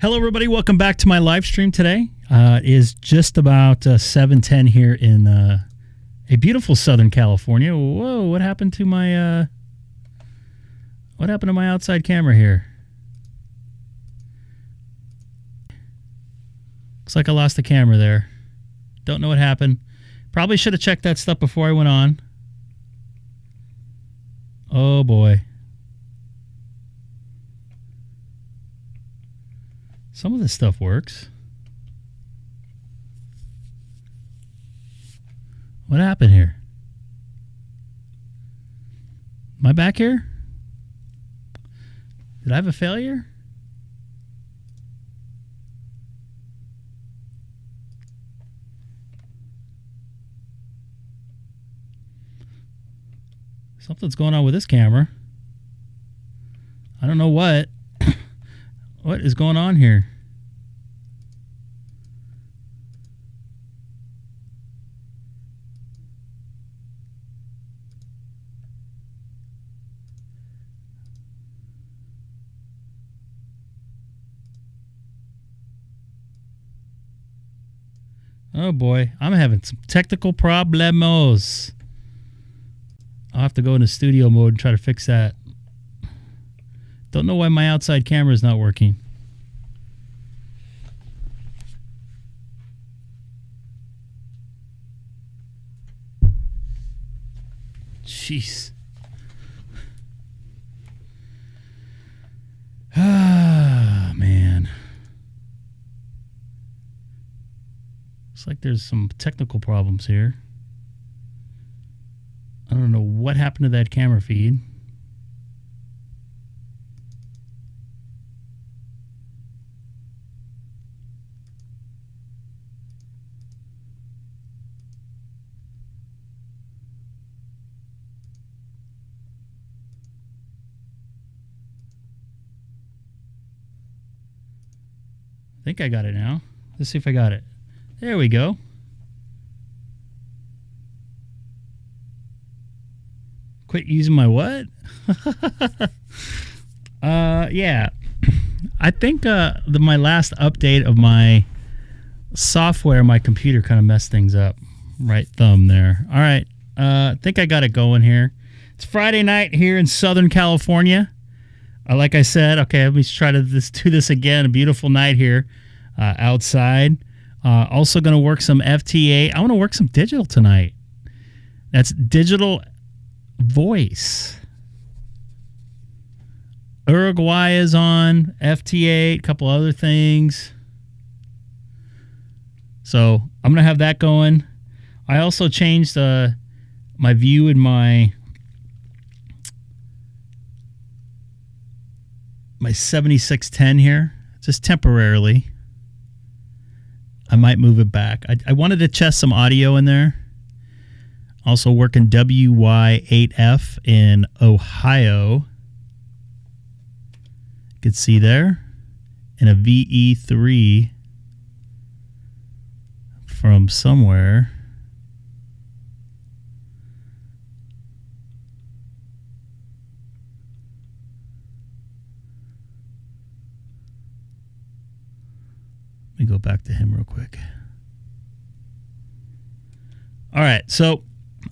Hello, everybody. Welcome back to my live stream today. It is just about 7:10 here in a beautiful Southern California. Whoa! What happened to my outside camera here? Looks like I lost the camera there. Don't know what happened. Probably should have checked that stuff before I went on. Oh boy. Some of this stuff works. What happened here? Am I back here? Did I have a failure? Something's going on with this camera. I don't know what. What is going on here? Oh boy, I'm having some technical problemos. I'll have to go into studio mode and try to fix that. Don't know why my outside camera is not working. Jeez. Ah, man. Looks like there's some technical problems here. I don't know what happened to that camera feed. I think I got it now. Let's see if I got it. There we go. Quit using my what? Yeah. I think my last update of my software, my computer kind of messed things up. Right thumb there. All right. I think I got it going here. It's Friday night here in Southern California. Like I said, okay, let me try to do this again. A beautiful night here outside. Also going to work some FT8. I want to work some digital tonight. That's digital voice. Uruguay is on. FT8, a couple other things. So I'm going to have that going. I also changed my view in my 7610 here, just temporarily. I might move it back. I wanted to test some audio in there. Also working WY8F in Ohio. You can see there. And a VE3 from somewhere. Let me go back to him real quick. All right, so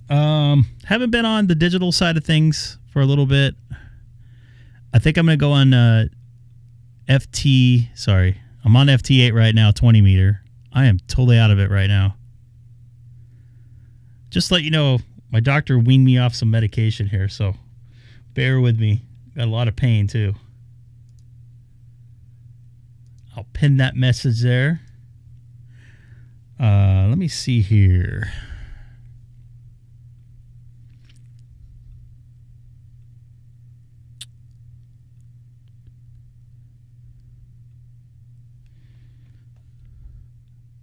haven't been on the digital side of things for a little bit. I think I'm going to go on I'm on FT8 right now, 20 meter. I am totally out of it right now. Just to let you know, my doctor weaned me off some medication here, so bear with me. Got a lot of pain too. I'll pin that message there. Let me see here.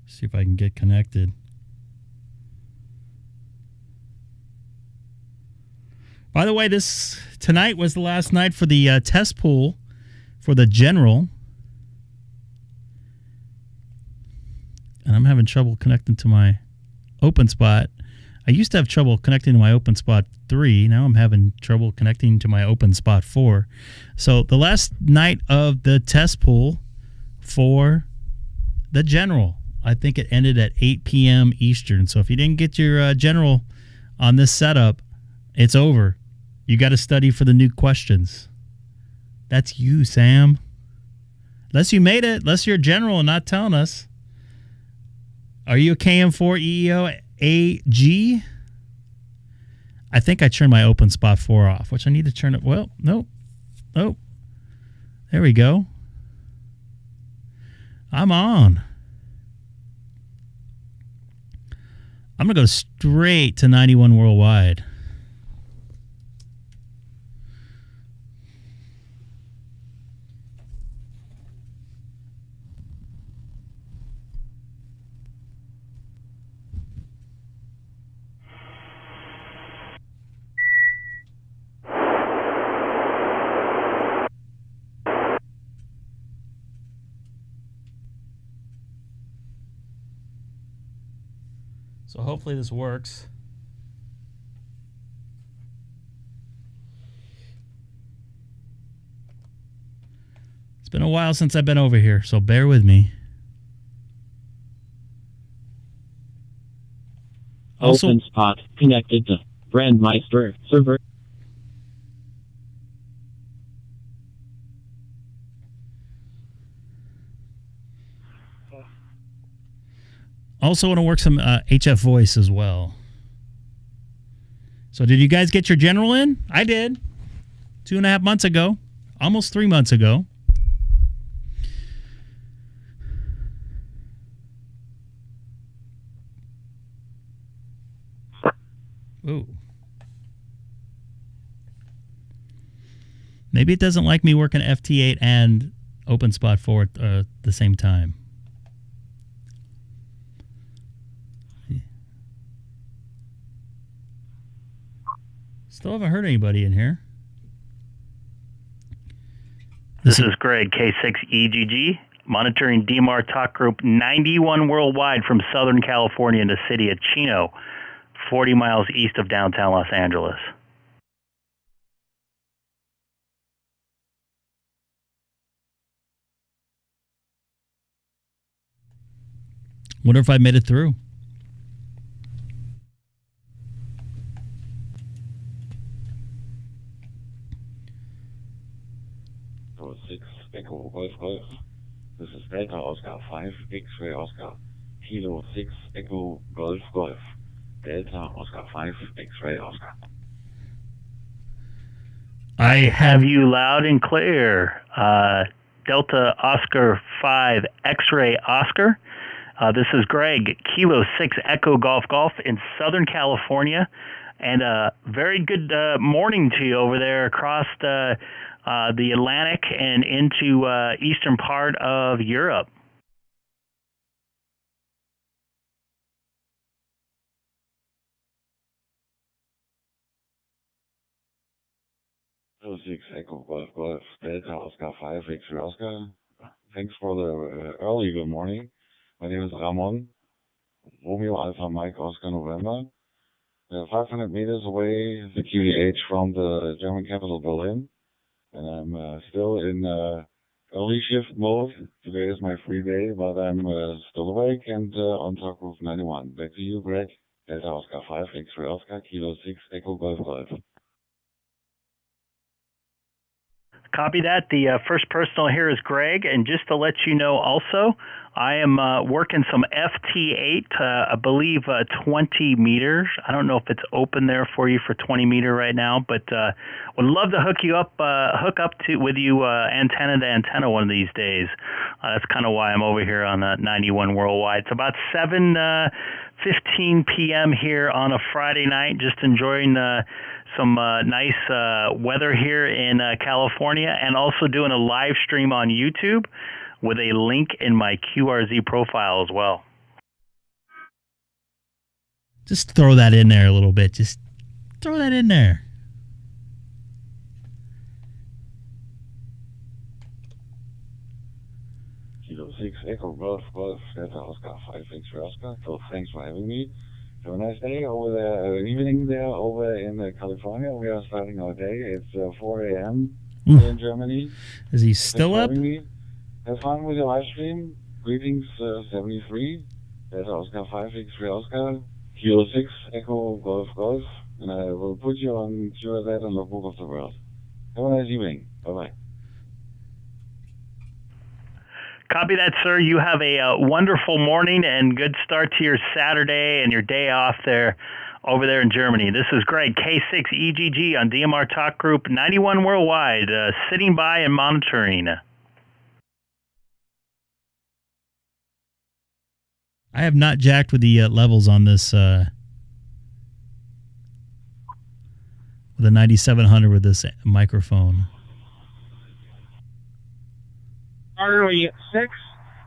See if I can get connected. By the way, tonight was the last night for the test pool for the general. And I'm having trouble connecting to my openspot. I used to have trouble connecting to my openspot 3. Now I'm having trouble connecting to my openspot 4. So the last night of the test pool for the general. I think it ended at 8 p.m. Eastern. So if you didn't get your general on this setup, it's over. You got to study for the new questions. That's you, Sam. Unless you made it. Unless you're a general and not telling us. Are you a KM4 EEO AG? I think I turned my openspot 4 off, which I need to turn it. Well, nope. Oh, there we go. I'm on. I'm going to go straight to 91 worldwide. So hopefully this works. It's been a while since I've been over here, so bear with me. Also, openspot connected to Brandmeister server. Also want to work some HF voice as well. So did you guys get your general in? I did. 2.5 months ago. Almost 3 months ago. Ooh. Maybe it doesn't like me working FT8 and openspot 4 at the same time. Still haven't heard anybody in here. This is Greg, K6EGG, monitoring DMR Talk Group 91 worldwide from Southern California in the city of Chino, 40 miles east of downtown Los Angeles. Wonder if I made it through. Echo Golf Golf. This is Delta Oscar 5 X-Ray Oscar Kilo 6 Echo Golf Golf. Delta Oscar 5 X-Ray Oscar. I have you loud and clear. Delta Oscar 5 X-Ray Oscar. This is Greg, Kilo 6 Echo Golf Golf in Southern California. And very good morning to you over there across the Atlantic and into eastern part of Europe. Kilo 6 Echo Golf Golf. Delta Oscar 5 X-Ray Oscar. Thanks for the early good morning. My name is Ramon. Romeo Alpha Mike Oscar November. 500 meters away, the QDH from the German capital Berlin. And I'm still in early shift mode. Today is my free day, but I'm still awake and on Talk Group 91. Back to you, Greg. Delta Oscar 5, X-Ray Oscar, Kilo 6, Echo Golf Golf. Copy that. The first personal here is Greg, and just to let you know also, I am working some FT8, I believe 20 meters. I don't know if it's open there for you for 20 meter right now, but would love to hook up with you antenna to antenna one of these days. That's kind of why I'm over here on 91 worldwide. It's about 7:15 p.m. here on a Friday night, just enjoying some nice weather here in California, and also doing a live stream on YouTube with a link in my QRZ profile as well. Just throw that in there a little bit. Just throw that in there. Kilo 6 Echo Golf Golf, Delta Oscar 5 X-Ray Oscar. So thanks for having me. Have a nice day over there, evening there over in California. We are starting our day. It's 4 a.m. in Germany. Is he still up? Me. Have fun with your live stream. Greetings, 73. That's Oscar 5, X-ray Oscar, Kilo 6, Echo, Golf, Golf. And I will put you on that on the book of the world. Have a nice evening. Bye-bye. Copy that, sir. You have a wonderful morning and good start to your Saturday and your day off there over there in Germany. This is Greg, K6EGG on DMR Talk Group 91 Worldwide, sitting by and monitoring. I have not jacked with the levels on this with a 9700 with this microphone. Charlie 6,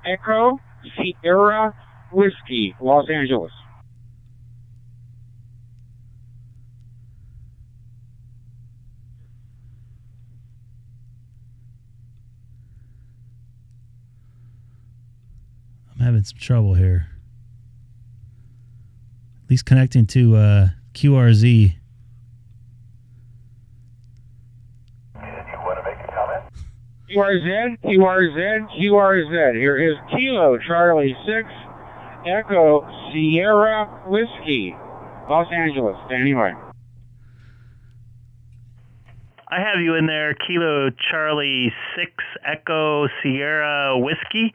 Echo, Sierra, Whiskey, Los Angeles. I'm having some trouble here. At least connecting to QRZ. QRZ, QRZ, QRZ. Here is Kilo Charlie 6, Echo Sierra Whiskey, Los Angeles. Anyway. I have you in there, Kilo Charlie 6, Echo Sierra Whiskey.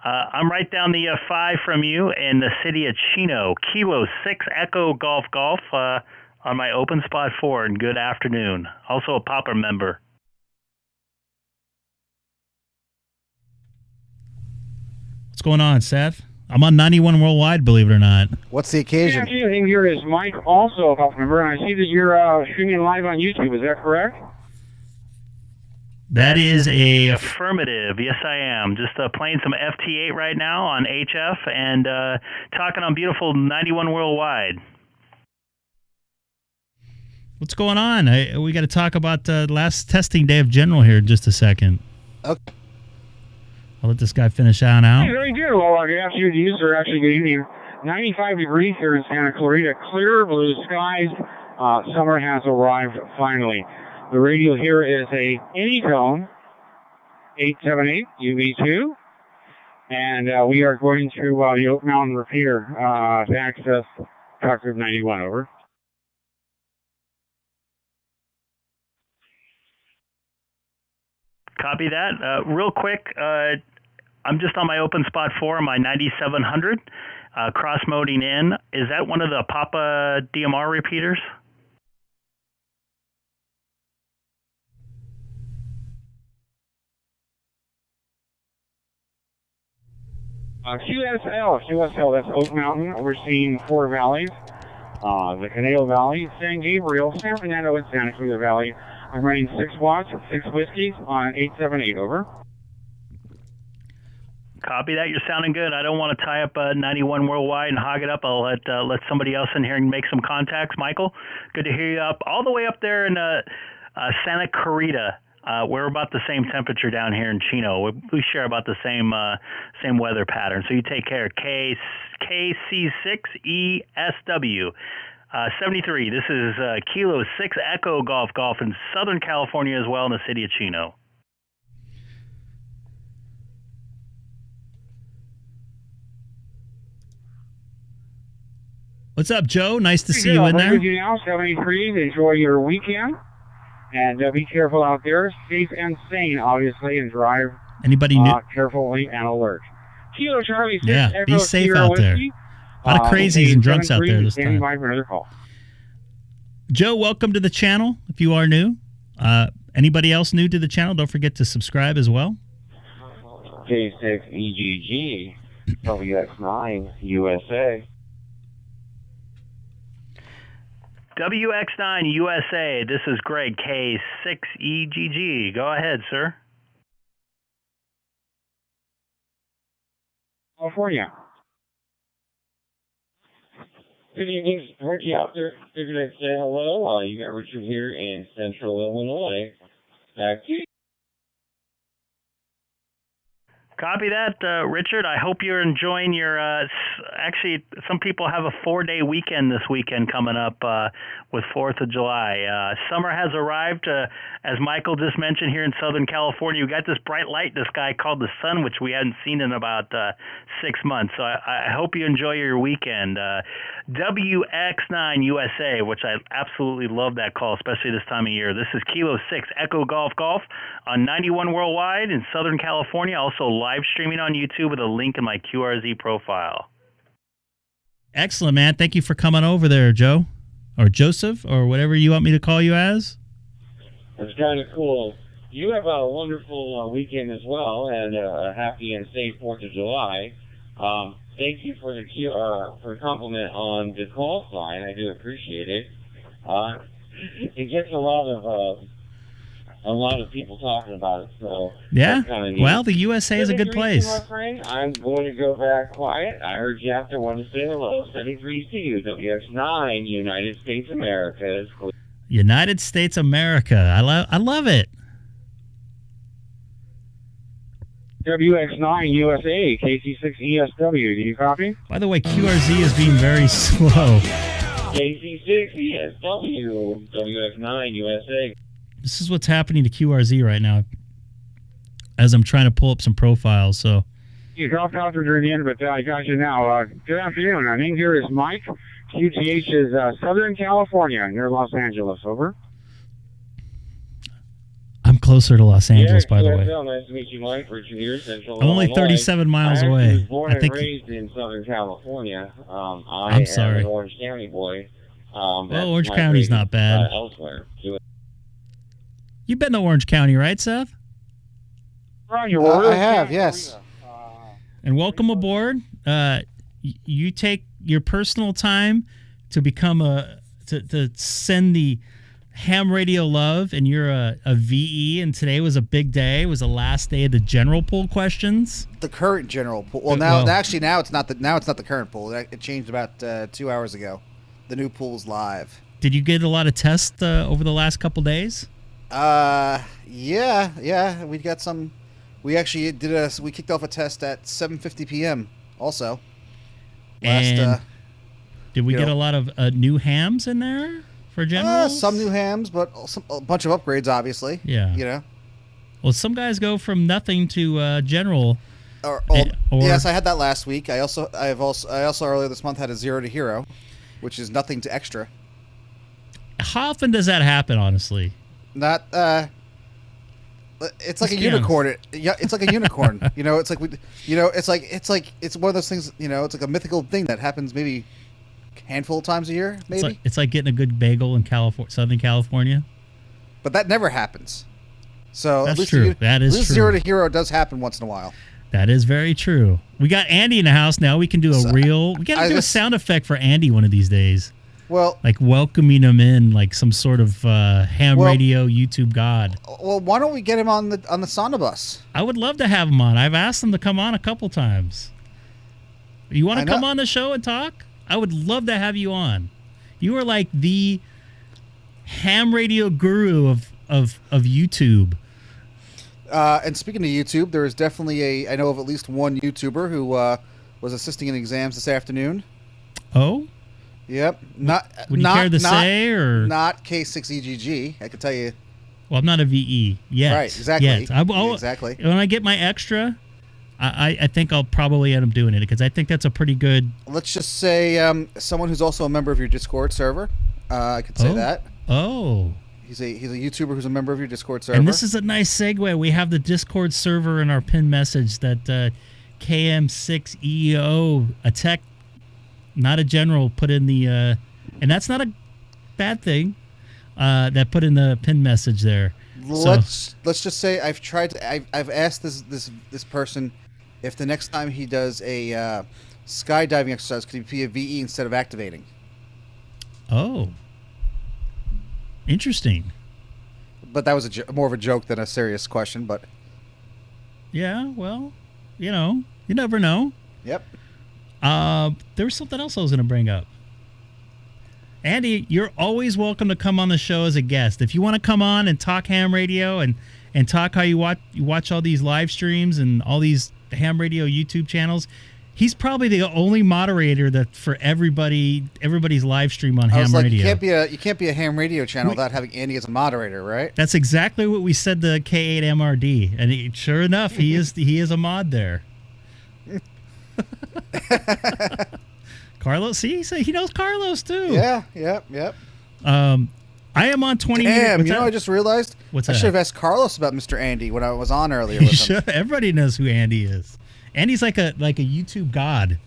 I'm right down the 5 from you in the city of Chino. Kilo 6, Echo Golf Golf on my openspot 4, and good afternoon. Also a Popper member. What's going on, Seth? I'm on 91 Worldwide, believe it or not. What's the occasion? Yeah, here is Mike, also a Popper member, and I see that you're streaming live on YouTube. Is that correct? That is a affirmative. Yes, I am. Just playing some FT8 right now on HF and talking on beautiful 91 Worldwide. What's going on? We got to talk about the last testing day of General here in just a second. Okay. I'll let this guy finish out. Hey, very good. Well, good afternoon, you, sir. Actually, good evening. 95 degrees here in Santa Clarita. Clear blue skies. Summer has arrived finally. The radio here is a Icom 878 UV2. And we are going through the Oak Mountain repeater to access Talk Group 91. Over. Copy that. Real quick, I'm just on my openspot 4 on my 9700, cross-moding in. Is that one of the Papa DMR repeaters? QSL, that's Oak Mountain, overseeing 4 valleys. The Conejo Valley, San Gabriel, San Fernando, and Santa Cruz Valley. I'm running 6 watts, 6 whiskeys on 878, over. Copy that. You're sounding good. I don't want to tie up 91 Worldwide and hog it up. I'll let somebody else in here and make some contacts. Michael, good to hear you up all the way up there in Santa Clarita. We're about the same temperature down here in Chino. We share about the same weather pattern. So you take care. K6EGG 73. This is Kilo 6 Echo Golf Golf in Southern California as well in the city of Chino. What's up, Joe? Nice to see you in there. With you now, 73. Enjoy your weekend. And be careful out there. Safe and sane, obviously, and drive carefully and alert. Kilo Charlie 6, yeah, Echo be safe Sierra out there. Whiskey. A lot of crazies and drunks out there this time. By for another call. Joe, welcome to the channel if you are new. Anybody else new to the channel, don't forget to subscribe as well. K6EGG, WX9, USA. WX9 USA, this is Greg, K6EGG. Go ahead, sir. California. Good evening, Ricky out there. Figured I'd say hello. You got Richard here in Central Illinois. Back to you. Copy that, Richard. I hope you're enjoying your. Actually, some people have a 4-day weekend this weekend coming up with 4th of July. Summer has arrived, as Michael just mentioned, here in Southern California. We got this bright light, this guy called the sun, which we hadn't seen in about 6 months. So I hope you enjoy your weekend. WX9 USA, which I absolutely love that call, especially this time of year. This is Kilo 6 Echo Golf Golf on 91 Worldwide in Southern California. Also live streaming on YouTube with a link in my QRZ profile. Excellent, man. Thank you for coming over there, Joe. Or Joseph, or whatever you want me to call you as. It's kind of cool. You have a wonderful weekend as well, and a happy and safe 4th of July. Thank you for the compliment on the call sign. I do appreciate it. It gets a lot of people talking about it. So yeah. Kind of well, the USA is a good place. My friend, I'm going to go back quiet. I heard you after want to say hello. 73 to you. WX9, United States America. United States America. I love it. WX9 USA, K6EGG. Do you copy? By the way, QRZ is being very slow. K6EGG, WX9 USA. This is what's happening to QRZ right now as I'm trying to pull up some profiles. So You dropped out during the end, but I got you now. Good afternoon. My name here is Mike. QTH is Southern California, near Los Angeles. Over. I'm closer to Los Angeles, by the way. Nice to meet you, Mike. Richard here, Central I'm only 37 miles away. I was born and raised in Southern California. I'm sorry. an Orange County boy. Well, Orange County's not bad. Elsewhere. You've been to Orange County, right, Seth? I have, yes. And welcome aboard. You take your personal time to become to send the ham radio love, and you're a VE, and today was a big day. It was the last day of the general pool questions. The current general pool. Well, now it's not the current pool. It changed about 2 hours ago. The new pool's live. Did you get a lot of tests over the last couple days? Yeah. We got some. We actually we kicked off a test at 7:50 p.m. Also. Did we get a lot of new hams in there for general? Some new hams, but a bunch of upgrades, obviously. Yeah. Well, some guys go from nothing to general. Yes, I had that last week. I also earlier this month had a 0 to hero, which is nothing to extra. How often does that happen, honestly? Not. It's like a unicorn. It's like a unicorn. It's like it's one of those things. It's like a mythical thing that happens maybe a handful of times a year. Maybe it's like getting a good bagel in Southern California. But that never happens. So that's true. That is true. 0 to hero does happen once in a while. That is very true. We got Andy in the house now. We can do We got to do a sound effect for Andy one of these days. Well, like welcoming him in, like some sort of ham radio YouTube god. Well, why don't we get him on the SonoBus? I would love to have him on. I've asked him to come on a couple times. You want to come on the show and talk? I would love to have you on. You are like the ham radio guru of YouTube. And speaking of YouTube, there is definitely I know of at least one YouTuber who was assisting in exams this afternoon. Oh. Yep. Would you care to say, or not K6EGG? I can tell you. Well, I'm not a VE yet. Right. Exactly. Exactly. When I get my extra, I think I'll probably end up doing it because I think that's a pretty good. Let's just say someone who's also a member of your Discord server. I could say that. Oh. He's a YouTuber who's a member of your Discord server. And this is a nice segue. We have the Discord server in our pin message that KM6EO, a tech. Not a general, put in the, and that's not a bad thing. That put in the pin message there. Let's just say I've asked this person if the next time he does a skydiving exercise, could he be a VE instead of activating? Oh, interesting. But that was more of a joke than a serious question. But yeah, well, you never know. Yep. There was something else I was going to bring up. Andy, you're always welcome to come on the show as a guest. If you want to come on and talk ham radio and talk how you watch all these live streams and all these ham radio YouTube channels. He's probably the only moderator that for everybody's live stream on ham radio. You can't be a ham radio channel without having Andy as a moderator, right? That's exactly what we said to K8 MRD, and sure enough, he is a mod there. Carlos, see, he knows Carlos too. Yeah, yep. I am on 20. Damn, I just realized I that? should have asked Carlos about Mr. Andy when I was on earlier with him. Everybody knows who Andy is. Andy's like a YouTube god.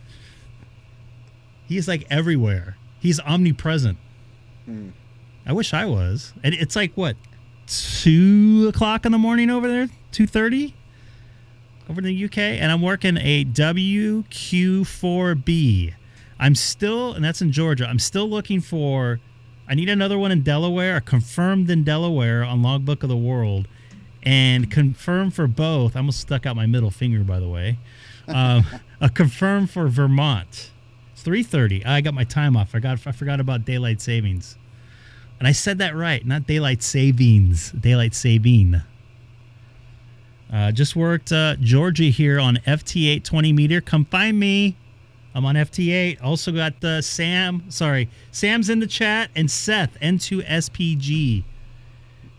He's like everywhere. He's omnipresent. I wish I was. And it's like what, 2 o'clock in the morning over there, 2:30 over in the UK, and I'm working a WQ4B. I'm still, and that's in Georgia. I'm still looking for. I need another one in Delaware, confirmed in Delaware on Logbook of the World, and confirmed for both. I almost stuck out my middle finger, by the way. A confirmed for Vermont. It's 3:30. I got my time off. I forgot about daylight savings, and I said that right, not daylight savings. Daylight saving. Just worked Georgia here on FT8 20 meter. Come find me. I'm on FT8. Also got Sam's in the chat, and Seth, N2SPG,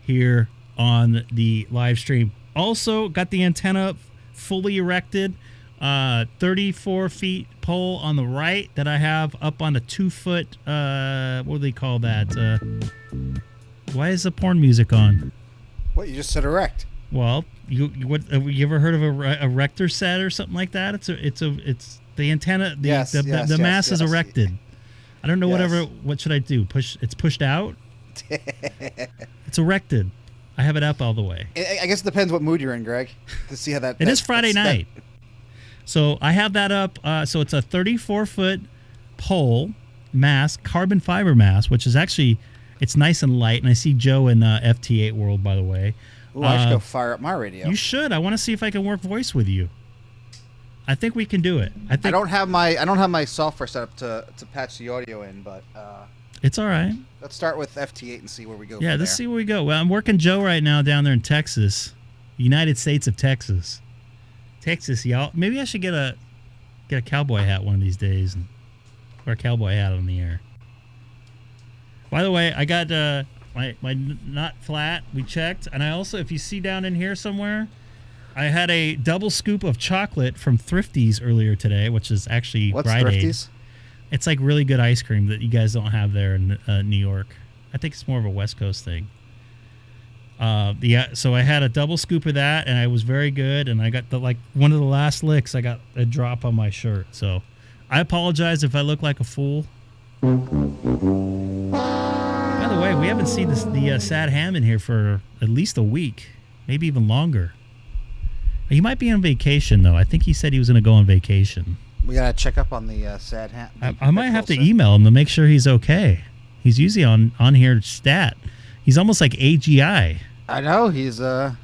here on the live stream. Also got the antenna fully erected. 34 feet pole on the right that I have up on a 2-foot, what do they call that? Why is the porn music on? What, you just said erect? Well, you ever heard of a erector set or something like that? It's the antenna, the mass is erected. I don't know what should I do? It's pushed out? It's erected. I have it up all the way. I guess it depends what mood you're in, Greg, to see how that... It is Friday night. So I have that up. So it's a 34-foot pole mast, carbon fiber mast, which is actually, it's nice and light. And I see Joe in FT8 World, by the way. Ooh, I should go fire up my radio. You should. I want to see if I can work voice with you. I think we can do it. I don't have my software set up to patch the audio in, but it's all right. Let's start with FT8 and see where we go. Yeah, let's see where we go. Well, I'm working Joe right now down there in Texas, United States of Texas. Texas, y'all. Maybe I should get a cowboy hat one of these days and wear a cowboy hat on the air. By the way, I got my nut flat. We checked, and I also, if you see down in here somewhere, I had a double scoop of chocolate from Thrifty's earlier today, which is actually What's Rite Aid. Thrifty's? It's like really good ice cream that you guys don't have there in New York. I think it's more of a West Coast thing. So I had a double scoop of that, and I was very good. And I got one of the last licks. I got a drop on my shirt. So I apologize if I look like a fool. By the way, we haven't seen the Sad Ham in here for at least a week, maybe even longer. He might be on vacation though. I think he said he was going to go on vacation. We gotta check up on the Sad Ham. I might have to email him to make sure he's okay. He's usually on here stat. He's almost like AGI. I know, he's I'm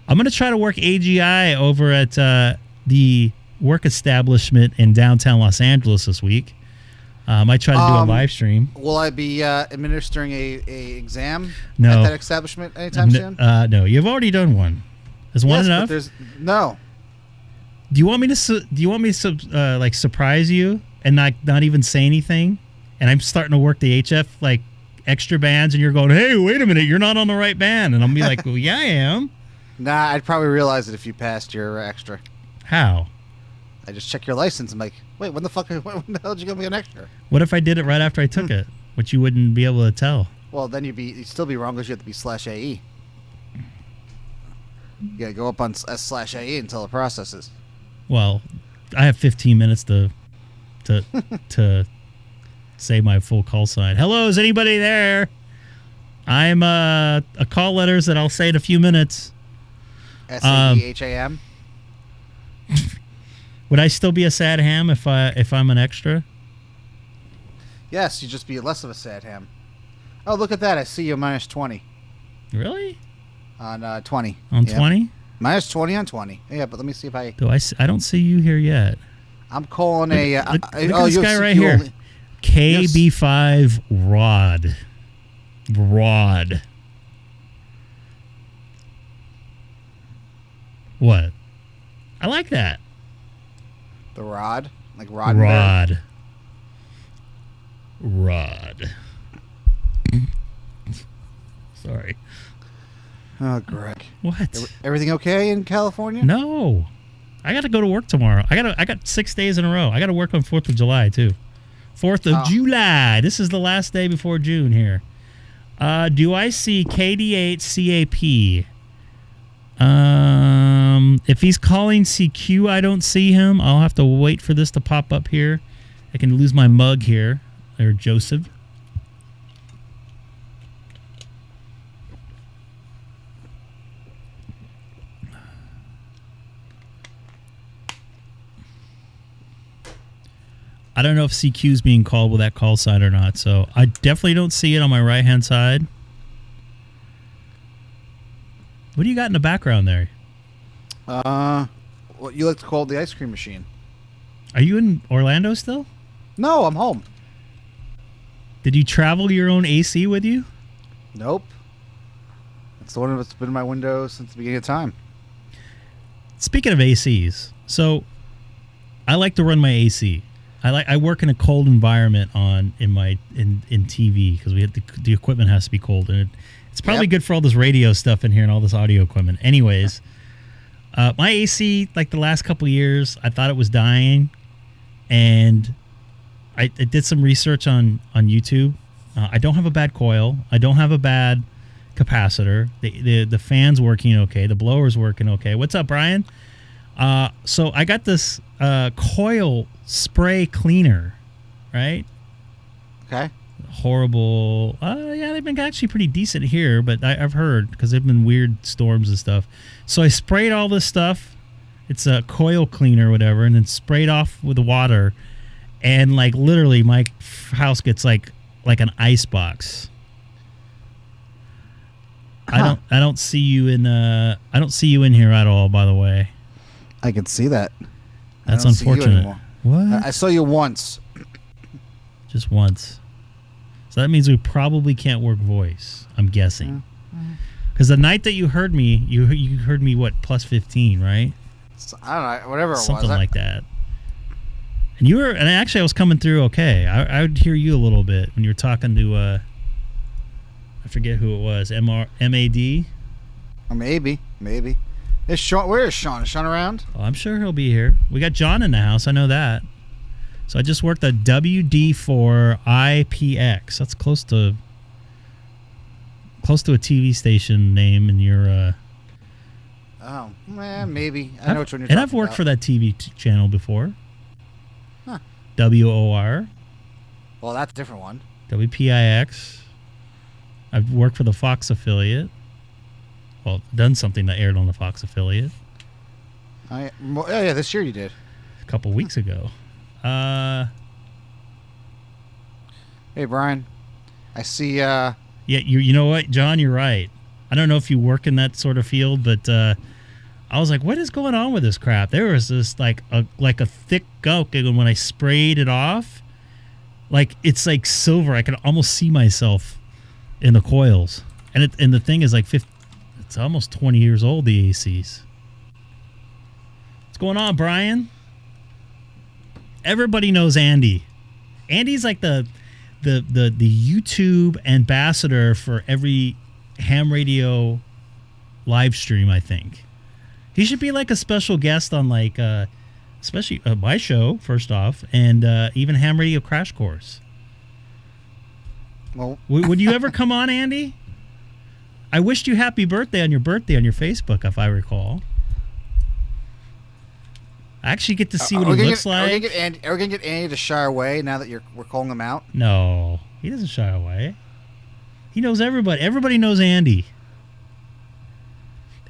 going to try to work AGI over at the work establishment in downtown Los Angeles this week. I might try to do a live stream. Will I be administering a exam at that establishment anytime soon? No, you've already done one. Is one enough? No. Do you want me to like surprise you and not even say anything? And I'm starting to work the HF like extra bands, and you're going, "Hey, wait a minute, you're not on the right band." And I'll be like, "Well, yeah, I am." Nah, I'd probably realize it if you passed your extra. How? I just check your license. I'm like, wait, when the hell did you give me an extra? What if I did it right after I took it, which you wouldn't be able to tell? Well, then you'd still be wrong because you have to be /AE. You gotta go up on /AE until it processes. Well, I have 15 minutes to say my full call sign. Hello, is anybody there? I'm a call letters that I'll say in a few minutes. SADHAM. Would I still be a sad ham if I'm an extra? Yes, you'd just be less of a sad ham. Oh, look at that! I see you -20. Really? On 20. On 20? -20 on 20. Yeah, but let me see if I... I don't see you here yet. I'm calling look at this guy right here. KB5 Rod. What? I like that. The rod? Like Roddenberry? Rod. Sorry. Oh, Greg. What? Everything okay in California? No. I got to go to work tomorrow. I got 6 days in a row. I got to work on 4th of July, too. 4th of July. This is the last day before June here. Do I see KD8 CAP? If he's calling CQ, I don't see him. I'll have to wait for this to pop up here. I can lose my mug here. There, Joseph. I don't know if CQ is being called with that call sign or not, so I definitely don't see it on my right-hand side. What do you got in the background there? What you like to call the ice cream machine. Are you in Orlando still? No, I'm home. Did you travel your own AC with you? Nope. It's the one that's been in my window since the beginning of time. Speaking of ACs, so I like to run my AC. I work in a cold environment in TV because we have the equipment has to be cold, and it's probably good for all this radio stuff in here and all this audio equipment. Anyways, my AC, like the last couple of years, I thought it was dying, and I did some research on YouTube. I don't have a bad coil. I don't have a bad capacitor. The fan's working okay. The blower's working okay. What's up, Brian? So I got this coil spray cleaner, right? Okay. Horrible. Yeah, they've been actually pretty decent here, but I've heard because they've been weird storms and stuff. So I sprayed all this stuff. It's a coil cleaner or whatever, and then sprayed off with the water, and like literally my house gets like an ice box. Huh. I don't see you in here at all, by the way. I can see that. That's I don't see you unfortunate. anymore. What? I saw you once. Just once. So that means we probably can't work voice, I'm guessing. Because the night that you heard me, you heard me, what, plus 15, right? So, I don't know, whatever it was. Something like that. And actually I was coming through okay. I would hear you a little bit when you were talking to, I forget who it was, MAD? Maybe. Is Sean, where is Sean? Is Sean around? Oh, I'm sure he'll be here. We got John in the house, I know that. So I just worked a WD4 IPX. That's close to a TV station name in your. Oh, maybe. I know which one you're talking about. And I've worked for that TV channel before. Huh. WOR. Well, that's a different one. WPIX. I've worked for the Fox affiliate. Well, done something that aired on the Fox affiliate. Yeah, this year you did. A couple weeks ago. Hey, Brian. I see. Yeah, you know what, John? You're right. I don't know if you work in that sort of field, but I was like, what is going on with this crap? There was this like a thick gunk, and when I sprayed it off, like it's like silver. I can almost see myself in the coils, and the thing is like it's almost 20 years old. The ACs. What's going on, Brian? Everybody knows Andy. Andy's like the YouTube ambassador for every ham radio live stream, I think. He should be like a special guest on like especially my show, first off, and even Ham Radio Crash Course. Well, would you ever come on, Andy? I wished you happy birthday on your Facebook, if I recall. I actually get to see what he looks like. Are we gonna get Andy to shy away now that we're calling him out? No, he doesn't shy away. He knows everybody. Everybody knows Andy.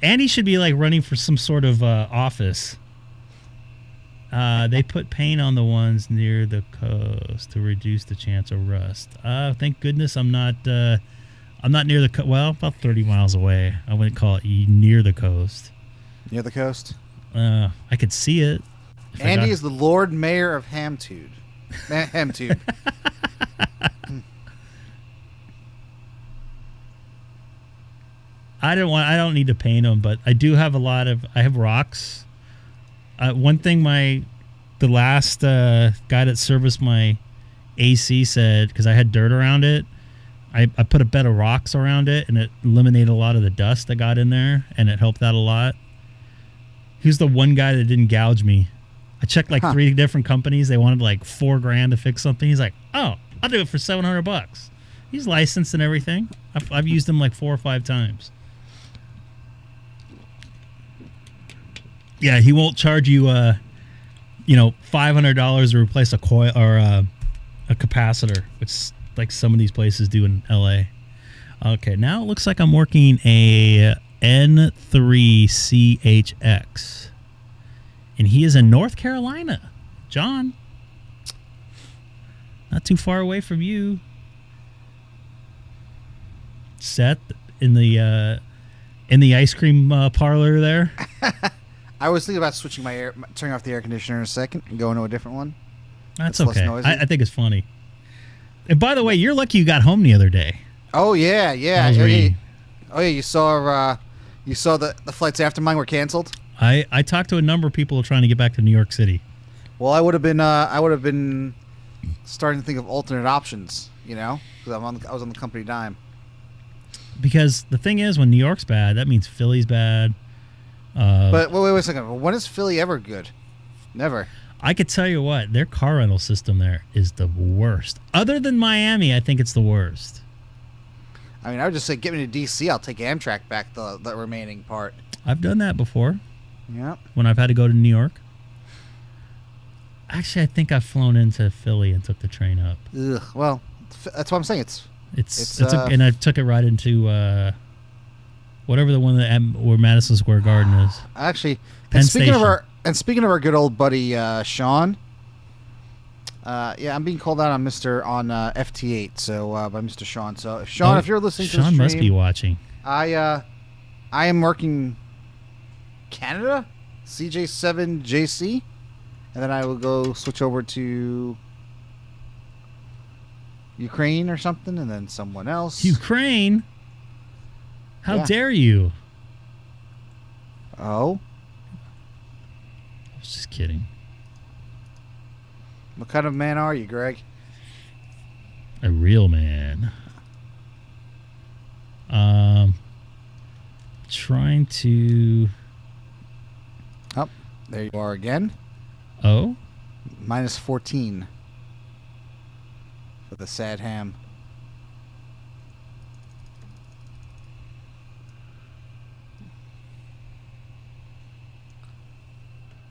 Andy should be like running for some sort of office. They put paint on the ones near the coast to reduce the chance of rust. Thank goodness I'm not near the coast. Well, about 30 miles away. I wouldn't call it near the coast. Near the coast? I could see it. Andy is the Lord Mayor of Hamtube. Hamtube. I don't need to paint them, but I do have I have rocks One thing the last guy that serviced my AC said, because I had dirt around it, I put a bed of rocks around it, and it eliminated a lot of the dust that got in there, and it helped out a lot. He's the one guy that didn't gouge me. I checked like 3 different companies. They wanted like $4,000 to fix something. He's like, "Oh, I'll do it for $700." He's licensed and everything. I've used him like 4 or 5 times. Yeah, he won't charge you, $500 to replace a coil or a capacitor, which like some of these places do in LA. Okay, now it looks like I'm working a N3CHX, and he is in North Carolina. John, not too far away from you. Seth in the ice cream parlor there. I was thinking about turning off the air conditioner in a second and going to a different one. That's okay. I think it's funny. And by the way, you're lucky you got home the other day. Oh yeah. You saw the flights after mine were canceled. I talked to a number of people trying to get back to New York City. Well, I would have been starting to think of alternate options, because I was on the company dime. Because the thing is, when New York's bad, that means Philly's bad. But wait a second. When is Philly ever good? Never. I could tell you what, their car rental system there is the worst. Other than Miami, I think it's the worst. I mean, I would just say, get me to D.C. I'll take Amtrak back the remaining part. I've done that before. Yeah. When I've had to go to New York. Actually, I think I've flown into Philly and took the train up. Ugh. Well, that's what I'm saying. And I took it right into whatever the one where Madison Square Garden is. Actually, Penn Station. Speaking of our good old buddy Sean, I'm being called out on FT8, so by Mr. Sean. So Sean, if you're listening to the stream, Sean must be watching. I am working Canada CJ7JC, and then I will go switch over to Ukraine or something, and then someone else. Ukraine? How dare you? Oh. I was just kidding. What kind of man are you, Greg? A real man. Trying to... Oh, there you are again. Oh? Minus 14. For the sad ham.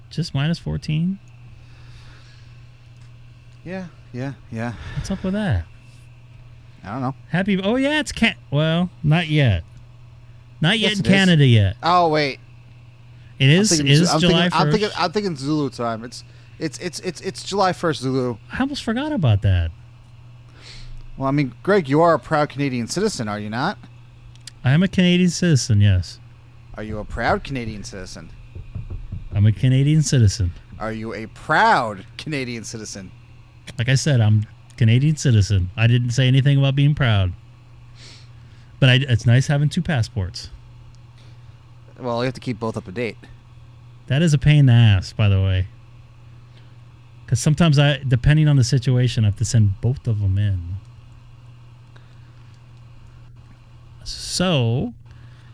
Just minus 14? Yeah. What's up with that? I don't know. Oh yeah, it's well, not yet. Not yet in it Canada yet. Oh wait. It is July 1st. I'm thinking Zulu time. It's July 1st Zulu. I almost forgot about that. Well, I mean, Greg, you are a proud Canadian citizen, are you not? I am a Canadian citizen, yes. Are you a proud Canadian citizen? I'm a Canadian citizen. Are you a proud Canadian citizen? Like I said, I'm Canadian citizen. I didn't say anything about being proud. But it's nice having 2 passports. Well, you have to keep both up to date. That is a pain in the ass, by the way. Because sometimes, depending on the situation, I have to send both of them in. So,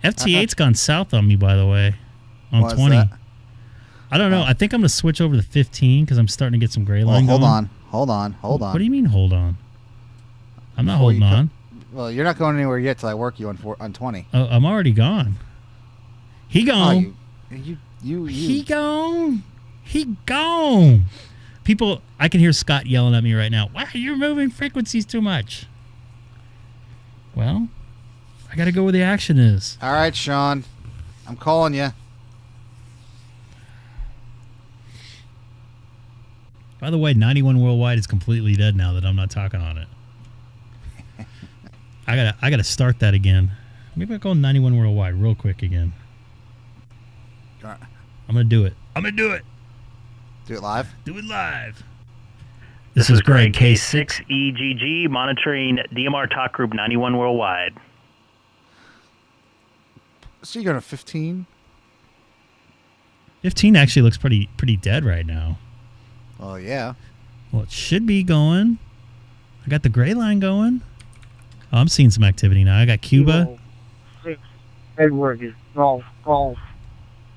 FT8's gone south on me, by the way, on 20. That? I don't know. I think I'm going to switch over to 15 because I'm starting to get some gray line going. Hold on. What do you mean, hold on? I'm not holding on. Well, you're not going anywhere yet till I work you on 20. Oh, I'm already gone. He gone. You. He gone. He gone. People, I can hear Scott yelling at me right now. Why are you moving frequencies too much? Well, I got to go where the action is. All right, Sean. I'm calling you. By the way, 91 Worldwide is completely dead now that I'm not talking on it. I gotta start that again. Maybe I'll go 91 Worldwide real quick again. All right. I'm gonna do it. Do it live? Do it live. This is Greg, K6EGG, monitoring DMR Talk Group 91 Worldwide. So you're going to 15? 15 actually looks pretty dead right now. Oh, yeah. Well, it should be going. I got the gray line going. Oh, I'm seeing some activity now. I got Cuba. Kilo 6 Edward is Golf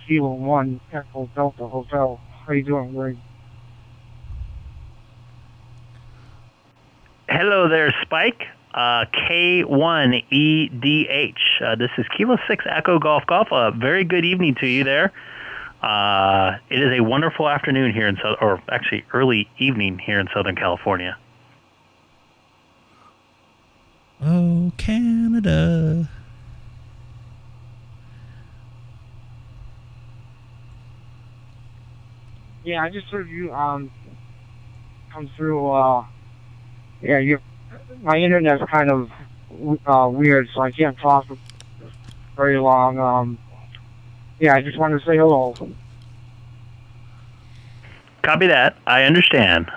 Kilo 1 Echo Delta Hotel. How you doing, Greg? Hello there, Spike. K6EGG. This is Kilo 6 Echo Golf. A very good evening to you there. It is a wonderful afternoon here or actually early evening here in Southern California. Oh, Canada. Yeah, I just heard you come through. My internet's kind of weird, so I can't talk very long. Yeah, I just wanted to say hello. Copy that. I understand.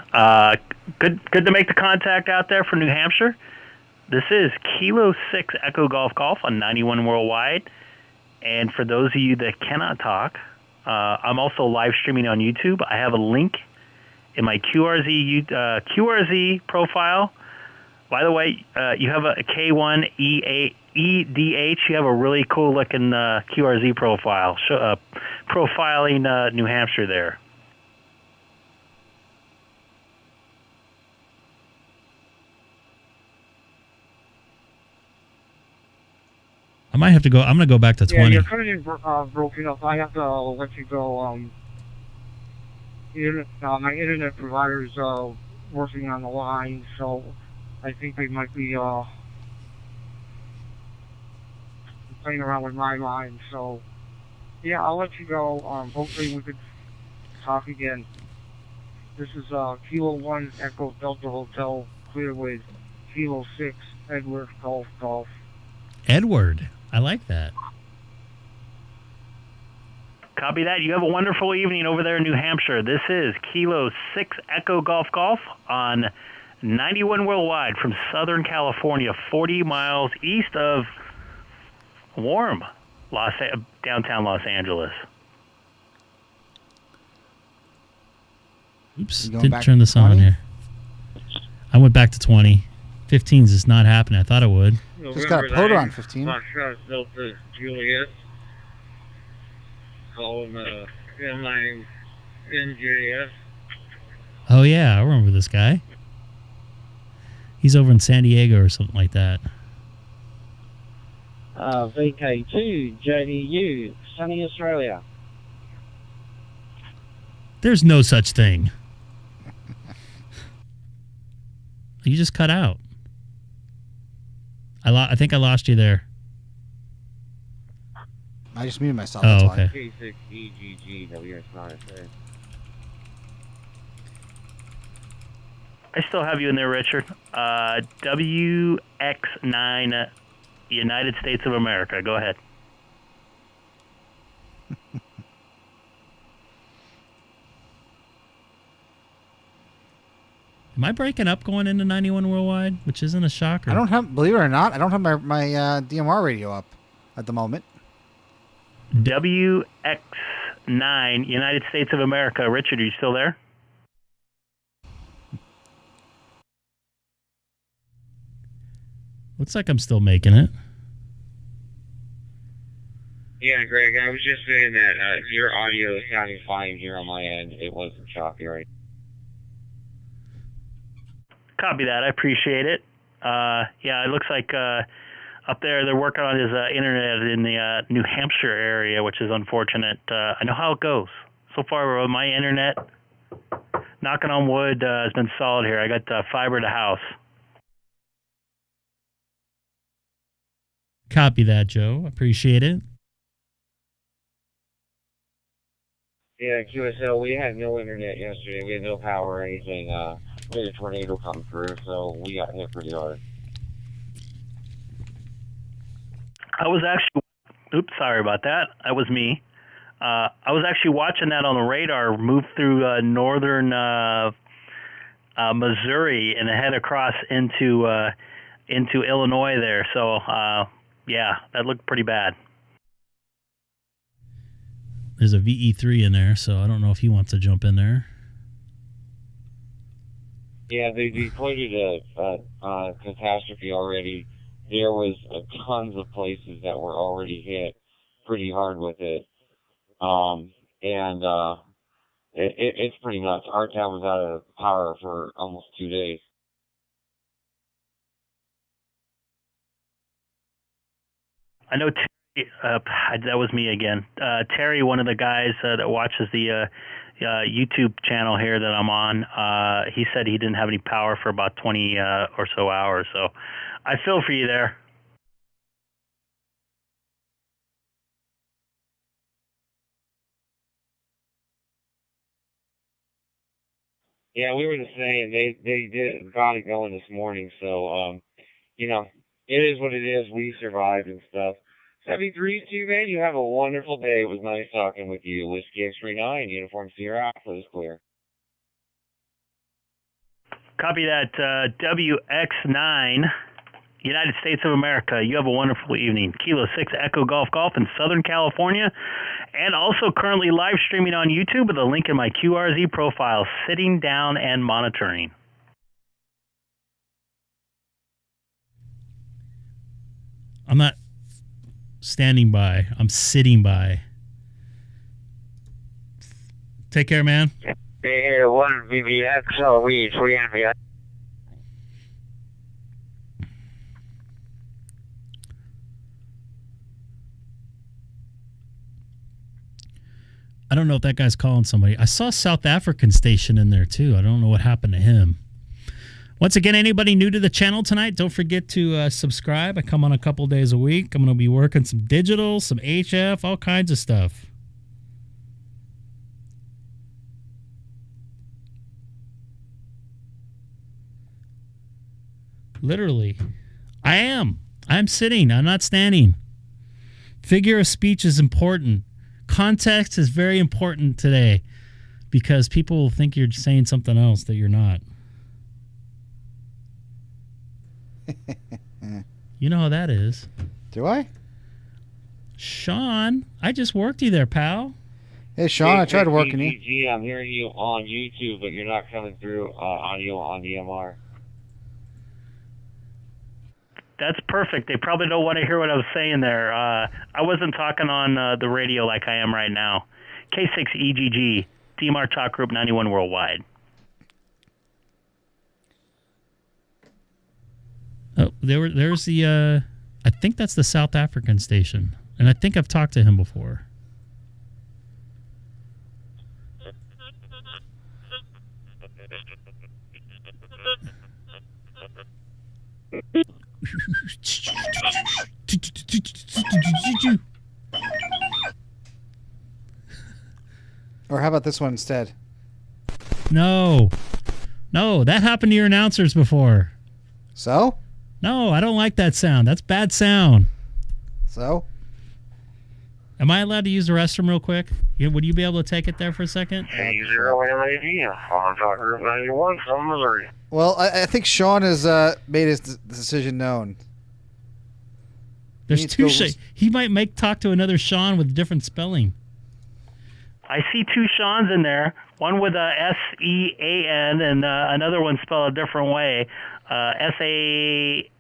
Good to make the contact out there for New Hampshire. This is Kilo 6 Echo Golf on 91 Worldwide. And for those of you that cannot talk, I'm also live streaming on YouTube. I have a link in my QRZ profile. By the way, you have a K6EGG. You have a really cool looking QRZ profile, profiling New Hampshire there. I might have to go. I'm going to go back to 20. Yeah, you're kind of broken up. I have to let you go. My internet provider's working on the line, so I think they might be playing around with my line. So, yeah, I'll let you go. Hopefully we could talk again. This is Kilo 1 Echo Delta Hotel, Clearways, Kilo 6 Edward Golf. Edward. I like that. Copy that. You have a wonderful evening over there in New Hampshire. This is Kilo 6 Echo Golf on 91 Worldwide from Southern California, 40 miles east of warm downtown Los Angeles. Oops, didn't turn this on here. I went back to 20. 15's is not happening. I thought it would. Just got a Poda on 15. Juliet. Call him M9 NJS. Oh, yeah, I remember this guy. He's over in San Diego or something like that. VK2 JDU, sunny Australia. There's no such thing. You just cut out. I think I lost you there. I just muted myself. Oh, that's okay. K6EGG WS9. I still have you in there, Richard. WX9, United States of America. Go ahead. Am I breaking up going into 91 Worldwide, which isn't a shocker? I don't have, believe it or not, I don't have my DMR radio up at the moment. WX9, United States of America. Richard, are you still there? Looks like I'm still making it. Yeah, Greg, I was just saying that your audio is sounding fine here on my end. It wasn't choppy, right? Copy that. I appreciate it. Yeah, it looks like up there they're working on his internet in the New Hampshire area, which is unfortunate. I know how it goes. So far, my internet, knocking on wood, has been solid here. I got fiber to house. Copy that, Joe. Appreciate it. Yeah, QSL, we had no internet yesterday. We had no power or anything. We had a tornado come through, so we got hit pretty hard. I was actually, oops, sorry about that. That was me. I was actually watching that on the radar move through northern Missouri and head across into Illinois there. So, yeah, that looked pretty bad. There's a VE3 in there, so I don't know if he wants to jump in there. Yeah, they declared a catastrophe already. There was tons of places that were already hit pretty hard with it. It's pretty nuts. Our town was out of power for almost 2 days. I know that was me again. Terry, one of the guys that watches the YouTube channel here that I'm on, he said he didn't have any power for about 20 or so hours. So I feel for you there. Yeah, we were the same. They got it going this morning, so you know, it is what it is. We survived and stuff. 73 to you, man. You have a wonderful day. It was nice talking with you. Whiskey X-Ray 9, Uniform Sierra Alpha is clear. Copy that, WX9, United States of America. You have a wonderful evening. Kilo 6 Echo Golf Golf in Southern California, and also currently live streaming on YouTube with a link in my QRZ profile, sitting down and monitoring. I'm not standing by. I'm sitting by. Take care, man. Here, 1 VVX, we 3 NVX. I don't know if that guy's calling somebody. I saw a South African station in there too. I don't know what happened to him. Once again, anybody new to the channel tonight, don't forget to subscribe. I come on a couple days a week. I'm going to be working some digital, some HF, all kinds of stuff. Literally. I'm sitting. I'm not standing. Figure of speech is important. Context is very important today because people will think you're saying something else that you're not. You know how that is. Do I? Sean, I just worked you there, pal. Hey, Sean, I tried working you. I'm hearing you on YouTube, but you're not coming through audio on DMR. That's perfect. They probably don't want to hear what I was saying there. I wasn't talking on the radio like I am right now. K6EGG, DMR Talk Group 91 Worldwide. Oh, there's the, I think that's the South African station. And I think I've talked to him before. Or how about this one instead? No, that happened to your announcers before. So? No, I don't like that sound. That's bad sound. So? Am I allowed to use the restroom real quick? Would you be able to take it there for a second? Well, I think Sean has made his decision known. There's two. He might talk to another Sean with different spelling. I see two Seans in there. One with a S-E-A-N and another one spelled a different way.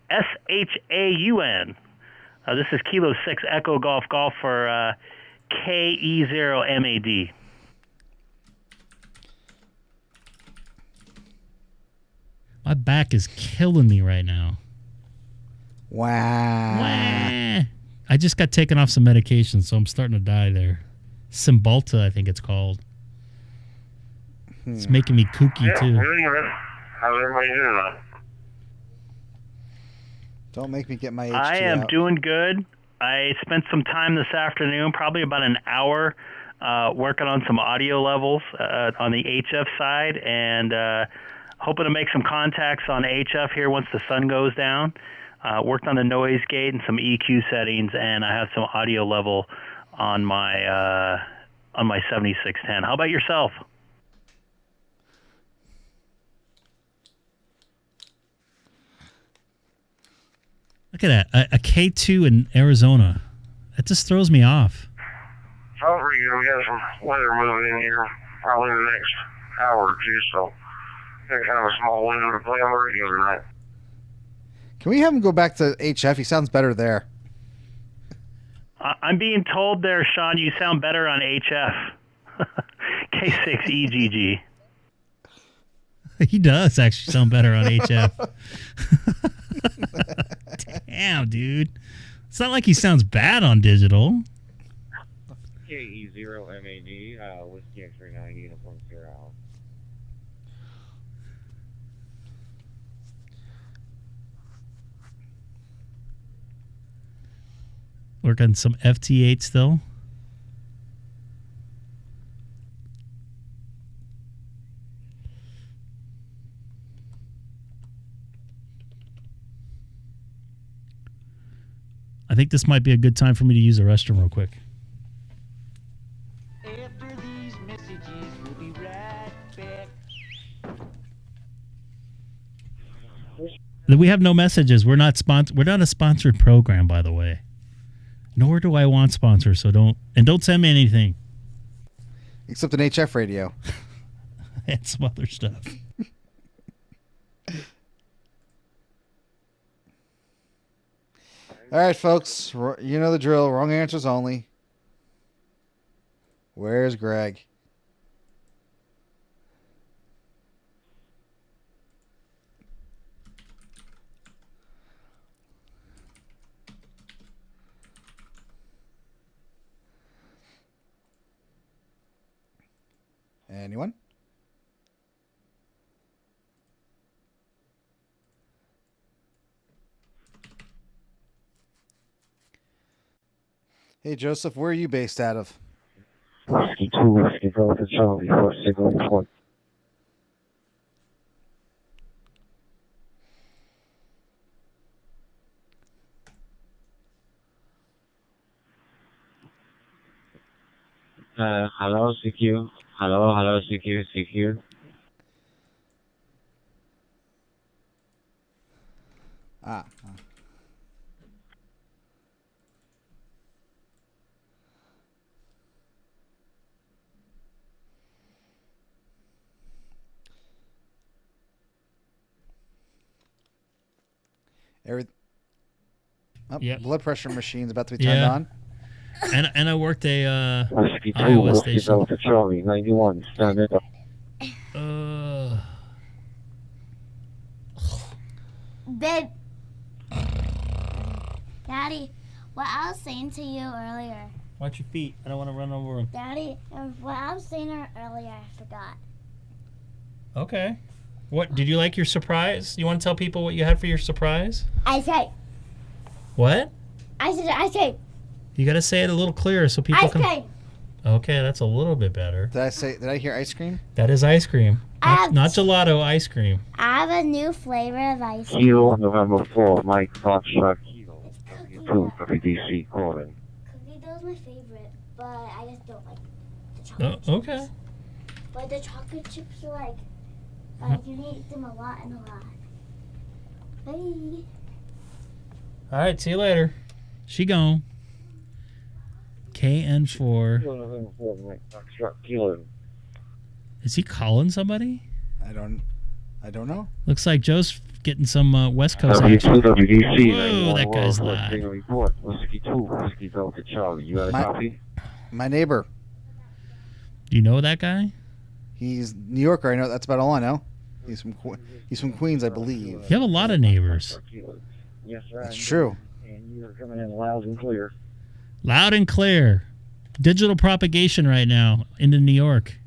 S-H-A-U-N. This is Kilo 6 Echo Golf Golf for K-E-0-M-A-D. My back is killing me right now. Wow. I just got taken off some medication, so I'm starting to die there. Cymbalta, I think it's called. It's making me kooky, too. How's everybody doing? Don't make me get my HT I am out. doing good. I spent some time this afternoon, probably about an hour, working on some audio levels on the HF side, and hoping to make some contacts on HF here once the sun goes down. Worked on the noise gate and some EQ settings, and I have some audio level on my 7610. How about yourself? Look at that. A K2 in Arizona. That just throws me off. Hopefully, we got some weather moving in here probably in the next hour or two, so got kind of a small window to play on the radio tonight. Can we have him go back to HF? He sounds better there. I'm being told there, Sean, you sound better on HF. K6EGG. He does actually sound better on HF. Damn, dude. It's not like he sounds bad on digital. KE0MAD, Whiskey X-ray 9 Uniform Zero. Work on some FT8 still. I think this might be a good time for me to use the restroom real quick. After these messages, we'll be right back. We have no messages. We're not a sponsored program, by the way. Nor do I want sponsors, so don't send me anything. Except an HF radio. And some other stuff. All right, folks. You know the drill. Wrong answers only. Where's Greg? Anyone? Hey, Joseph, where are you based out of? Whiskey 2, Whiskey Delta Charlie, 4 signal report. Hello, CQ. Hello, CQ. Ah. Yep. Blood pressure machine's about to be turned on. And I worked a Whiskey 2, Iowa Whiskey station. Delta Charlie, 91, standard up. Babe. Daddy, what I was saying to you earlier. Watch your feet. I don't want to run over them. Daddy, what I was saying earlier, I forgot. Okay. What did you like your surprise? You want to tell people what you had for your surprise? Ice cream. What? I said ice cream. You got to say it a little clearer so people Ice cream. Okay, that's a little bit better. Did I hear ice cream? That is ice cream. Not gelato, ice cream. I have a new flavor of ice cream. Kilo, November 4, Mike Foxtrot, Kilo, W2, WDC, Corbin. Cookie dough's my favorite, but I just don't like the chocolate chips. Okay. But the chocolate chips are like you can eat them a lot and a lot. Bye. All right, see you later. She gone. KN4. Kilo, November 4, Mike Foxtrot, Kilo. Is he calling somebody? I don't know. Looks like Joe's getting some West Coast W2, action. WDC, Whoa, that guy's loud. Signal report, Whiskey 2, Whiskey Delta Charlie. You got a copy? My neighbor. Do you know that guy? He's New Yorker. I know. That's about all I know. He's from Queens, I believe. You have a lot of neighbors. Yes, sir. That's true. And you're coming in loud and clear. Loud and clear. Digital propagation right now into New York.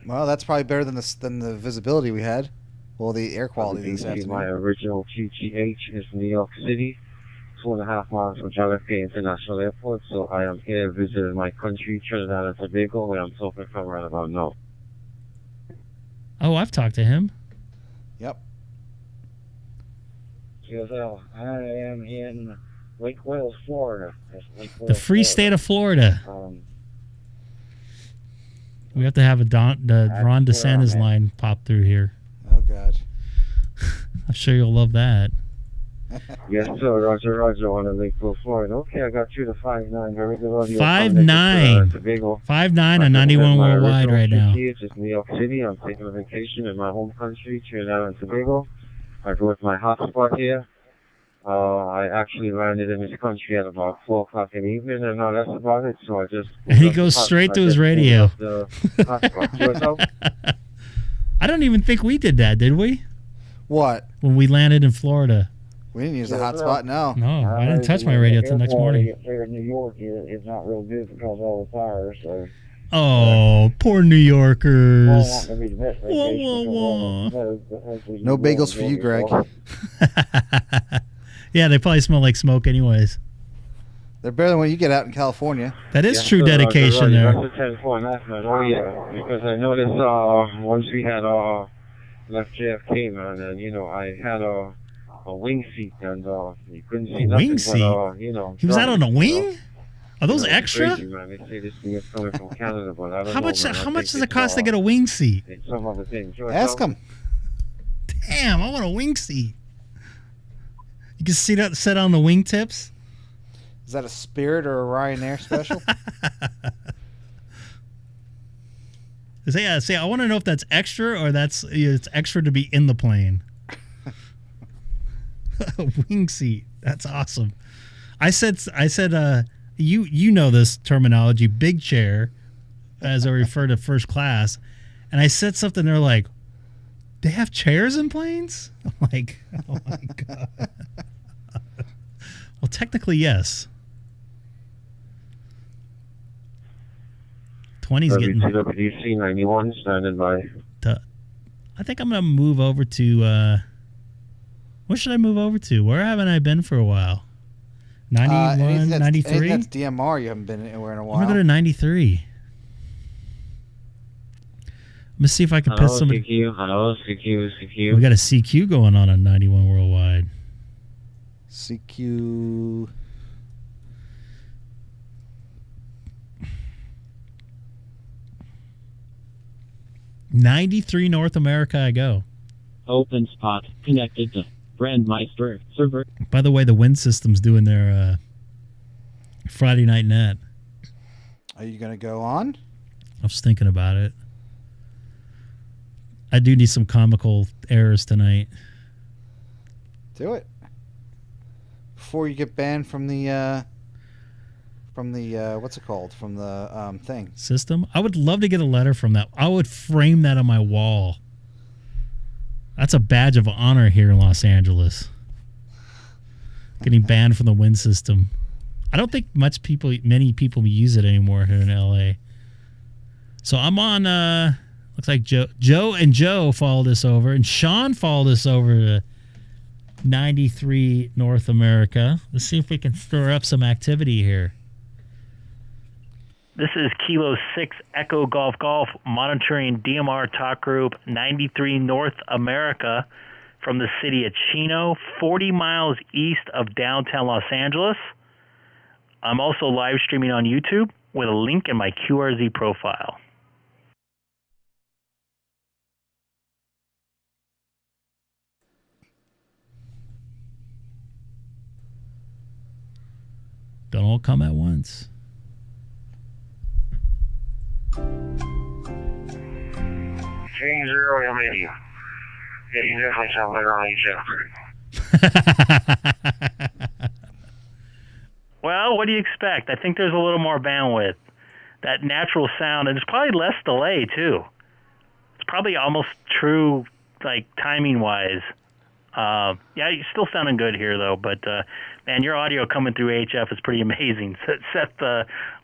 Well, that's probably better than the visibility we had. Well, the air quality this afternoon. My original GGH is New York City, 2.5 miles from JFK International Airport. So I am here visiting my country, Trinidad and Tobago, where I'm talking from right about now. Oh, I've talked to him. Yep. QSL, I am in Lake Wales, Florida. The free state of Florida. We have to have the Ron DeSantis line pop through here. Oh, God. I'm sure you'll love that. Yes, sir. Roger, Roger. On a Lakeville, Florida. Okay, I got you to 5'9". Very good audio. 5'9". 5'9" on 91 worldwide right now. It's just New York City. I'm taking a vacation in my home country, Trinidad and Tobago. I go with my hotspot here. I actually landed in this country at about 4 o'clock in the evening, and that's about it. So I just... And he goes straight to his radio. I don't even think we did that, did we? What? When we landed in Florida. We didn't use the hotspot, no. No, I didn't touch my radio till next morning. Here in New York, it's not real good because of all the fires, so... Oh, poor New Yorkers. No bagels for you, Greg. Yeah, they probably smell like smoke anyways. They're better than when you get out in California. That is true dedication there. That's a 10-4 estimate. Oh, yeah. Because I noticed once we had left JFK, man, and, you know, I had a wing seat, and you couldn't see nothing. Wing seat? But, you know, he was out on a wing? Are those extra? Crazy, man. They say this thing is coming from Canada, but I don't how know, much? man. How much does it cost to get a wing seat? It's some other thing. Ask them. Damn, I want a wing seat. You can sit on the wingtips. Is that a Spirit or a Ryanair special? See, I want to know if that's extra or it's extra to be in the plane. A wing seat. That's awesome. I said. You know this terminology, big chair, as I refer to first class, and I said something. They're like, they have chairs in planes? I'm like, oh my god. Well, technically, yes. 20's getting. WTWC 91 standing by. I think I'm gonna move over to. What should I move over to? Where haven't I been for a while? 91, 93? That's DMR. You haven't been anywhere in a while. I'm going to go to 93. Let me see if I can piss somebody. Hello, CQ. We got a CQ going on 91 worldwide. CQ. '93 North America I go. OpenSpot connected to Brandmeister server. By the way, the Wind System's doing their Friday night net. Are you going to go on? I was thinking about it. I do need some comical errors tonight. Do it. Before you get banned from the what's it called? From the thing. System? I would love to get a letter from that. I would frame that on my wall. That's a badge of honor here in Los Angeles. Getting banned from the Wind System. I don't think many people use it anymore here in LA. So I'm on looks like Joe followed us over, and Sean followed us over to 93 North America. Let's see if we can stir up some activity here. This is Kilo 6 Echo Golf Golf monitoring DMR talk group 93 North America from the city of Chino, 40 miles east of downtown Los Angeles. I'm also live streaming on YouTube with a link in my QRZ profile. Don't all come at once. Change 0 MAD. Yeah, you definitely sound better on each. Well, what do you expect? I think there's a little more bandwidth. That natural sound, and there's probably less delay, too. It's probably almost true, like, timing-wise. Yeah, you're still sounding good here, though, but, man, your audio coming through HF is pretty amazing. Seth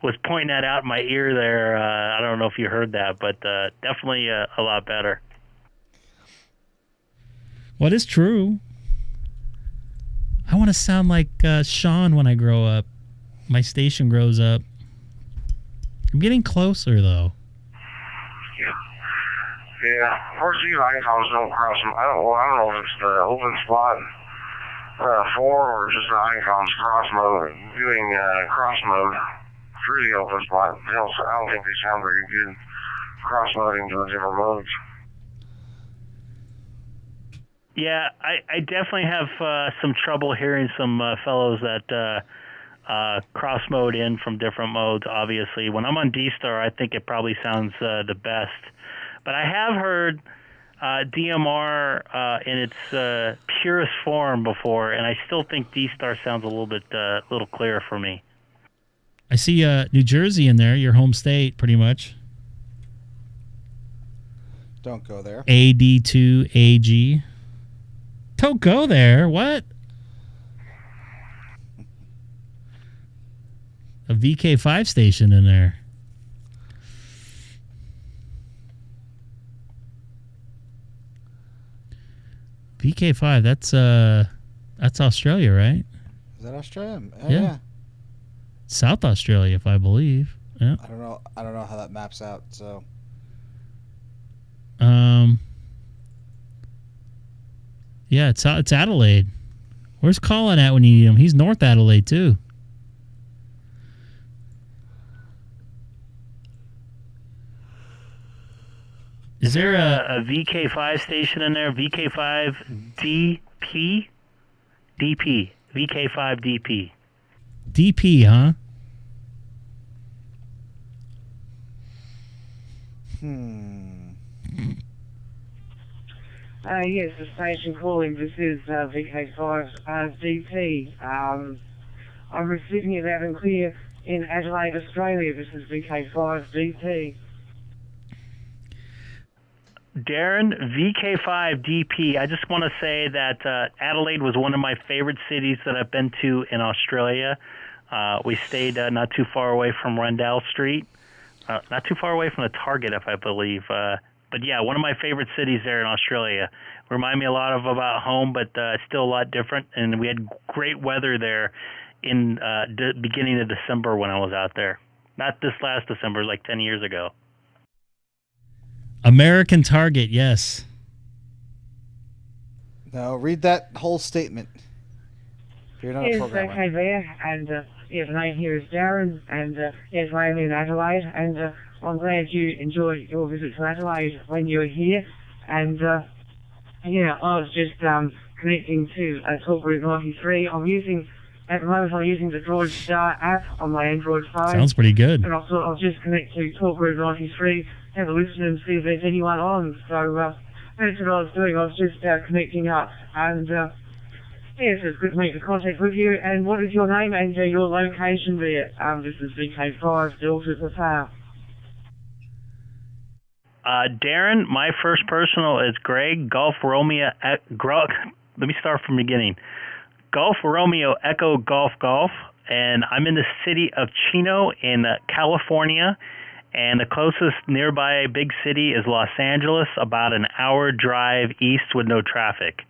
was pointing that out in my ear there. I don't know if you heard that, but definitely a lot better. What is true? I want to sound like Sean when I grow up. My station grows up. I'm getting closer, though. Yeah, first these icons don't cross them. I don't know if it's the open spot 4 or just the icons cross mode. Doing cross mode through the open spot. I don't think they sound very good cross moding to the different modes. Yeah, I definitely have some trouble hearing some fellows that cross mode in from different modes, obviously. When I'm on DStar, I think it probably sounds the best. But I have heard DMR in its purest form before, and I still think DStar sounds a little clearer for me. I see New Jersey in there, your home state, pretty much. Don't go there. AD2AG. Don't go there. What? A VK5 station in there. VK5, that's Australia, right? Is that Australia? Yeah. South Australia, if I believe. Yeah. I don't know how that maps out, so. Yeah, it's Adelaide. Where's Colin at when you need him? He's North Adelaide too. Is there a VK5 station in there? VK5 DP? DP. VK5 DP. DP, huh? Yes, the station calling. This is VK5 DP. I'm receiving it loud and clear in Adelaide, Australia. This is VK5 DP. Darren, VK5 DP. I just want to say that Adelaide was one of my favorite cities that I've been to in Australia. We stayed not too far away from Rundell Street, not too far away from the Target, if I believe. But yeah, one of my favorite cities there in Australia. Remind me a lot about home, but still a lot different. And we had great weather there in the beginning of December when I was out there. Not this last December, like 10 years ago. American Target, yes. No, read that whole statement. You're not a programmer. Okay there, and yes, my name here is Darren, and yes, I'm in Adelaide, and I'm glad you enjoyed your visit to Adelaide when you were here, and yeah, I was just connecting to Talk Group 93. At the moment I'm using the DStar app on my Android phone. Sounds pretty good. And I thought I'll just connect to Talk Group 93, have a listen and see if there's anyone on. So that's what I was doing. I was just connecting up. And yes, it's good to make the contact with you. And what is your name and your location there? This is VK5 Delta Papa. Darren, my first personal is Greg Golf Romeo. Let me start from the beginning. Golf Romeo Echo Golf Golf, and I'm in the city of Chino in California, and the closest nearby big city is Los Angeles, about an hour drive east with no traffic.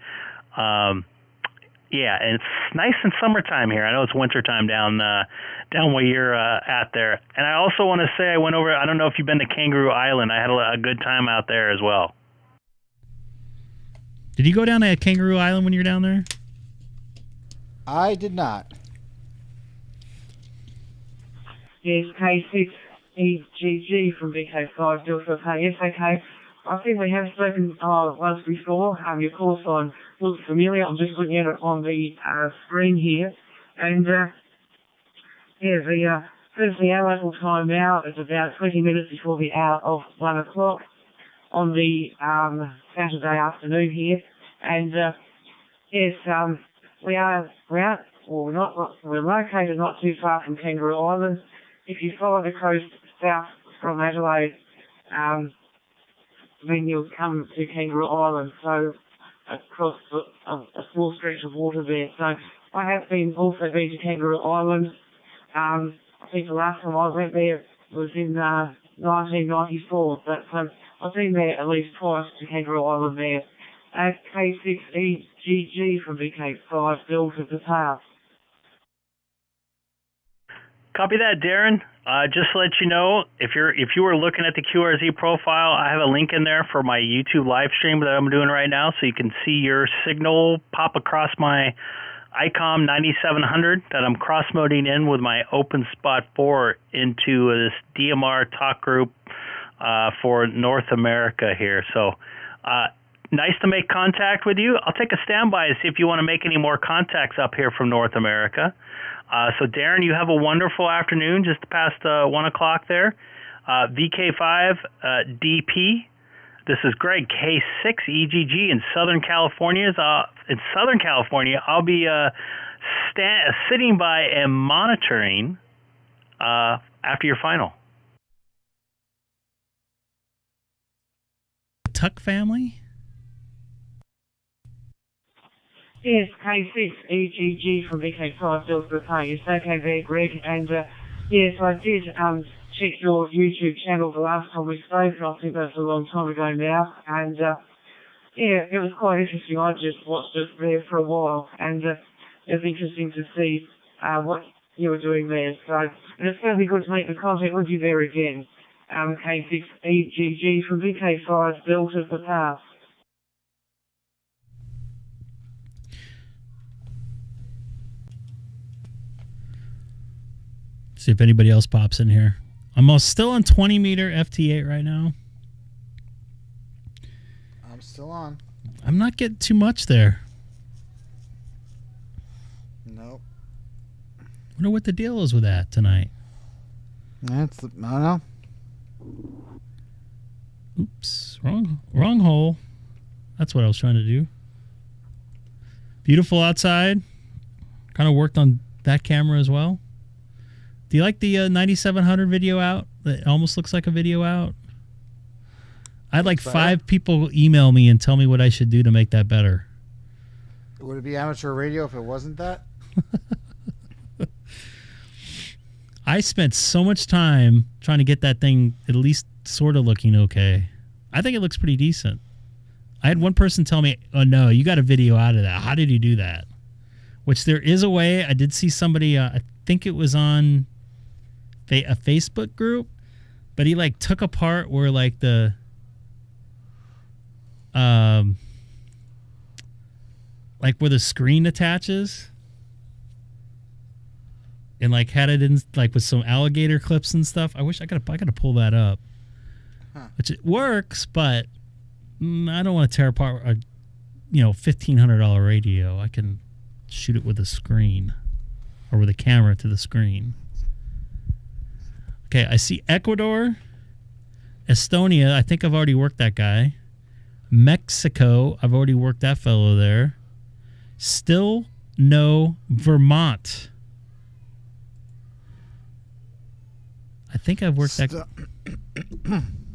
Yeah, and it's nice in summertime here. I know it's wintertime down where you're at there. And I also want to say I went over, I don't know if you've been to Kangaroo Island. I had a good time out there as well. Did you go down to Kangaroo Island when you were down there? I did not. Yes, K6EGG from VK5 Delta Papa. Yes, okay. I think we have spoken once before. Your call sign looks familiar. I'm just looking at it on the screen here. And, yeah, firstly, our local time now is about 20 minutes before the hour of 1 o'clock on the Saturday afternoon here. And, yes, we're located not too far from Kangaroo Island. If you follow the coast south from Adelaide, then you'll come to Kangaroo Island, so across a full stretch of water there. So I have also been to Kangaroo Island. I think the last time I went there was in 1994, but I've been there at least twice to Kangaroo Island there. K6EGG from VK5 Delta Papa. Copy that, Darren. Just to let you know, if you were looking at the QRZ profile, I have a link in there for my YouTube live stream that I'm doing right now, so you can see your signal pop across my Icom 9700 that I'm cross-moding in with my openspot 4 into this DMR talk group for North America here. So nice to make contact with you. I'll take a standby to see if you want to make any more contacts up here from North America. So, Darren, you have a wonderful afternoon just past 1 o'clock there. VK5 DP. This is Greg, K6EGG in Southern California. I'll be sitting by and monitoring after your final. Tuck family? Yes, K6EGG from VK5 Delta Pi. It's okay there, Greg. And yes, I did check your YouTube channel the last time we spoke. I think that's a long time ago now. And yeah, it was quite interesting. I just watched it there for a while. And it was interesting to see what you were doing there. So and it's going to be good to make the contact with you there again. K6EGG from VK5 Delta Pi. See if anybody else pops in here. I'm still on 20 meter FT8 right now. I'm still on. I'm not getting too much there. Nope. Wonder what the deal is with that tonight. I don't know. Oops, wrong hole. That's what I was trying to do. Beautiful outside. Kind of worked on that camera as well. Do you like the 9700 video out? That almost looks like a video out. I had like 5 people email me and tell me what I should do to make that better. Would it be amateur radio if it wasn't that? I spent so much time trying to get that thing at least sort of looking okay. I think it looks pretty decent. I had one person tell me, oh no, you got a video out of that. How did you do that? Which there is a way. I did see somebody, I think it was on a Facebook group, but he like took apart where like the like where the screen attaches and like had it in like with some alligator clips and stuff. I gotta pull that up. Which it works, but I don't want to tear apart a $1,500 radio. I can shoot it with a screen or with a camera to the screen. Okay, I see Ecuador, Estonia. I think I've already worked that guy. Mexico, I've already worked that fellow there. Still no Vermont. I think I've worked that.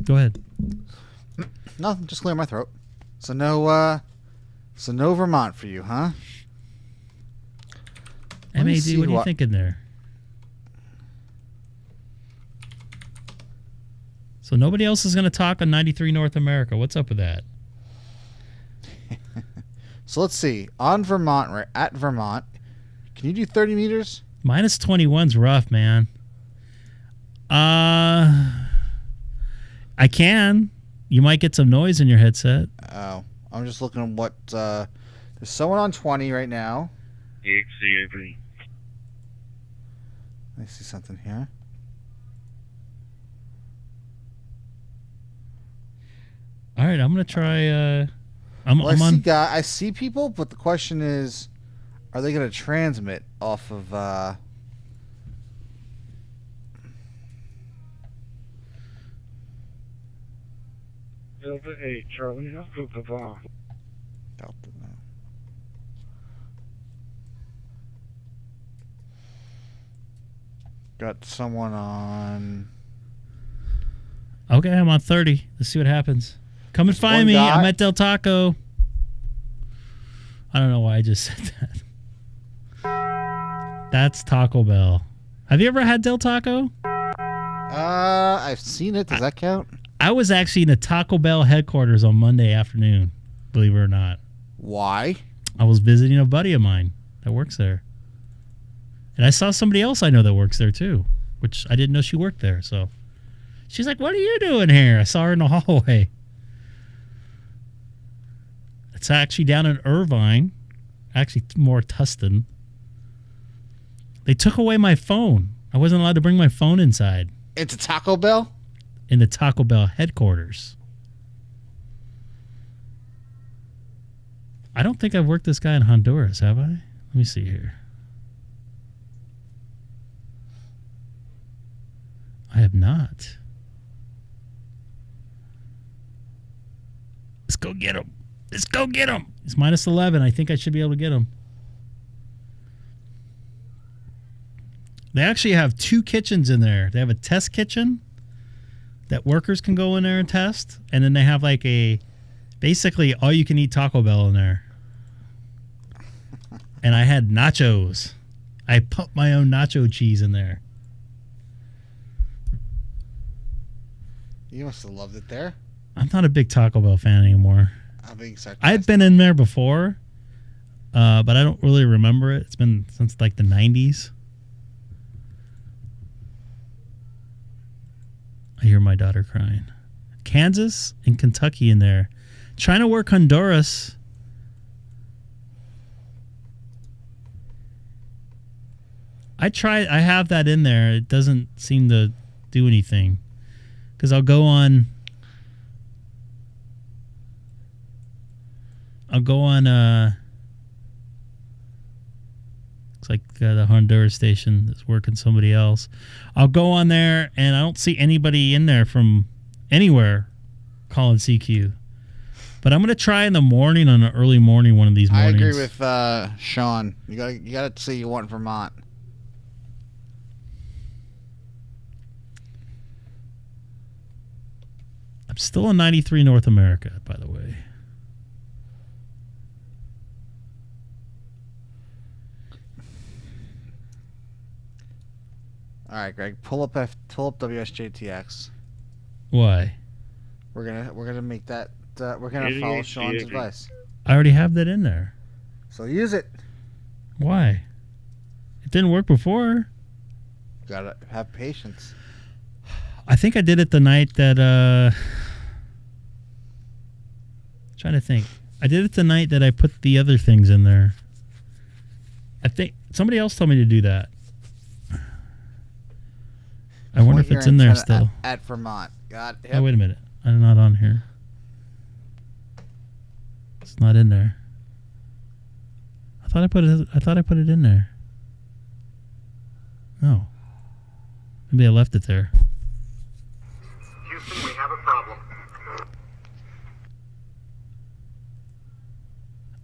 Go ahead. Nothing, just clear my throat. So no Vermont for you, huh? MAD, what are you thinking there? So nobody else is going to talk on 93 North America. What's up with that? So let's see. On Vermont, right at Vermont, can you do 30 meters? Minus 21's rough, man. I can. You might get some noise in your headset. Oh, I'm just looking at what. There's someone on 20 right now. I see something here. All right, I'm gonna try. I see people, but the question is, are they gonna transmit off of? Delta 8, Charlie, Delta Bar. Delta. Got someone on. Okay, I'm on 30. Let's see what happens. Come and find me. I'm at Del Taco. I don't know why I just said that. That's Taco Bell. Have you ever had Del Taco? I've seen it. Does that count? I was actually in the Taco Bell headquarters on Monday afternoon, believe it or not. Why? I was visiting a buddy of mine that works there. And I saw somebody else I know that works there too, which I didn't know she worked there. So she's like, what are you doing here? I saw her in the hallway. It's actually down in Irvine, actually more Tustin. They took away my phone. I wasn't allowed to bring my phone inside. Into Taco Bell? In the Taco Bell headquarters. I don't think I've worked this guy in Honduras, have I? Let me see here. I have not. Let's go get him. Let's go get him. He's minus 11. I think I should be able to get him. They actually have 2 kitchens in there. They have a test kitchen that workers can go in there and test. And then they have like a, basically all you can eat Taco Bell in there. And I had nachos. I put my own nacho cheese in there. You must have loved it there. I'm not a big Taco Bell fan anymore. I'm being sarcastic. I've been in there before, but I don't really remember it. It's been since like the 90s. I hear my daughter crying. Kansas and Kentucky in there. Trying to work Honduras. I have that in there. It doesn't seem to do anything. Because I'll go on it's like the Honduras station that's working somebody else. I'll go on there and I don't see anybody in there from anywhere calling CQ. But I'm gonna try in the morning, on an early morning, one of these mornings. I agree with Sean. You gotta see you want Vermont. I'm still in 93 North America, by the way. All right, Greg, pull up WSJTX. Why? We're gonna make that. We're gonna follow Sean's advice. I already have that in there. So use it. Why? It didn't work before. Gotta have patience. I think I did it the night that. Trying to think. I did it the night that I put the other things in there. I think somebody else told me to do that. I wonder if it's in there still. At Vermont. God. Yep. Oh, wait a minute. I'm not on here. It's not in there. I thought I put it in there. No. Maybe I left it there. Houston, we have a problem.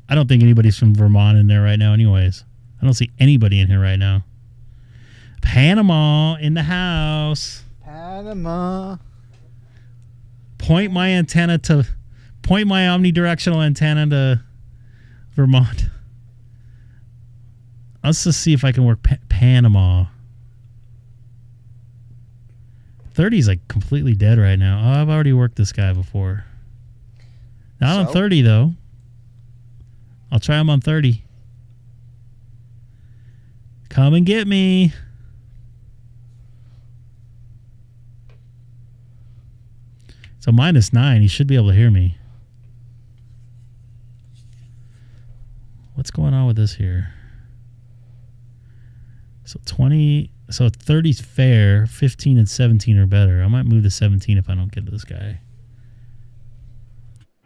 I don't think anybody's from Vermont in there right now anyways. I don't see anybody in here right now. Panama in the house. Panama. Point my omnidirectional antenna to Vermont. Let's just see if I can work Panama. 30's like completely dead right now. Oh, I've already worked this guy before. Not on 30 though. I'll try him on 30. Come and get me. So -9, he should be able to hear me. What's going on with this here? So 30's fair. 15 and 17 are better. I might move to 17 if I don't get this guy.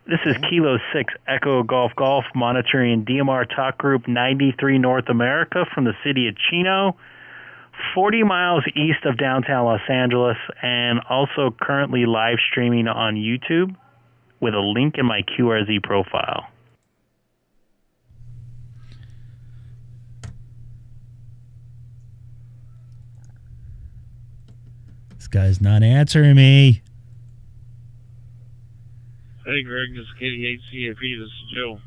This is Kilo 6 Echo Golf Golf monitoring DMR Talk Group 93 North America from the city of Chino, 40 miles east of downtown Los Angeles, and also currently live streaming on YouTube with a link in my QRZ profile. This guy's not answering me. Hey, Greg, this is K6EGG CAP. This is Joe.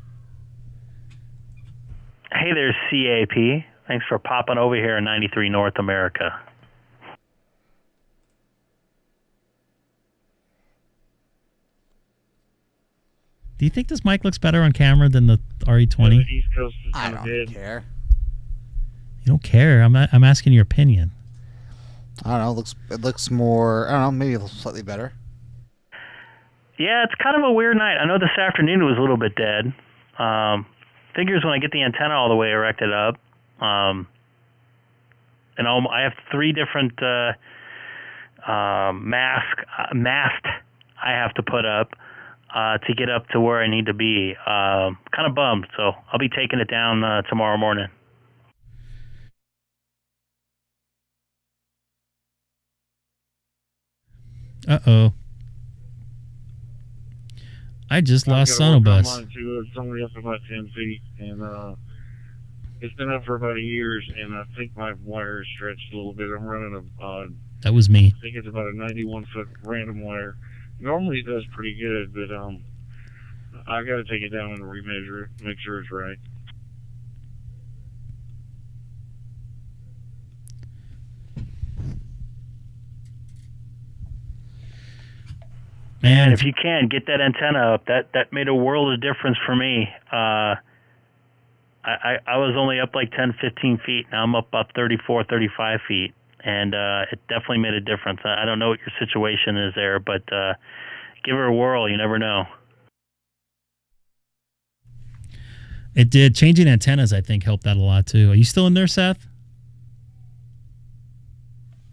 Hey there, CAP. Thanks for popping over here in 93 North America. Do you think this mic looks better on camera than the RE20? The East Coast is I don't care. You don't care. I'm asking your opinion. I don't know. It looks more. I don't know. Maybe slightly better. Yeah, it's kind of a weird night. I know this afternoon was a little bit dead. Figures when I get the antenna all the way erected up. And I have 3 different mast I have to put up. to get up to where I need to be. Kind of bummed, so I'll be taking it down tomorrow morning. Uh-oh. I just lost SonoBus. It's only up about 10 feet, and it's been up for about a year, and I think my wire is stretched a little bit. I'm running That was me. I think it's about a 91-foot random wire. Normally it does pretty good, but I got to take it down and remeasure it, make sure it's right. Man, if you can, get that antenna up. That made a world of difference for me. I was only up like 10, 15 feet. Now I'm up about 34, 35 feet. And it definitely made a difference. I don't know what your situation is there, but give her a whirl. You never know. It did. Changing antennas, I think, helped that a lot, too. Are you still in there, Seth?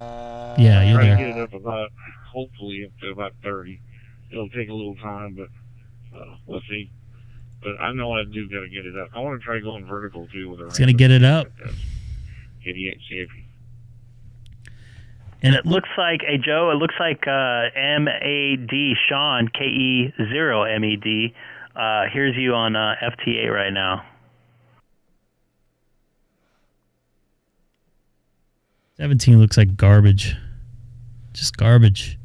Yeah, you're there. Try to get it up about, hopefully, up to about 30. It'll take a little time, but we'll see. But I know I do got to get it up. I want to try going vertical, too. With It's going to get it up. Idiot safety. And it looks like, hey, Joe, it looks like MAD, Sean, K6EGG, hears you on FT8 right now. 17 looks like garbage. Just garbage.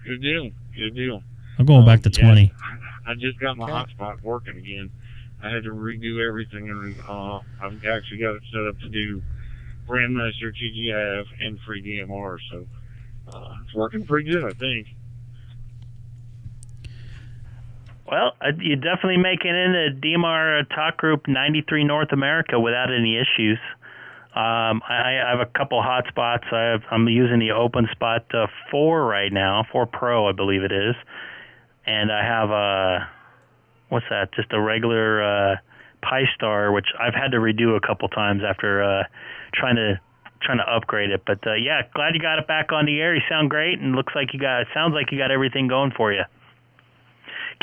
Good deal. Good deal. I'm going back to 20. I just got my hotspot working again. I had to redo everything, and I've actually got it set up to do Grandmaster TGIF and free DMR, so it's working pretty good, I think. Well, you're definitely making it into DMR Talk Group 93 North America without any issues. I have a couple hotspots. I'm using the openspot 4 right now, 4 Pro, I believe it is. And I have what's that? Just a regular Pi-Star, which I've had to redo a couple times after trying to upgrade it. But yeah, glad you got it back on the air. You sound great, and sounds like you got everything going for you.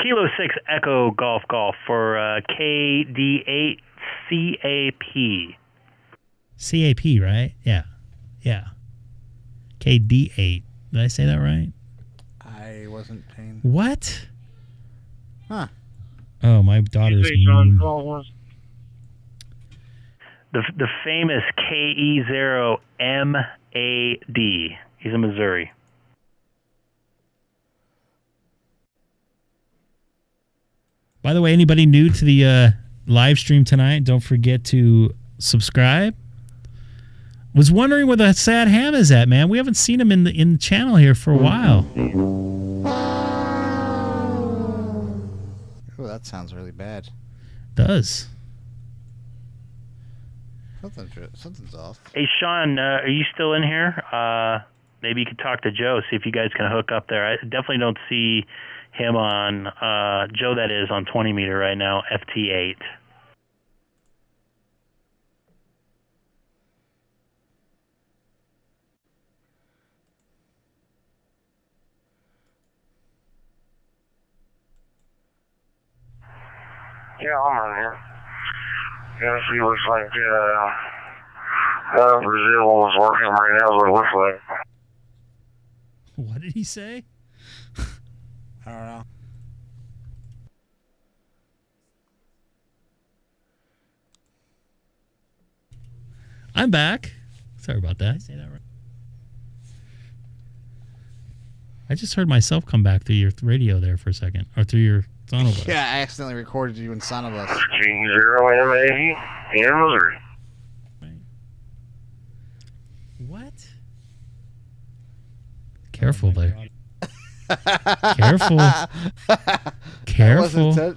Kilo 6 Echo Golf for KD8 CAP. CAP, right? Yeah. Yeah. KD8. Did I say that right? I wasn't paying. What? Huh. Oh, my daughter's... The famous KE0MAD. He's in Missouri. By the way, anybody new to the live stream tonight, don't forget to subscribe. Was wondering where the sad ham is at, man. We haven't seen him in the channel here for a while. Oh, that sounds really bad. Does. Something's off. Hey, Sean, are you still in here? Maybe you could talk to Joe, see if you guys can hook up there. I definitely don't see him on, Joe that is, on 20 meter right now, FT8. Yeah, I'm on here. Yeah, she looks like Brazil was working right now, what it looks like. What did he say? I don't know. I'm back. Sorry about that. Did I say that right? I just heard myself come back through your radio there for a second. Or through your SonoBus. Yeah, I accidentally recorded you in SonoBus. K0MAD in Missouri. What? Careful there. Careful. Careful.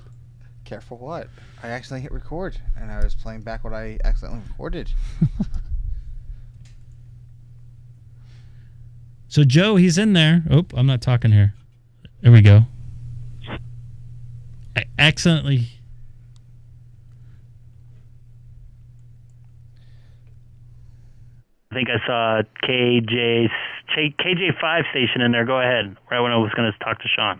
Careful what? I accidentally hit record, and I was playing back what I accidentally recorded. So, Joe, he's in there. Oh, I'm not talking here. There we go. I accidentally... I think I saw KJ KJ5 station in there. Go ahead. Right when I was going to talk to Sean.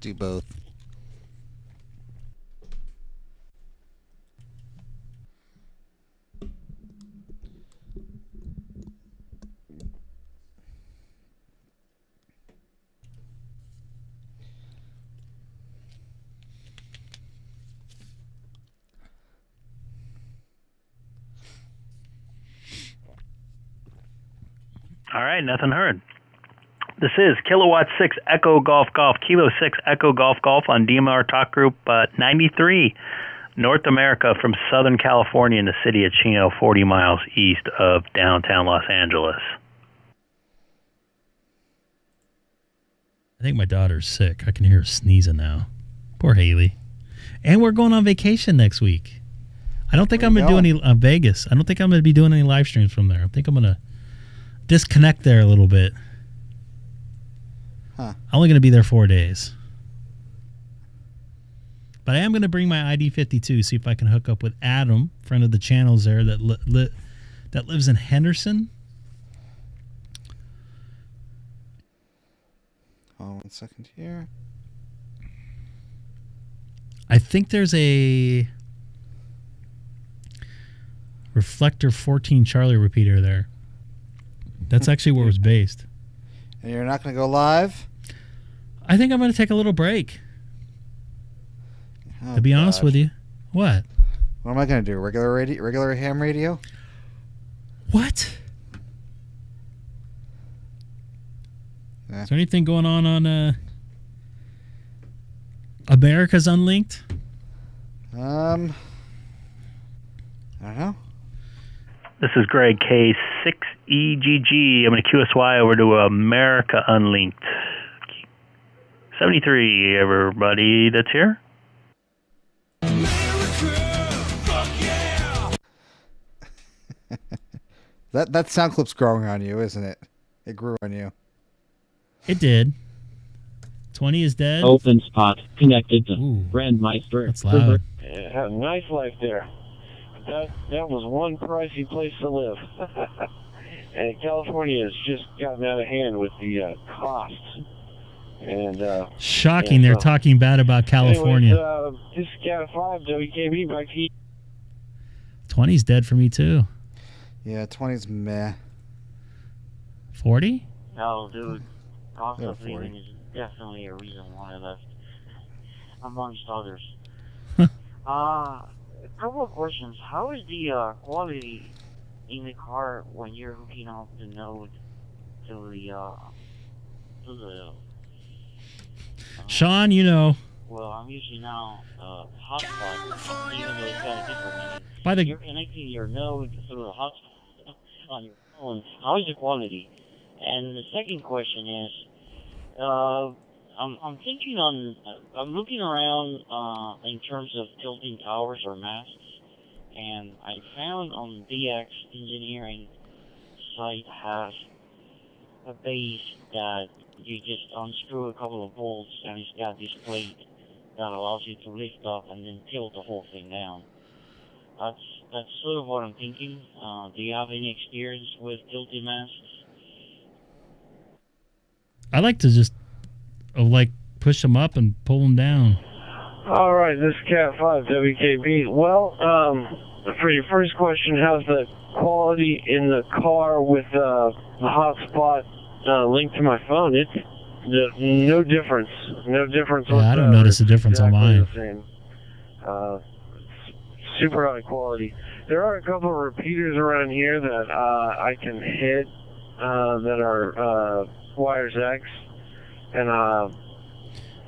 Do both. All right, nothing heard. This is Kilowatt 6 Echo Golf Golf, Kilo 6 Echo Golf Golf on DMR Talk Group 93, North America, from Southern California in the city of Chino, 40 miles east of downtown Los Angeles. I think my daughter's sick. I can hear her sneezing now. Poor Haley. And we're going on vacation next week. I don't think I'm going to do any Vegas. I don't think I'm going to be doing any live streams from there. I think I'm going to disconnect there a little bit. Huh. I'm only going to be there 4 days. But I am going to bring my ID52, see if I can hook up with Adam, friend of the channels there, that lives in Henderson. Oh, 1 second here. I think there's a Reflector 14 Charlie repeater there. That's actually where it was based. And you're not going to go live? I think I'm going to take a little break. Oh, to be honest with you. What? What am I going to do? Regular ham radio? What? Yeah. Is there anything going on America's Unlinked? I don't know. This is Greg, K6EGG. I'm going to QSY over to America Unlinked. 73, everybody that's here. That sound clip's growing on you, isn't it? It grew on you. It did. 20 is dead. Open spot connected to Ooh, Brandmeister. that's loud. Yeah, had a nice life there. That was one pricey place to live. And California has just gotten out of hand with the costs. And shocking, they're talking bad about California. Anyways, this is Cat 5 WKB back to you. 20's dead for me too. Yeah, 20's meh. 40? No, dude. Cost Yeah, of 40. living is definitely a reason why I left, amongst others. A couple of questions. How is the quality in the car when you're hooking up the node to the Sean, you know. well, I'm using now hotspot, even though it's kind of different. By the You're connecting your node through a hotspot on your phone. How is the quality? And the second question is, I'm thinking I'm looking around in terms of tilting towers or masts, and I found on DX Engineering site has a base that you just unscrew a couple of bolts and it's got this plate that allows you to lift up and then tilt the whole thing down. That's sort of what I'm thinking. Do you have any experience with tilting masts? I like to just push them up and pull them down. All right, this is Cat 5 WKB. Well, for your first question, how's the quality in the car with the hotspot linked to my phone? It's no difference. No difference Yeah, whatsoever. I don't notice a difference on Exactly mine. the same. Super high quality. There are a couple of repeaters around here that I can hit that are Wires X, and I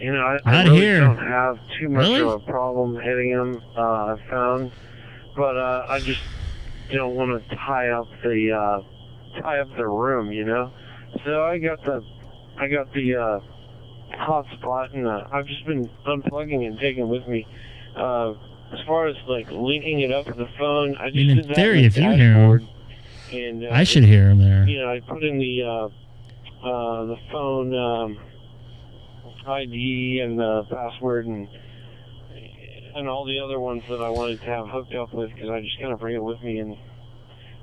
Not really here. don't have too much Really? of a problem hitting them. I've found, but I just don't want to tie up the room, you know. So I got the hotspot, and I've just been unplugging and taking it with me. As far as linking it up to the phone, I just mean, in did that theory, in if the you hear 'em. dashboard. And I should hear him there. You know, I put in the phone ID and the password and all the other ones that I wanted to have hooked up with, because I just kind of bring it with me, and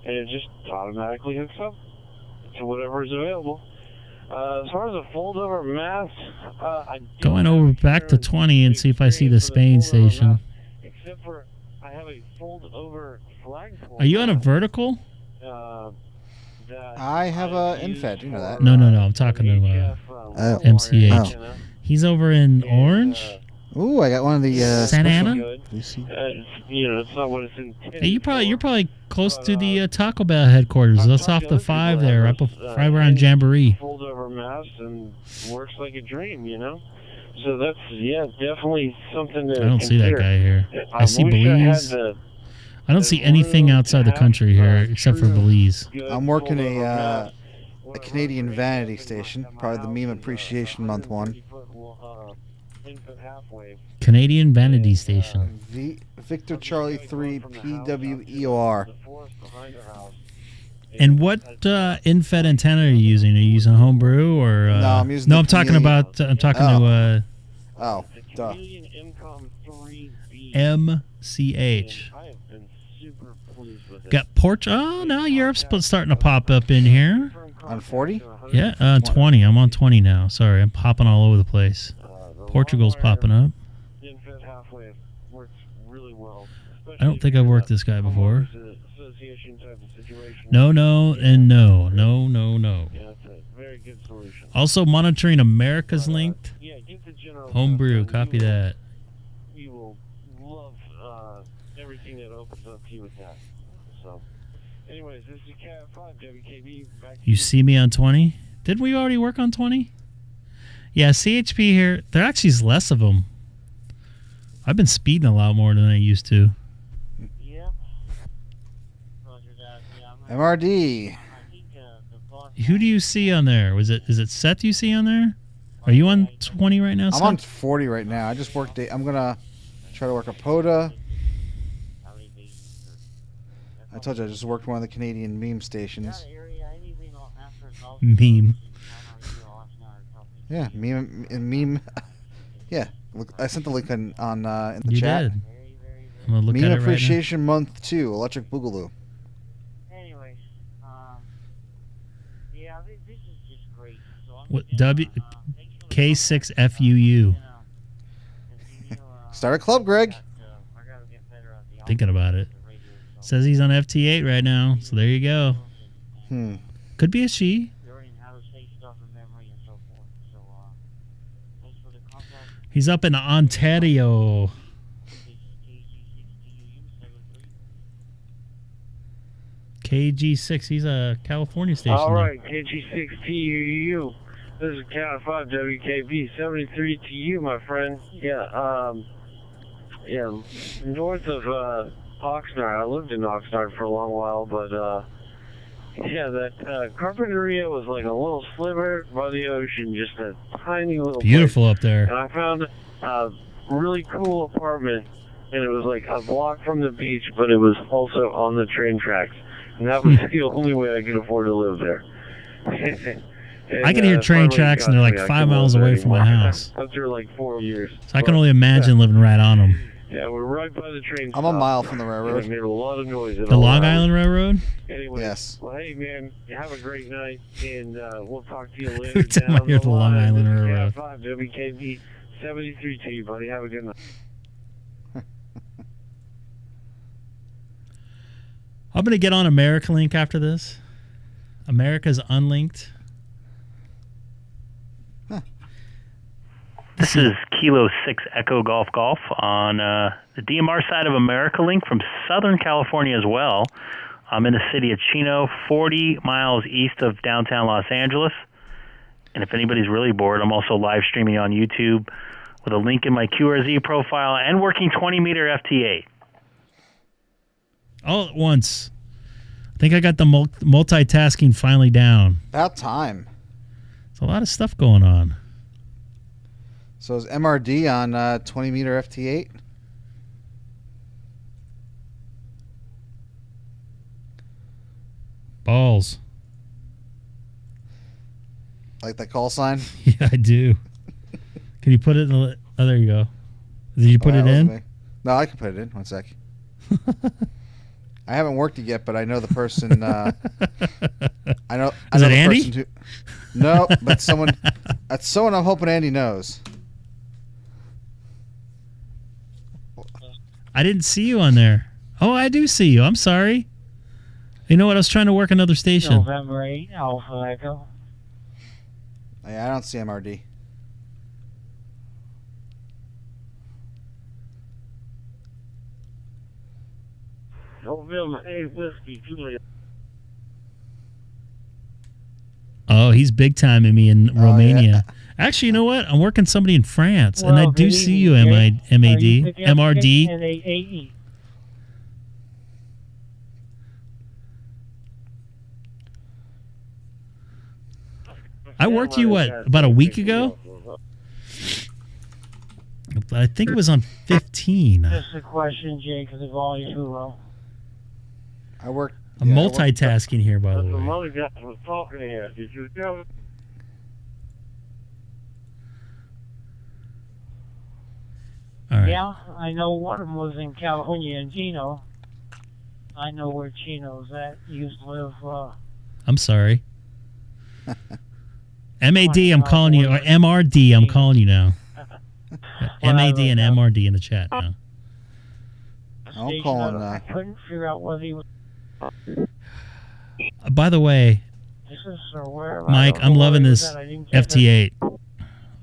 it just automatically hooks up to whatever is available. As far as a fold-over mast, Going over back to 20 and see if I see the Spain station. Except for I have a fold-over flagpole. Are you on a vertical? I have a infed. You know that. No. I'm talking to MCH. Oh. He's over in Orange. Ooh, I got one of the Santa Ana. You know, it's not what it's intended. Hey, you're probably close to the Taco Bell headquarters. That's off the 5 there, right around Jamboree. Fold over mast and works like a dream, you know. So that's definitely something that I don't see that guy here. I see Belize. I don't see anything outside the country here except for Belize. I'm working a Canadian vanity station, probably the Meme Appreciation Month one. Canadian vanity station. Victor Charlie 3 PWEOR. And what infed antenna are you using? Are you using homebrew or? No, I'm using. No, I'm talking about. I'm talking to. Oh, duh. MCH. Got Porch. Oh, now Europe's starting to pop up in here. On 40? Yeah, 20. I'm on 20 now. Sorry, I'm popping all over the place. Portugal's popping up. I don't think I've worked this guy before. No, and no. Also monitoring America's linked. Homebrew, copy that. You will love everything that opens up to you with that. So, anyways, this is Cat 5 WKB. You see me on 20? Didn't we already work on 20? Yeah, CHP here. There actually is less of them. I've been speeding a lot more than I used to. Yeah. MRD. Who do you see on there? Is it Seth you see on there? Are you on 20 right now, Seth? I'm on 40 right now. I just worked. I'm gonna try to work a POTA. I told you I just worked one of the Canadian meme stations. Meme. Yeah, meme. Yeah, look, I sent the link on in the You chat. did. I'm gonna look Meme at it right Appreciation Month 2, Electric Boogaloo. Anyways, yeah, this is just great. So I'm What K6FUU. Start a club, Greg. Thinking about it. Says he's on FT8 right now, so there you go. Could be a she. He's up in Ontario. KG6, he's a California station. All right, KG6TUU. This is Cat 5 WKB 73 to you, my friend. Yeah, north of Oxnard. I lived in Oxnard for a long while, but yeah, that Carpinteria was like a little sliver by the ocean, just a tiny little beautiful place. Up there. And I found a really cool apartment, and it was like a block from the beach, but it was also on the train tracks. And that was the only way I could afford to live there. And, I can hear train tracks, and they're like 5 miles away from my house. After like 4 years. So I can only imagine living right on them. Yeah, we're right by the train I'm stop. a mile from the railroad. I made a lot of noise. The Long Island Railroad? Anyway, yes. Well, hey, man, you have a great night, and we'll talk to you later. Every time I hear the Long Island Railroad. 5 WKB 73 to you, buddy. Have a good night. I'm going to get on AmericaLink after this. America's Unlinked. This is Kilo 6 Echo Golf Golf on the DMR side of AmericaLink from Southern California as well. I'm in the city of Chino, 40 miles east of downtown Los Angeles. And if anybody's really bored, I'm also live streaming on YouTube with a link in my QRZ profile and working 20-meter FT8. All at once. I think I got the multitasking finally down. About time. There's a lot of stuff going on. So is MRD on 20-meter FT8? Balls. Like that call sign? Yeah, I do. Can you put it in the... Oh, there you go. Did you put it in? Me. No, I can put it in. One sec. I haven't worked it yet, but I know the person. I know. Is I know it the Andy? person who, no, that's someone. That's someone I'm hoping Andy knows. I didn't see you on there. Oh, I do see you. I'm sorry. You know what? I was trying to work another station. November 8, Alpha Echo. Yeah, I don't see MRD. November 8, Whiskey, Julia. Oh, he's big timing me in Romania. Yeah. Actually, you know what? I'm working somebody in France, and I do see you, MAD, MRD. AE. I worked you, what, about a week ago? I think it was on 15. Just a question, Jake, of the volume 2. I worked. I'm multitasking here, by the way. Mother guy was talking here. Did you tell me? All right. Yeah, I know one of them was in California and Chino. I know where Chino's at. Used to live. I'm sorry. MAD, I'm calling you, or MRD, I'm calling you now. MAD and MRD in the chat now. I'm calling. I couldn't figure out whether he was. By the way, Mike, I'm loving this FT8.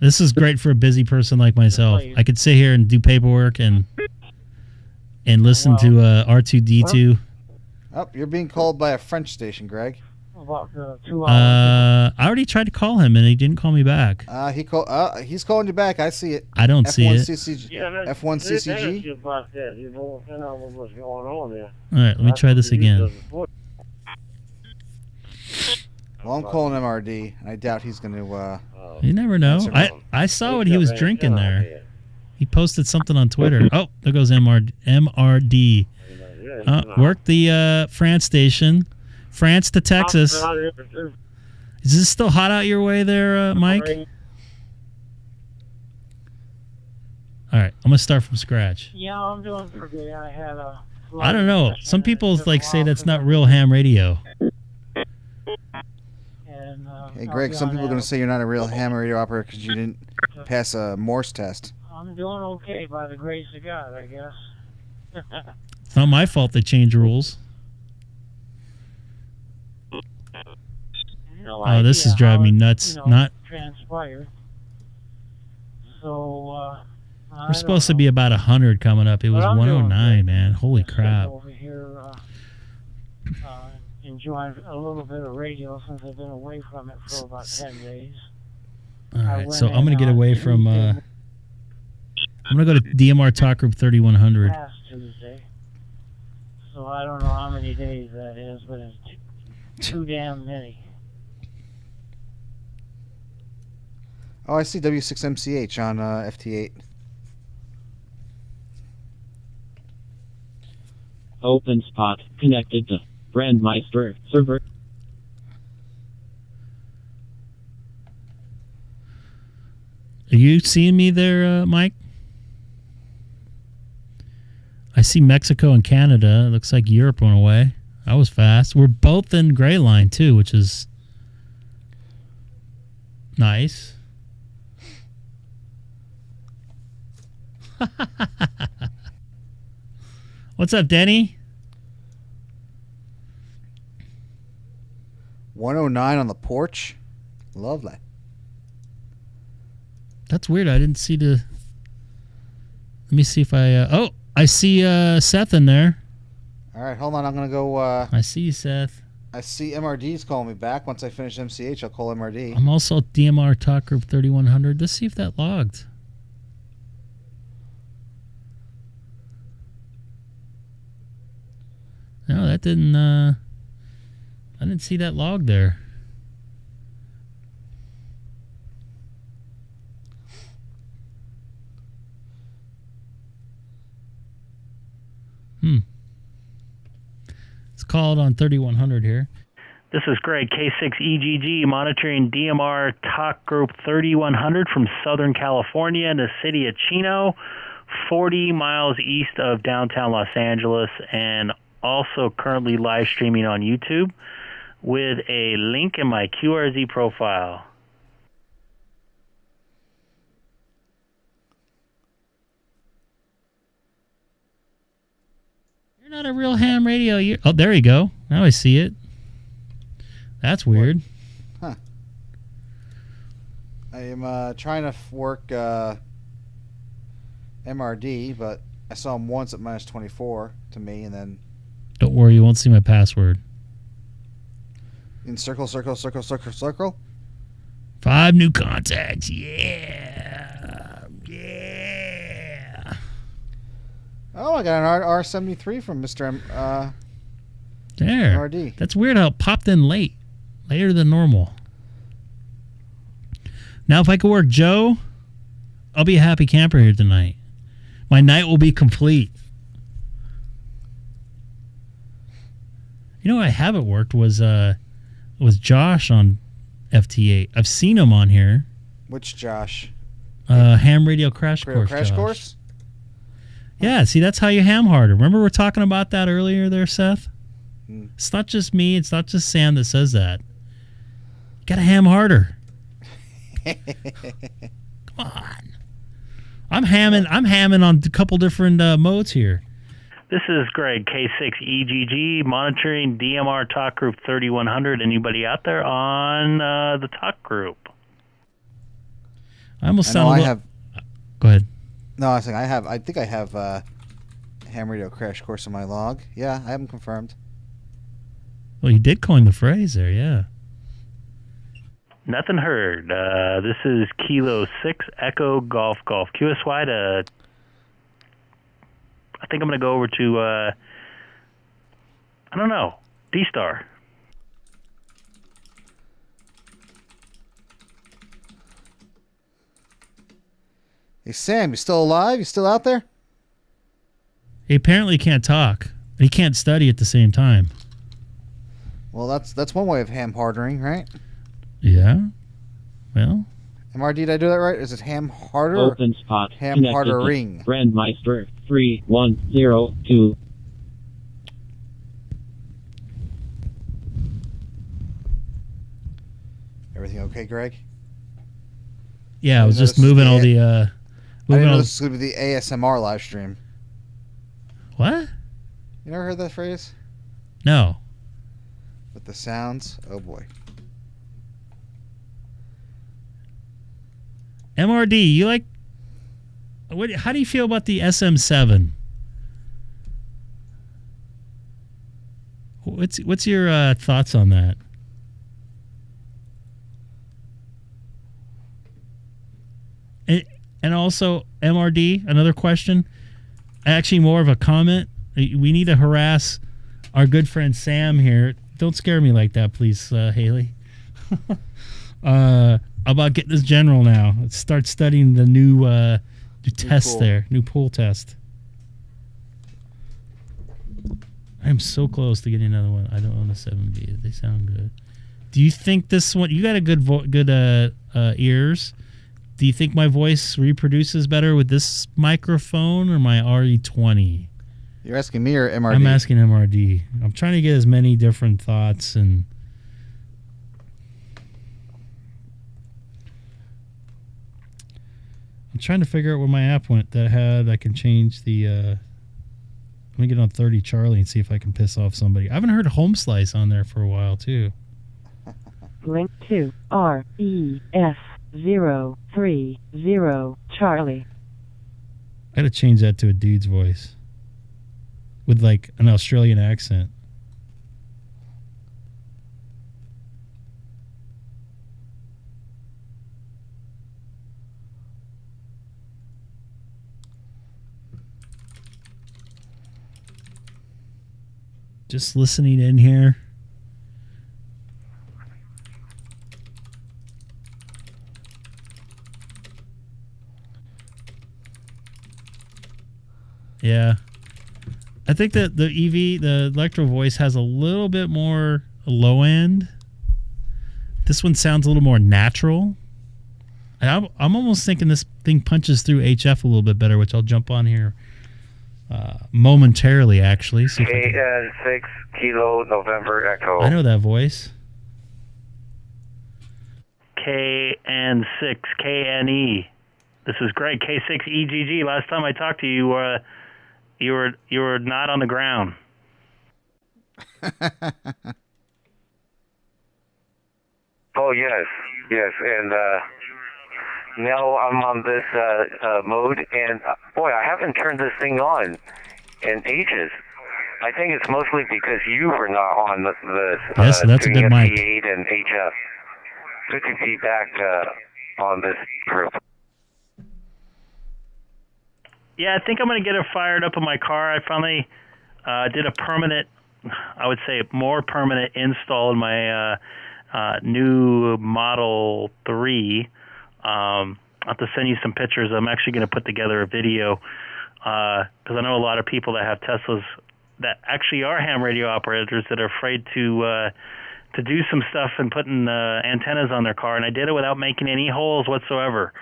This is great for a busy person like myself. I could sit here and do paperwork and listen to R2D2. Oh, you're being called by a French station, Greg. About 2 hours. I already tried to call him and he didn't call me back. He's calling you back. I see it. I don't see it. F1CCG. About that. You know what's going on there. All right, let me try this again. Well, I'm calling MRD, and I doubt he's going to... You never know. I saw what he was drinking there. He posted something on Twitter. Oh, there goes MRD. Work the France station. France to Texas. Is this still hot out your way there, Mike? All right, I'm going to start from scratch. Yeah, I'm doing pretty good. I had a... I don't know. Some people say that's not real ham radio. Hey, Greg, some people are going to say you're not a real ham radio operator because you didn't pass a Morse test. I'm doing okay by the grace of God, I guess. It's not my fault they change rules. Oh, this is driving me nuts. Not transpired. So, we're supposed to be about 100 coming up. It was 109, man. Holy crap. Over here, enjoying a little bit of radio since I've been away from it for about 10 days. All right, so I'm going to get away from... I'm going to go to DMR Talk Group 3100. Last Tuesday. So I don't know how many days that is, but it's too damn many. Oh, I see W6MCH on FT8. OpenSpot connected to Brandmeister server. Are you seeing me there, Mike? I see Mexico and Canada. It looks like Europe went away. That was fast. We're both in gray line, too, which is nice. What's up, Denny? 109 on the porch. Lovely. That's weird. I didn't see the... Let me see if I... Oh, I see Seth in there. All right, hold on. I'm going to go... I see you, Seth. I see MRD's calling me back. Once I finish MCH, I'll call MRD. I'm also DMR Talk Group 3100. Let's see if that logged. No, that didn't... I didn't see that log there. It's called on 3100 here. This is Greg, K6EGG, monitoring DMR Talk Group 3100 from Southern California in the city of Chino, 40 miles east of downtown Los Angeles, and also currently live streaming on YouTube with a link in my QRZ profile. You're not a real ham radio. Oh, there you go. Now I see it. That's weird. Huh. I am trying to work MRD, but I saw him once at minus 24 to me, and then... Don't worry, you won't see my password. In circle, circle, circle, circle, circle? 5 new contacts. Yeah. Yeah. Oh, I got an R73 from Mr. There. MRD. That's weird how it popped in late. Later than normal. Now, if I could work Joe, I'll be a happy camper here tonight. My night will be complete. You know what I haven't worked was Josh on FT8. I've seen him on here. Which Josh? Ham Radio Crash Course. Crash Josh. Course? Yeah, see, that's how you ham harder. Remember we were talking about that earlier there, Seth? It's not just me. It's not just Sam that says that. You gotta ham harder. Come on. I'm hamming on a couple different modes here. This is Greg, K6EGG, monitoring DMR Talk Group 3100. Anybody out there on the Talk Group? I almost sound. Go ahead. No, I was saying I think I have Ham Radio Crash Course in my log. Yeah, I haven't confirmed. Well, you did coin the phrase there, yeah. Nothing heard. This is Kilo 6 Echo Golf Golf QSY to... I think I'm going to go over to, I don't know, DStar. Hey, Sam, you still alive? You still out there? He apparently can't talk. He can't study at the same time. Well, that's one way of ham hardering, right? Yeah. Well. MRD, did I do that right? Is it ham harder? Open spot. Ham hardering. Brandmeister 3102. Everything okay, Greg? Yeah, I was just moving all the. I didn't know this was going to be the ASMR live stream. What? You never heard that phrase? No. With the sounds? Oh boy. MRD, you like... How do you feel about the SM7? What's your thoughts on that? And also, MRD, another question. Actually, more of a comment. We need to harass our good friend Sam here. Don't scare me like that, please, Haley. About getting this general now. Let's start studying the new test there. New pool test. I am so close to getting another one. I don't own a 7B. They sound good. Do you think this one... You got a good ears. Do you think my voice reproduces better with this microphone or my RE20? You're asking me or MRD? I'm asking MRD. I'm trying to get as many different thoughts and... I'm trying to figure out where my app went that had... I can change the... Let me get on 30 Charlie and see if I can piss off somebody. I haven't heard Home Slice on there for a while, too. Link to REF030 Charlie. I gotta change that to a dude's voice. With, like, an Australian accent. Just listening in here. Yeah. I think that the EV, the Electro Voice, has a little bit more low end. This one sounds a little more natural. And I'm almost thinking this thing punches through HF a little bit better, which I'll jump on here momentarily, actually. See if I can... KN6 Kilo November Echo. I know that voice. KN6 KNE. This is Greg, K6EGG. Last time I talked to you, you were not on the ground. Oh yes, and now I'm on this mode, and boy, I haven't turned this thing on in ages. I think it's mostly because you were not on this. Yes, that's a good mic. FT8 and HF. Good to be back on this group. Yeah, I think I'm going to get it fired up in my car. I finally did a permanent, I would say more permanent install in my new Model 3. I'll have to send you some pictures. I'm actually going to put together a video because I know a lot of people that have Teslas that actually are ham radio operators that are afraid to do some stuff and putting antennas on their car. And I did it without making any holes whatsoever.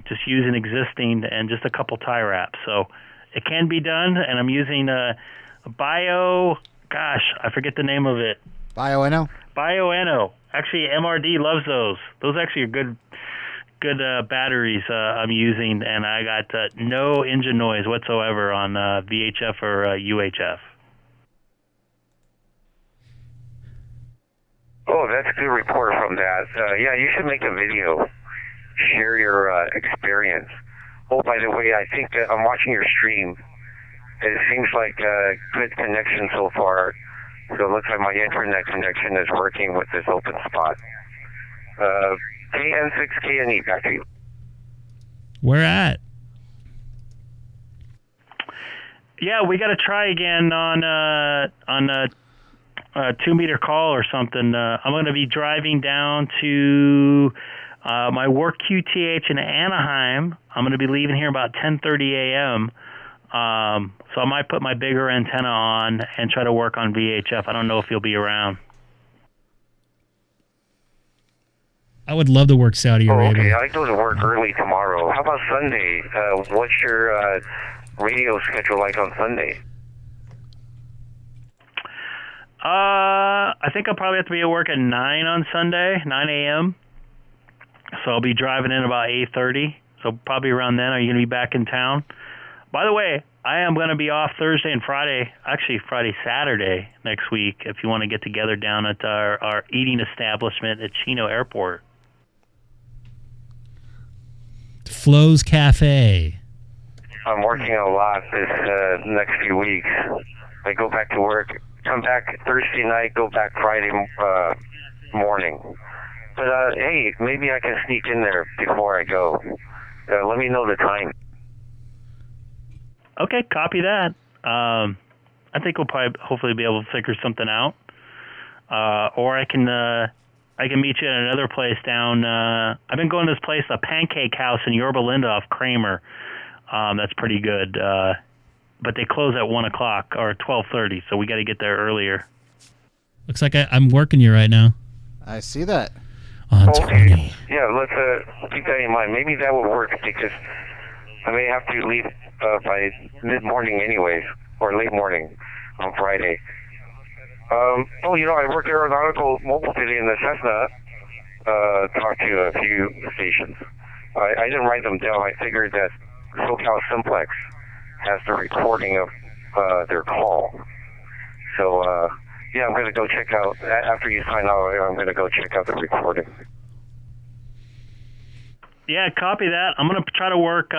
Just using existing and just a couple tie wraps. So it can be done, and I'm using a Bio, gosh, I forget the name of it. Bioenno? Bioenno. Actually, MRD loves those. Those actually are good batteries I'm using, and I got no engine noise whatsoever on VHF or UHF. Oh, that's a good report from that. Yeah, you should make a video. Share your experience. Oh, by the way, I think I'm watching your stream. It seems like a good connection so far. So it looks like my internet connection is working with this open spot. KN6KNE, back to you. Where at? Yeah, we got to try again on a 2-meter call or something. I'm going to be driving down to my work QTH in Anaheim. I'm going to be leaving here about 10:30 a.m. So I might put my bigger antenna on and try to work on VHF. I don't know if you'll be around. I would love to work Saudi Arabia. Okay, I go to work early tomorrow. How about Sunday? What's your radio schedule like on Sunday? I think I'll probably have to be at work at 9 on Sunday, 9 a.m. So I'll be driving in about 8:30. So probably around then. Are you going to be back in town? By the way, I am going to be off Thursday and Friday, actually Friday, Saturday next week, if you want to get together down at our eating establishment at Chino Airport. Flo's Cafe. I'm working a lot this next few weeks. I go back to work, come back Thursday night, go back Friday morning. But hey, maybe I can sneak in there before I go. Let me know the time. Okay, copy that. I think we'll probably hopefully be able to figure something out. Or I can meet you at another place down. I've been going to this place, the Pancake House in Yorba Linda off Kramer. That's pretty good. But they close at 1 o'clock or 12:30, so we got to get there earlier. Looks like I'm working you right now. I see that. On okay. 20. Yeah, let's keep that in mind. Maybe that will work because I may have to leave by mid-morning anyways, or late morning on Friday. I worked aeronautical mobile today in the Cessna. Talked to a few stations. I didn't write them down. I figured that SoCal Simplex has the recording of their call. So, yeah, I'm going to go check out, after you sign out, I'm going to go check out the recording. Yeah, copy that. I'm going to try to work,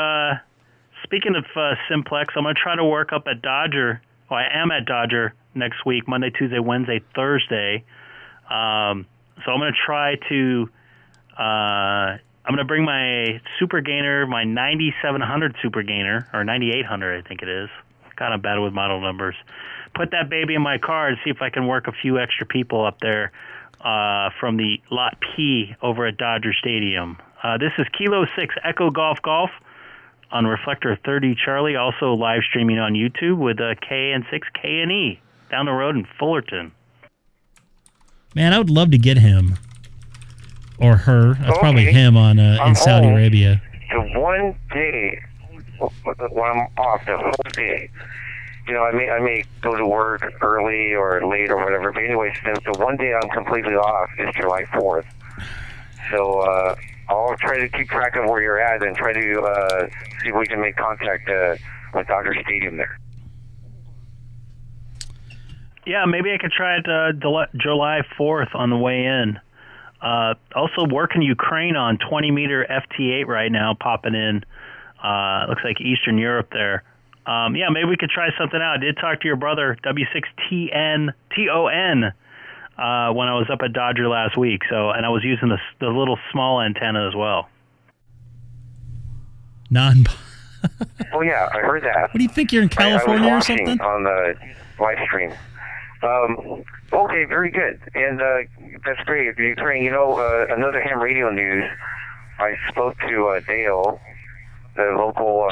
speaking of Simplex, I'm going to try to work up at Dodger. Well, I am at Dodger next week, Monday, Tuesday, Wednesday, Thursday. So I'm going to try to, I'm going to bring my super gainer, my 9700 super gainer, or 9800 I think it is. Kind of bad with model numbers. Put that baby in my car and see if I can work a few extra people up there from the Lot P over at Dodger Stadium. This is Kilo 6 Echo Golf Golf on Reflector 30 Charlie, also live streaming on YouTube with KN6KNE down the road in Fullerton. Man, I would love to get him or her. That's probably Okay. him on in Saudi home. Arabia. The one day when I'm off, the whole day, you know, I may go to work early or late or whatever. But anyways, the one day I'm completely off is July 4th. So I'll try to keep track of where you're at and try to see if we can make contact with Dodger Stadium there. Yeah, maybe I could try it July 4th on the way in. Also working Ukraine on 20-meter FT8 right now, popping in. Looks like Eastern Europe there. Yeah, maybe we could try something out. I did talk to your brother, W6TN, TON, when I was up at Dodger last week. And I was using the little small antenna as well. Oh, yeah, I heard that. What do you think? You're in California I was or watching something? on the live stream. Okay, very good. And that's great. Ukraine, you know, another ham radio news. I spoke to Dale, the local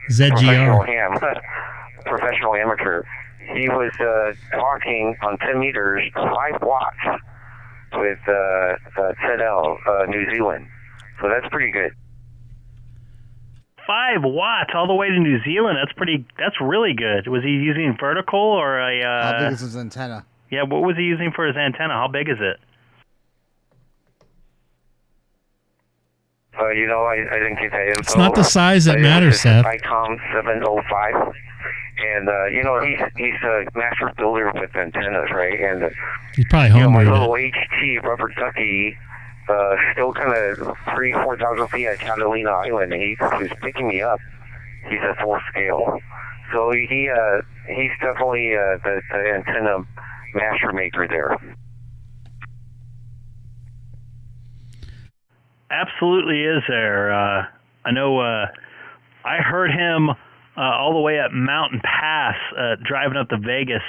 professional ZGR. ham, professional amateur. He was talking on 10 meters, 5 watts with ZL, New Zealand. So that's pretty good. 5 watts all the way to New Zealand. That's really good. Was he using vertical or a? How big is his antenna? Yeah, what was he using for his antenna? How big is it? You know, I didn't get that info. It's not the size that matters, It's Seth. Icom 705. And, you know, he's a master builder with antennas, right? And, He's probably you know, my home little HT rubber ducky, still kind of 3,000-4,000 feet at Catalina Island, and he was picking me up. He's at full scale. So he's definitely the antenna master maker there. Absolutely is there. I know I heard him all the way up Mountain Pass driving up to Vegas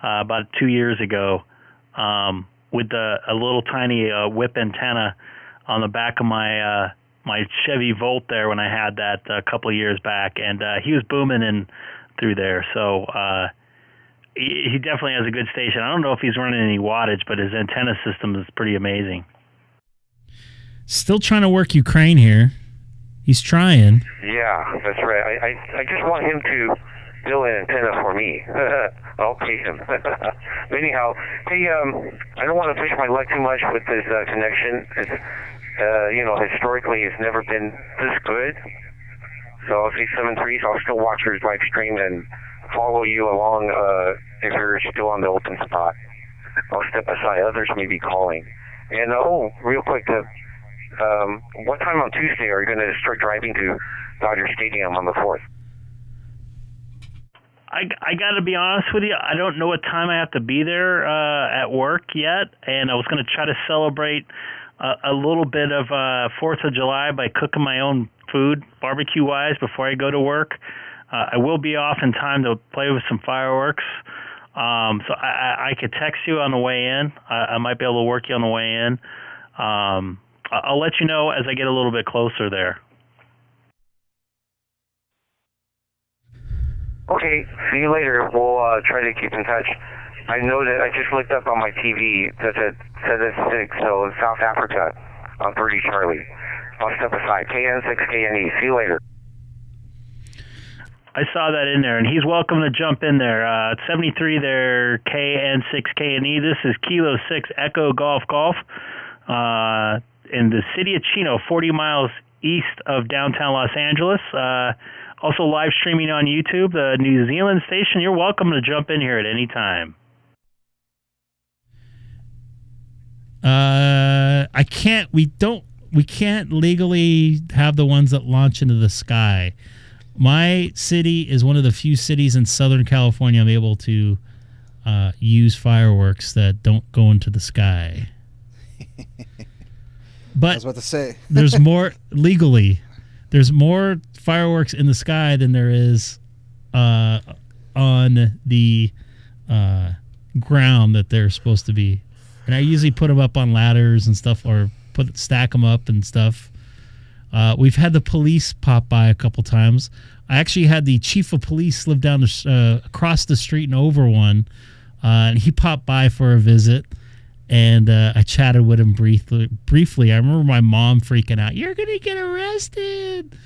about 2 years ago with a little tiny whip antenna on the back of my my Chevy Volt there when I had that a couple of years back, and he was booming in through there. So he definitely has a good station. I don't know if he's running any wattage, but his antenna system is pretty amazing. Still trying to work Ukraine here. He's trying. Yeah, that's right. I just want him to build an antenna for me. I'll pay him. But anyhow, hey, I don't want to push my luck too much with this connection. It's, you know, historically it's never been this good. So I'll say 7.3s. I'll still watch your live stream and follow you along if you're still on the open spot. I'll step aside. Others may be calling. And, real quick, what time on Tuesday are you going to start driving to Dodger Stadium on the 4th? I got to be honest with you. I don't know what time I have to be there at work yet, and I was going to try to celebrate a little bit of 4th of July by cooking my own food, barbecue-wise, before I go to work. I will be off in time to play with some fireworks. So I could text you on the way in. I might be able to work you on the way in. I'll let you know as I get a little bit closer there. Okay, see you later. We'll try to keep in touch. I know that I just looked up on my TV that it said it's 6, so South Africa on 30 Charlie. I'll step aside. KN6KNE. See you later. I saw that in there, and he's welcome to jump in there. 73 there, KN6KNE. This is Kilo 6 Echo Golf Golf in the city of Chino, 40 miles east of downtown Los Angeles. Also live streaming on YouTube, the New Zealand station. You're welcome to jump in here at any time. I can't. We can't legally have the ones that launch into the sky. My city is one of the few cities in Southern California I'm able to use fireworks that don't go into the sky. But I was about to say. there's more legally. There's more fireworks in the sky than there is on the ground that they're supposed to be. And I usually put them up on ladders and stuff, or stack them up and stuff. We've had the police pop by a couple times. I actually had the chief of police live down across the street and over one And he popped by for a visit, and I chatted with him briefly. I remember my mom freaking out, "You're going to get arrested."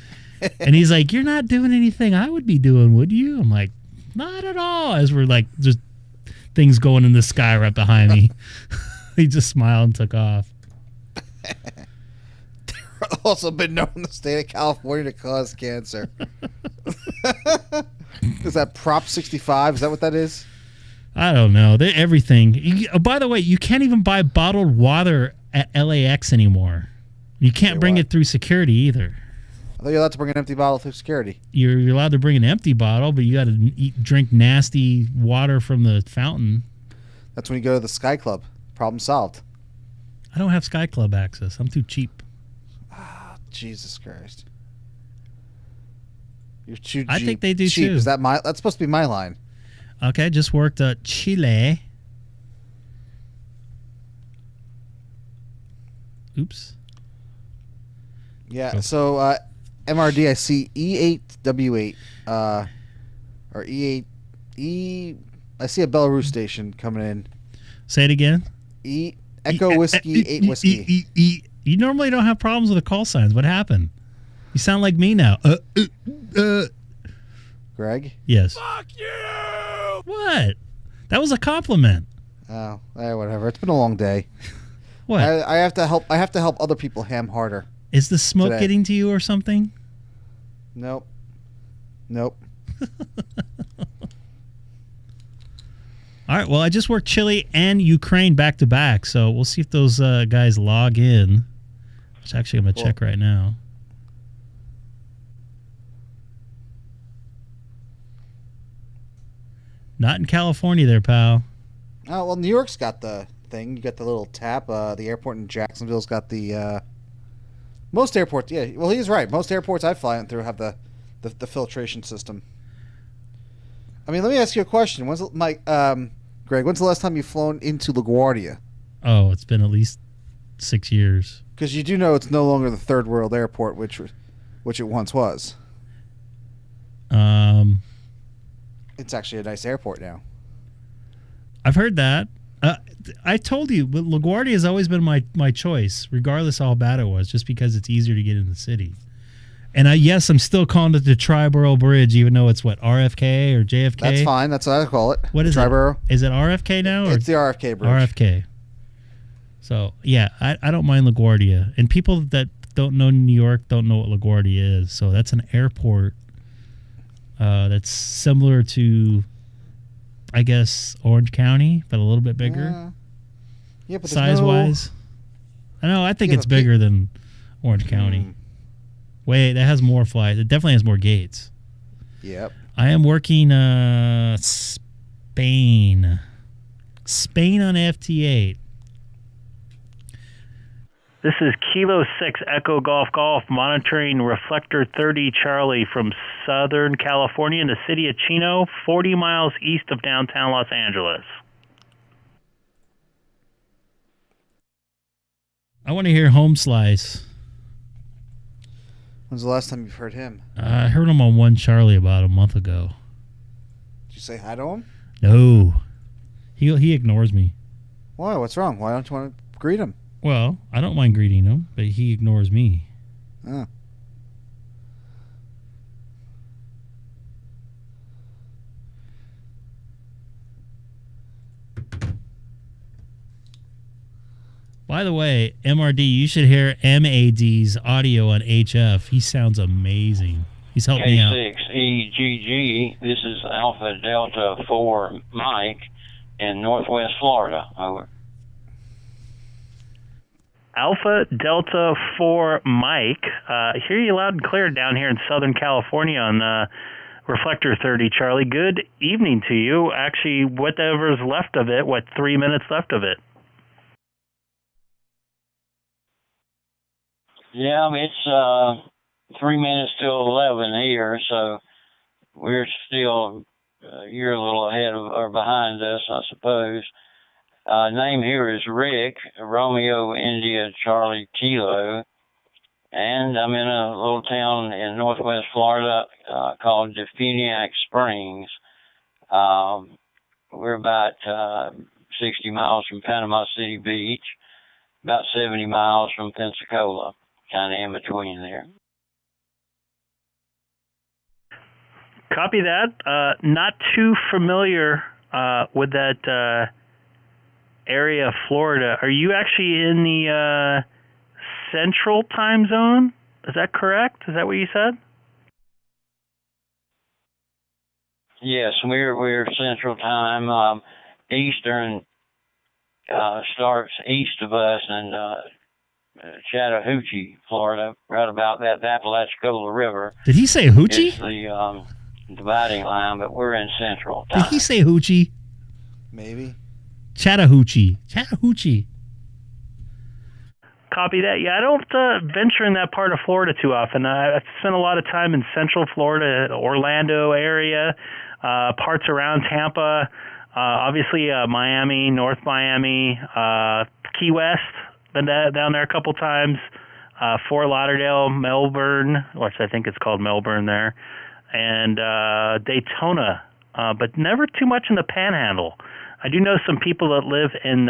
And he's like, "You're not doing anything I would be doing, would you?" I'm like, "Not at all." As we're like, just things going in the sky right behind me. He just smiled and took off. Also been known in the state of California to cause cancer. Is that Prop 65? Is that what that is? I don't know. Everything. By the way, you can't even buy bottled water at LAX anymore. You can't bring it through security either. I thought you're allowed to bring an empty bottle through security. You're allowed to bring an empty bottle, but you got to drink nasty water from the fountain. That's when you go to the Sky Club. Problem solved. I don't have Sky Club access. I'm too cheap. Jesus Christ. You're too cheap. I think they do cheap. too. Is that that's supposed to be my line? Okay, just worked Chile. Oops. Yeah, so MRD, I see E8W8 or E8 I see a Belarus station coming in. Say it again. Echo Whiskey 8 Whiskey. You normally don't have problems with the call signs. What happened? You sound like me now. Greg? Yes. Fuck you! What? That was a compliment. Oh, whatever. It's been a long day. What? I have to help. I have to help other people ham harder. Is the smoke today. getting to you or something? Nope. All right. Well, I just worked Chile and Ukraine back to back, so we'll see if those guys log in. Which actually I'm gonna check right now. Not in California, there, pal. Oh well, New York's got the thing. You got the little tap. The airport in Jacksonville's got the. Most airports, yeah. Well, he's right. Most airports I fly through have the filtration system. I mean, let me ask you a question. Greg, when's the last time you've flown into LaGuardia? Oh, it's been at least 6 years. Because you do know it's no longer the third world airport, which it once was. It's actually a nice airport now. I've heard that. I told you, but LaGuardia has always been my choice, regardless of how bad it was, just because it's easier to get in the city. And yes, I'm still calling it the Triborough Bridge, even though it's what, RFK or JFK? That's fine. That's what I call it. What is Triborough? Is it RFK now? It's the RFK bridge. RFK. So, yeah, I don't mind LaGuardia. And people that don't know New York don't know what LaGuardia is. So that's an airport that's similar to, I guess, Orange County, but a little bit bigger. Yeah, but size-wise. I know, I think it's bigger than Orange County. Wait, that has more flights. It definitely has more gates. Yep. I am working Spain. Spain on FT8. This is Kilo 6 Echo Golf Golf monitoring Reflector 30 Charlie from Southern California in the city of Chino, 40 miles east of downtown Los Angeles. I want to hear Home Slice. When's the last time you've heard him? I heard him on One Charlie about a month ago. Did you say hi to him? No. He ignores me. Why? What's wrong? Why don't you want to greet him? Well, I don't mind greeting him, but he ignores me. Oh. By the way, MRD, you should hear MAD's audio on HF. He sounds amazing. He's helped me out. K6EGG, this is Alpha Delta 4 Mike in Northwest Florida. Over. Alpha Delta 4 Mike. Hear you loud and clear down here in Southern California on Reflector 30, Charlie. Good evening to you. Actually, whatever's left of it, 3 minutes left of it? Yeah, it's 3 minutes till 11 here, so we're still, you're a little ahead of or behind us, I suppose. Name here is Rick, Romeo India Charlie Kilo, and I'm in a little town in Northwest Florida called Defuniak Springs. we're about 60 miles from Panama City Beach, about 70 miles from Pensacola, kind of in between there. Copy that. Not too familiar with that area of Florida. Are you actually in the central time zone? Is that correct? Is that what you said? Yes, we're Central Time. Eastern starts east of us in Chattahoochee, Florida, right about that Apalachicola River. Did he say hoochie? It's the dividing line, but we're in Central Time. Did he say hoochie? Maybe. Chattahoochee. Chattahoochee. Copy that. Yeah, I don't venture in that part of Florida too often. I've spent a lot of time in Central Florida, Orlando area, parts around Tampa, obviously Miami, North Miami, Key West, been down there a couple times, Fort Lauderdale, Melbourne, which I think it's called Melbourne there, and Daytona, but never too much in the Panhandle. I do know some people that live in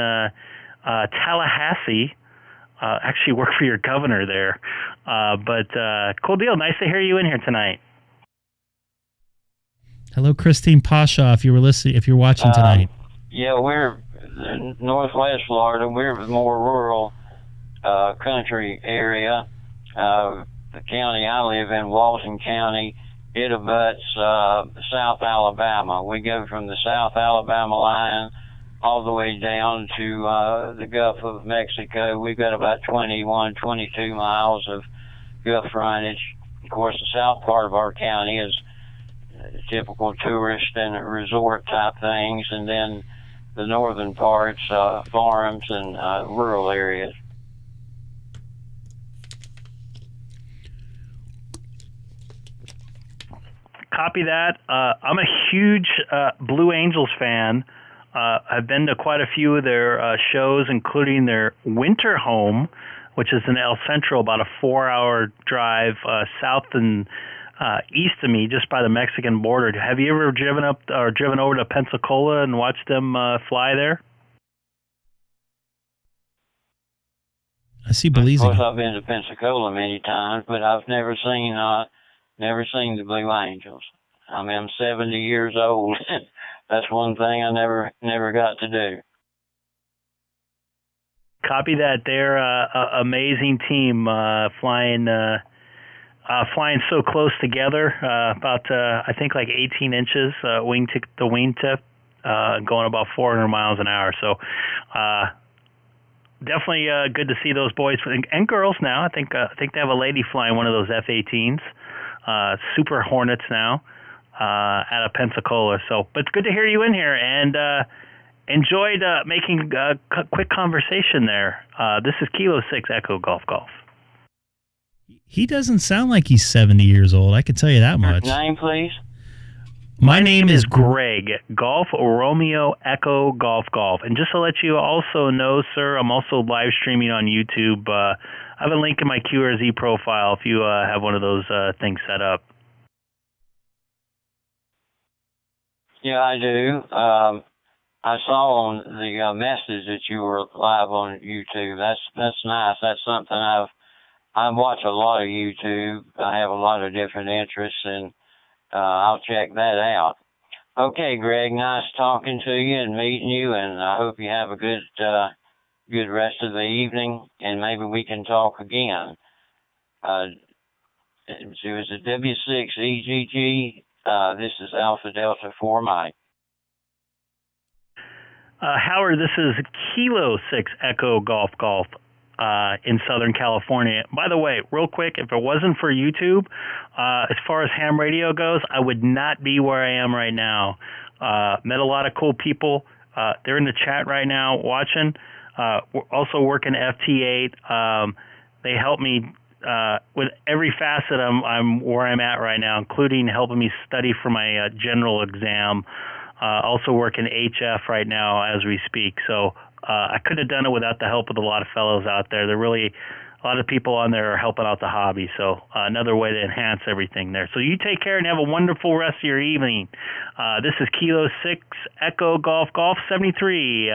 Tallahassee, actually work for your governor there. But cool deal. Nice to hear you in here tonight. Hello, Christine Pasha, if you're watching tonight. Yeah, we're in Northwest Florida. We're a more rural country area. The county I live in, Walton County, it abuts South Alabama. We go from the South Alabama line all the way down to the Gulf of Mexico. We've got about 21, 22 miles of Gulf frontage. Of course, the south part of our county is typical tourist and resort type things, and then the northern parts, farms and rural areas. Copy that. I'm a huge Blue Angels fan. I've been to quite a few of their shows, including their winter home, which is in El Centro, about a 4-hour drive south and east of me, just by the Mexican border. Have you ever driven over to Pensacola and watched them fly there? I see Belize. Of course, I've been to Pensacola many times, but I've never seen the Blue Angels. I mean, I'm 70 years old. That's one thing I never got to do. Copy that. They're an amazing team, flying so close together, about I think like 18 inches wingtip, going about 400 miles an hour. So definitely good to see those boys and girls now. I think they have a lady flying one of those F-18s, Super Hornets now, out of Pensacola. So, but it's good to hear you in here, and enjoyed making a quick conversation there. This is Kilo 6 Echo Golf Golf. He doesn't sound like he's 70 years old. I can tell you that much. Name, please. My name is Greg. Golf Romeo Echo Golf Golf. And just to let you also know, sir, I'm also live streaming on YouTube. I have a link in my QRZ profile if you have one of those things set up. Yeah, I do. I saw on the message that you were live on YouTube. That's nice. That's something I watch a lot of YouTube. I have a lot of different interests, and I'll check that out. Okay, Greg, nice talking to you and meeting you, and I hope you have a good rest of the evening, and maybe we can talk again. It was a W6EGG. This is Alpha Delta 4 Mike. Howard, this is Kilo 6 Echo Golf Golf in Southern California. By the way, real quick, if it wasn't for YouTube, as far as ham radio goes, I would not be where I am right now. Met a lot of cool people. They're in the chat right now watching. We're also working FT8. They help me with every facet. I'm where I'm at right now, including helping me study for my general exam. Also working HF right now as we speak. So I couldn't have done it without the help of a lot of fellows out there. They're really a lot of people on there are helping out the hobby. So another way to enhance everything there. So you take care and have a wonderful rest of your evening. This is Kilo 6 Echo Golf 73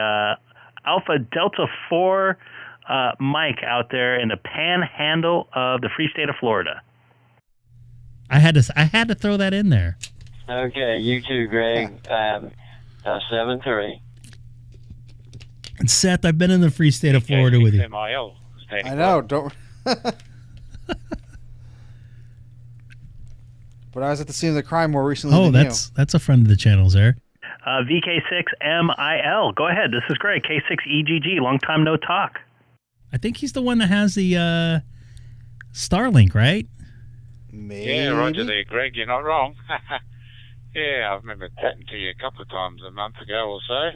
Alpha Delta 4 Mike out there in the panhandle of the free state of Florida. I had to throw that in there. Okay, you too, Greg. 7-3. And Seth, I've been in the free state of Florida with you. I know. Don't. But I was at the scene of the crime more recently. Oh, than that's a friend of the channel's there. VK6MIL. Go ahead. This is Greg. K6EGG. Long time no talk. I think he's the one that has the Starlink, right? Maybe. Yeah, roger there, Greg. You're not wrong. Yeah, I remember chatting to you a couple of times a month ago or so.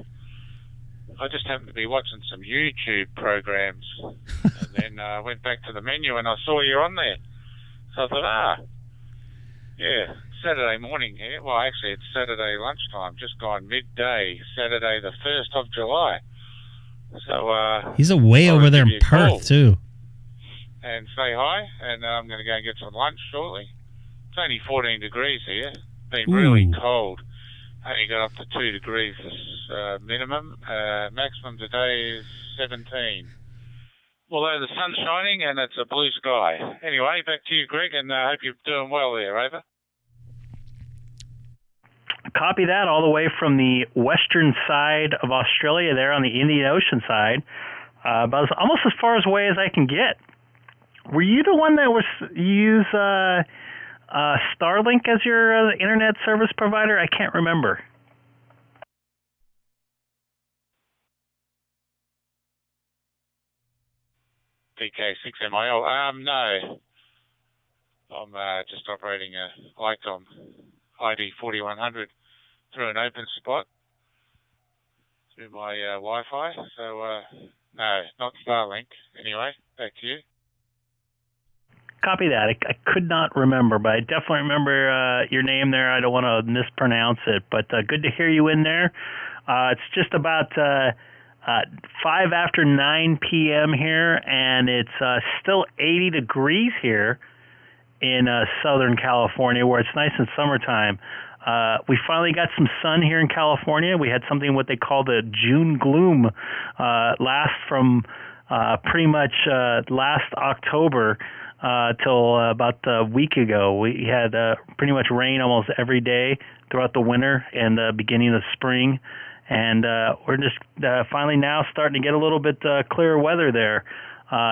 I just happened to be watching some YouTube programs, and then I went back to the menu and I saw you on there. So I thought, yeah, Saturday morning here. Well, actually, it's Saturday lunchtime, just gone midday, Saturday the 1st of July. So he's away over there in Perth too. And say hi, and I'm going to go and get some lunch shortly. It's only 14 degrees here. Been really cold. Only got up to 2 degrees minimum. Maximum today is 17. Although the sun's shining and it's a blue sky. Anyway, back to you, Greg, and I hope you're doing well there. Over. Copy that all the way from the western side of Australia there on the Indian Ocean side. About almost as far away as I can get. Were you the one that used Starlink as your internet service provider? I can't remember. DK6MIL. No. I'm just operating a Icom ID-4100 through an open spot through my Wi-Fi. So, no, not Starlink. Anyway, back to you. Copy that. I could not remember, but I definitely remember your name there. I don't want to mispronounce it, but good to hear you in there. It's just about 5 after 9 p.m. here, and it's still 80 degrees here in Southern California, where it's nice in summertime. We finally got some sun here in California. We had something what they call the June gloom last from pretty much last October till about a week ago. We had pretty much rain almost every day throughout the winter and the beginning of spring. And we're just finally now starting to get a little bit clearer weather there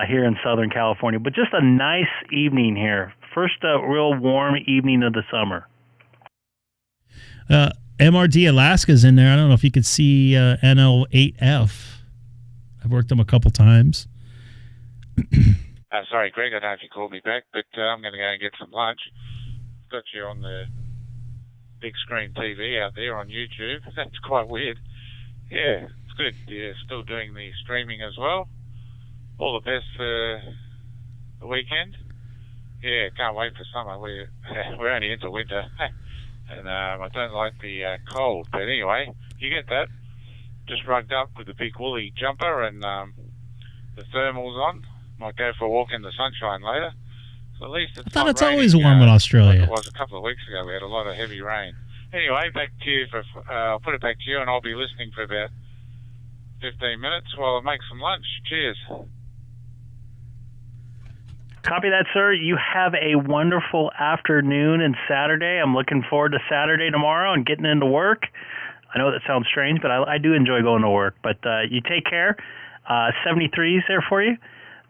here in Southern California. But just a nice evening here. First real warm evening of the summer. MRD Alaska's in there. I don't know if you could see NL8F. I've worked them a couple times. Sorry, Greg, I don't know if you called me back, but I'm going to go and get some lunch. Got you on the big screen TV out there on YouTube. That's quite weird. Yeah, it's good. You're still doing the streaming as well. All the best for the weekend. Yeah, can't wait for summer. We're only into winter. And I don't like the cold. But anyway, you get that. Just rugged up with a big woolly jumper and the thermals on. Might go for a walk in the sunshine later. So at least it's I thought not it's raining, always warm in Australia. Like it was a couple of weeks ago. We had a lot of heavy rain. Anyway, back to you. I'll put it back to you, and I'll be listening for about 15 minutes while I make some lunch. Cheers. Copy that, sir. You have a wonderful afternoon and Saturday. I'm looking forward to Saturday tomorrow and getting into work. I know that sounds strange, but I do enjoy going to work. But you take care. 73 is there for you.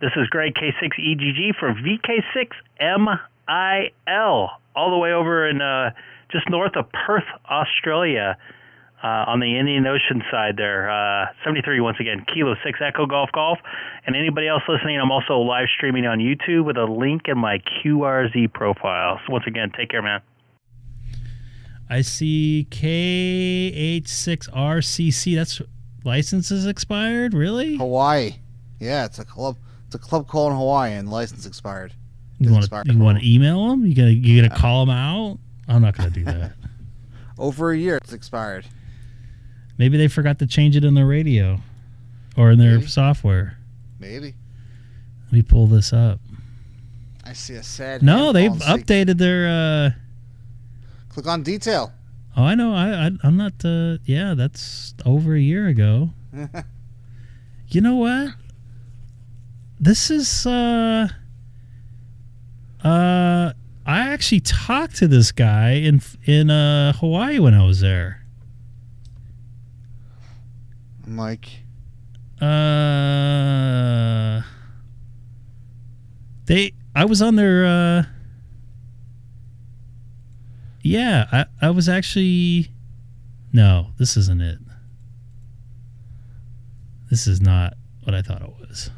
This is Greg, K6EGG for VK6MIL, all the way over in just north of Perth, Australia, on the Indian Ocean side there. 73, once again, Kilo 6 Echo Golf. And anybody else listening, I'm also live streaming on YouTube with a link in my QRZ profile. So once again, take care, man. I see K6RCC. That's license is expired? Really? Hawaii. Yeah, it's a club. It's a club call in Hawaii, and license expired. You want to email them? You gonna call them out? I'm not gonna do that. Over a year, it's expired. Maybe they forgot to change it in the radio or in their software. Maybe. Let me pull this up. I see a sad. No, they've handball and updated their. Click on detail. Oh, I know. I'm not. Yeah, that's over a year ago. You know what? This is. I actually talked to this guy in Hawaii when I was there. Mike. I was on their. Yeah, I was actually. No, this isn't it. This is not what I thought it was.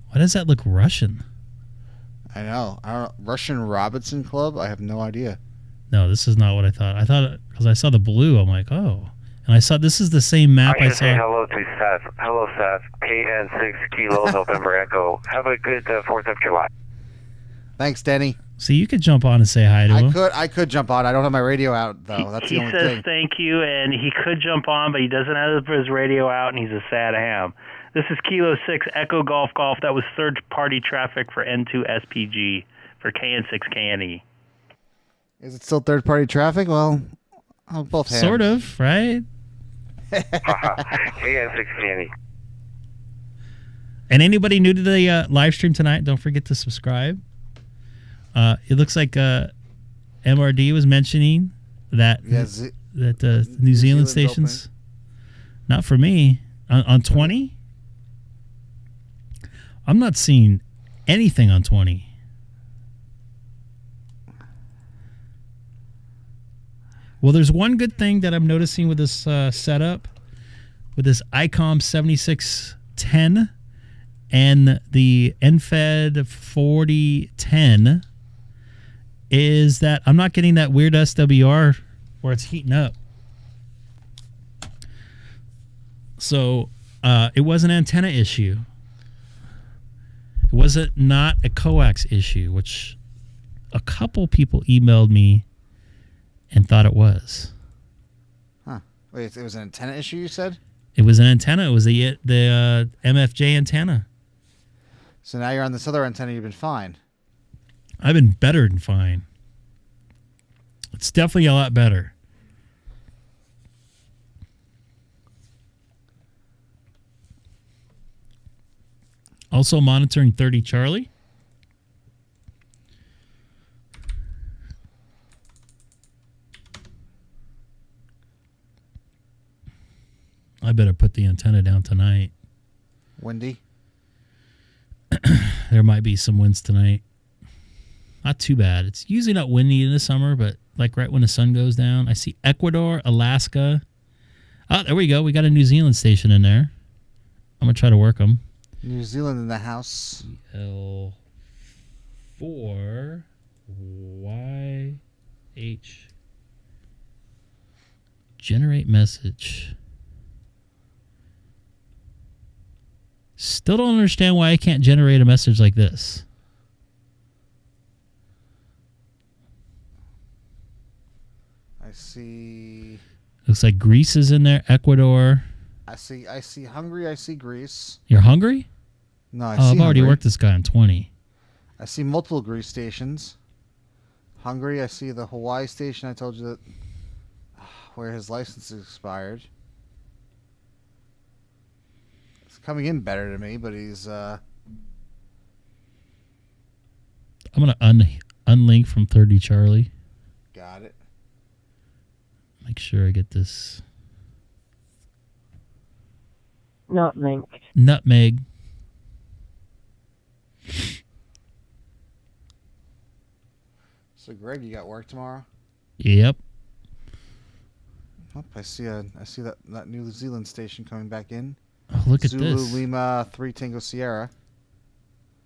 Why does that look Russian? I know. Russian Robinson Club? I have no idea. No, this is not what I thought. I thought, because I saw the blue, I'm like, oh. And I saw this is the same map I I saw. say hello to Seth. Hello, Seth. KN6 Kilo November Echo. Have a good 4th of July. Thanks, Denny. So you could jump on and say hi to him. I could jump on. I don't have my radio out, though. That's the only He says thing. thank you, and he could jump on, but he doesn't have his radio out, and he's a sad ham. This is Kilo 6 Echo Golf Golf. That was third-party traffic for N2 SPG for KN6 KNE. Is it still third-party traffic? Well, both hands. Sort of, right? KN6 KNE. And anybody new to the live stream tonight, don't forget to subscribe. It looks like MRD was mentioning that New Zealand stations. Not for me. On 20? I'm not seeing anything on 20. Well, there's one good thing that I'm noticing with this setup, with this Icom 7610 and the NFED 4010, is that I'm not getting that weird SWR where it's heating up. So it was an antenna issue. It wasn't not a coax issue, which a couple people emailed me and thought it was. Huh. Wait, it was an antenna issue, you said? It was an antenna. It was the MFJ antenna. So now you're on this other antenna, you've been fine. I've been better than fine. It's definitely a lot better. Also monitoring 30 Charlie. I better put the antenna down tonight. Windy? There might be some winds tonight. Not too bad. It's usually not windy in the summer, but like right when the sun goes down. I see Ecuador, Alaska. Oh, there we go. We got a New Zealand station in there. I'm going to try to work them. New Zealand in the house. L4YH. Generate message. Still don't understand why I can't generate a message like this. I see. Looks like Greece is in there. Ecuador. I see Hungary. I see Greece. You're hungry? No, I oh, see I've already Hungary. worked this guy on 20. I see multiple Greece stations. Hungary. I see the Hawaii station. I told you that where his license expired. It's coming in better to me, but he's. I'm gonna unlink from 30 Charlie. Got it. Make sure I get this. Not linked. Nutmeg. So, Greg, you got work tomorrow? Yep. Oh, I see that New Zealand station coming back in. Oh, look at Zulu this. Lima 3 Tango Sierra.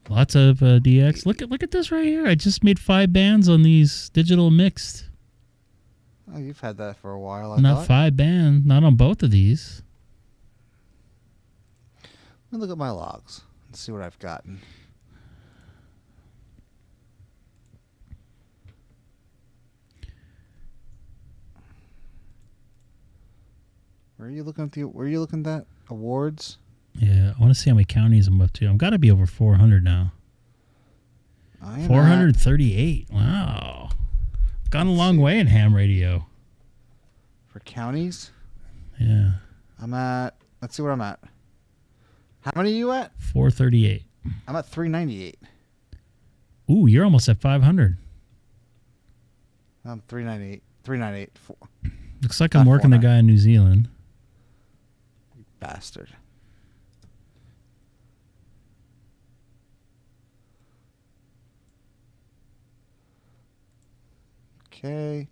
Lots of DX. Look at this right here. I just made 5 bands on these digital mixed. Oh, you've had that for a while. I Not thought. 5 bands. Not on both of these. Let me look at my logs and see what I've gotten. Where are you looking at awards? Yeah, I want to see how many counties I'm up to. I've got to be over 400 now. 438. Wow. Gone a long way in ham radio. For counties? Yeah. I'm at, let's see where I'm at. How many are you at? 438. I'm at 398. Ooh, you're almost at 500. I'm 398. 398. Looks like I'm working the guy in New Zealand. You bastard. Okay.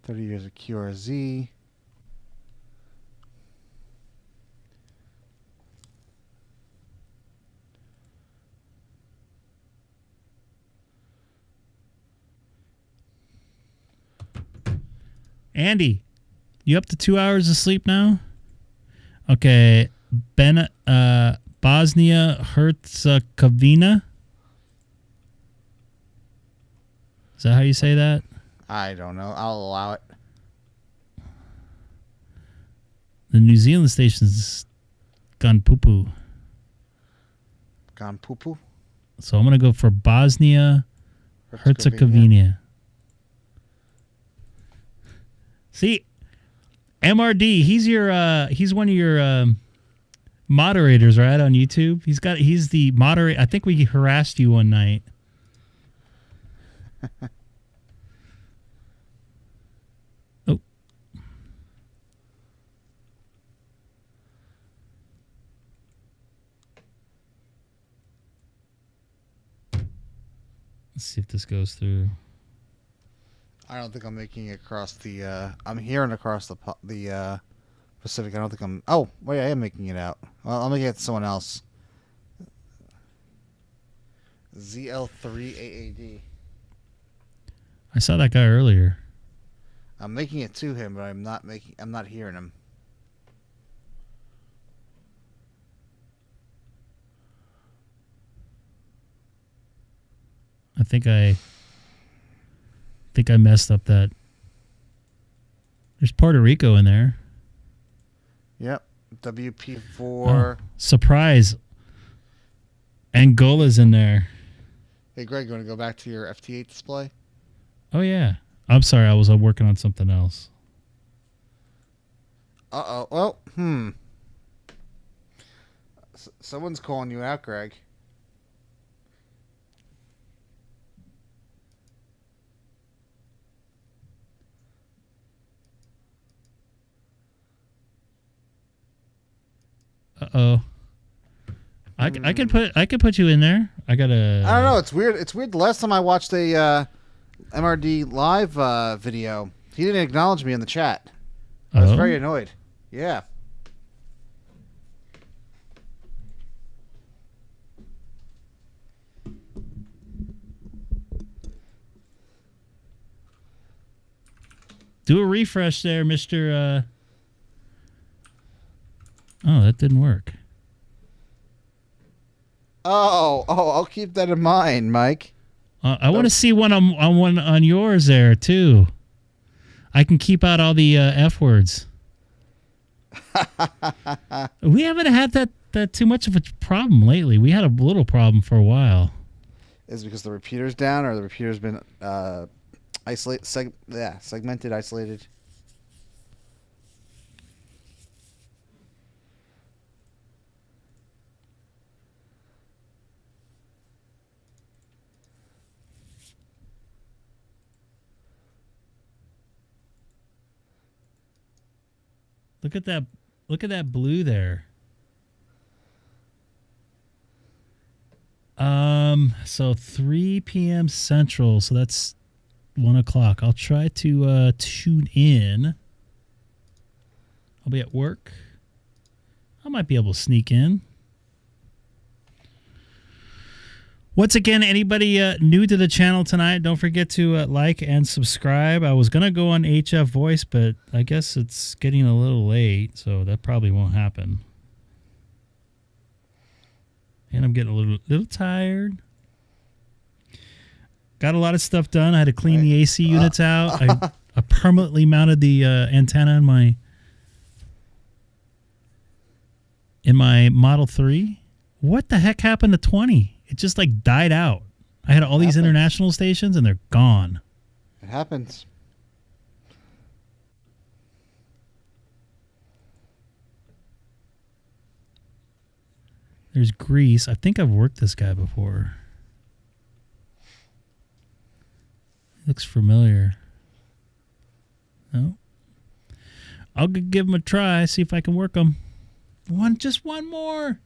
30 years of QRZ. Andy, you up to 2 hours of sleep now? Okay. Bosnia Herzegovina. Is that how you say that? I don't know. I'll allow it. The New Zealand station's gone poo-poo. Gone poo-poo? So I'm going to go for Bosnia Herzegovina. See, MRD, he's one of your moderators, right, on YouTube? He's the moderator. I think we harassed you one night. Oh. Let's see if this goes through. I don't think I'm making it across the. I'm hearing across the Pacific. I don't think I'm. Oh, wait, I am making it out. Well, I'll make it to someone else. ZL3AAD. I saw that guy earlier. I'm making it to him, but I'm not hearing him. I think I messed up that. There's Puerto Rico in there. Yep. WP4. Oh, surprise. Angola's in there. Hey, Greg, you want to go back to your FT8 display? Oh, yeah. I'm sorry. I was working on something else. Uh-oh. Well, someone's calling you out, Greg. Uh-oh. I could put you in there. I don't know. It's weird. It's weird. The last time I watched a MRD live video, he didn't acknowledge me in the chat. I was very annoyed. Yeah. Do a refresh there, Mr. Oh, that didn't work. Oh, I'll keep that in mind, Mike. I want to see one on yours there too. I can keep out all the F words. We haven't had that too much of a problem lately. We had a little problem for a while. Is it because the repeater's down, or the repeater's been segmented, isolated? Look at that! Look at that blue there. So 3 p.m. Central. So that's 1 o'clock. I'll try to tune in. I'll be at work. I might be able to sneak in. Once again, anybody new to the channel tonight, don't forget to like and subscribe. I was going to go on HF Voice, but I guess it's getting a little late, so that probably won't happen. And I'm getting a little tired. Got a lot of stuff done. I had to clean the AC units out. I permanently mounted the antenna in my... in my Model 3. What the heck happened to 20? It just like died out. I had all these international stations and they're gone. It happens. There's Grease. I think I've worked this guy before. Looks familiar. No. I'll give him a try, see if I can work him. Just one more.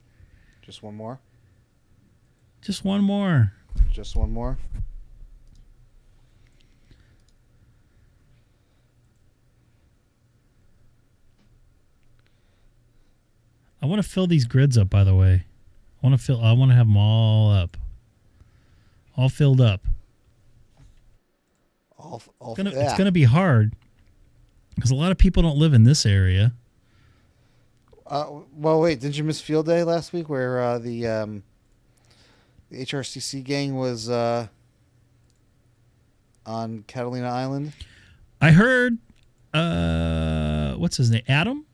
Just one more? Just one more. Just one more? I want to fill these grids up, by the way. I want to have them all up. All filled up. It's gonna be hard because a lot of people don't live in this area. Well, wait, didn't you miss field day last week where the HRCC gang was on Catalina Island? I heard, what's his name, Adam,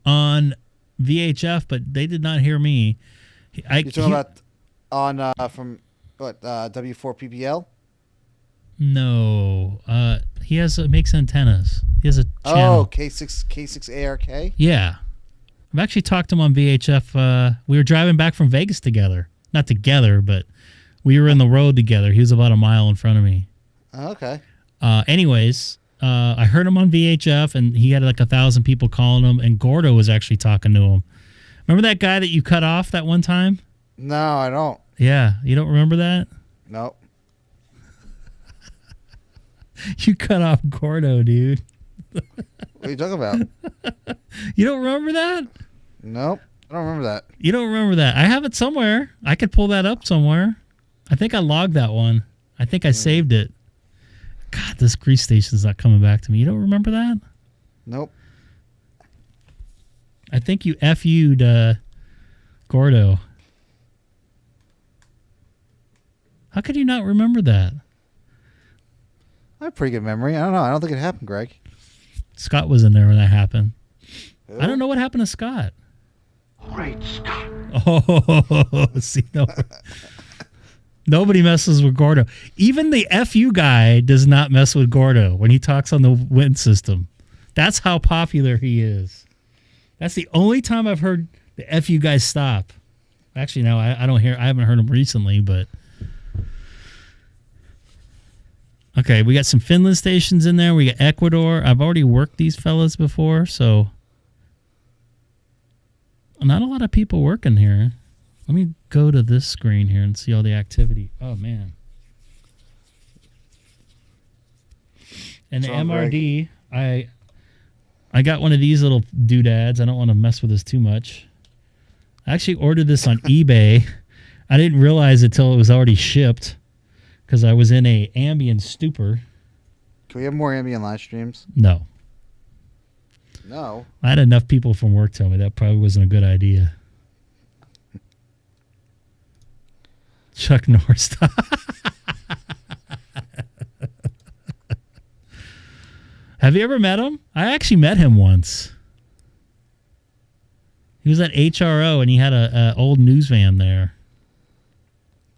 on VHF, but they did not hear me. You're talking about on from what W4PPL? No, he makes antennas. He has a channel. Oh, K6ARK. Yeah, I've actually talked to him on VHF. We were driving back from Vegas together. Not together, but we were in the road together. He was about a mile in front of me. Oh, okay. Anyways, I heard him on VHF, and he had like 1,000 people calling him, and Gordo was actually talking to him. Remember that guy that you cut off that one time? No, I don't. Yeah, you don't remember that? Nope. You cut off Gordo, dude. What are you talking about? You don't remember that? Nope. I don't remember that. You don't remember that? I have it somewhere. I could pull that up somewhere. I think I logged that one. I think I saved it. God, this grease station's not coming back to me. You don't remember that? Nope. I think you FU'd Gordo. How could you not remember that? I have a pretty good memory. I don't know. I don't think it happened, Greg. Scott was in there when that happened. Who? I don't know what happened to Scott. Great Scott. Oh, see, no. Nobody messes with Gordo. Even the FU guy does not mess with Gordo when he talks on the wind system. That's how popular he is. That's the only time I've heard the FU guys stop. Actually, no, I haven't heard him recently, but. Okay, we got some Finland stations in there. We got Ecuador. I've already worked these fellas before, so not a lot of people working here. Let me go to this screen here and see all the activity. Oh, man. And the MRD, I got one of these little doodads. I don't want to mess with this too much. I actually ordered this on eBay. I didn't realize it till it was already shipped because I was in a ambient stupor. Can we have more ambient live streams? No. No. I had enough people from work tell me that probably wasn't a good idea. Chuck Norris. Have you ever met him? I actually met him once. He was at HRO and he had a old news van there.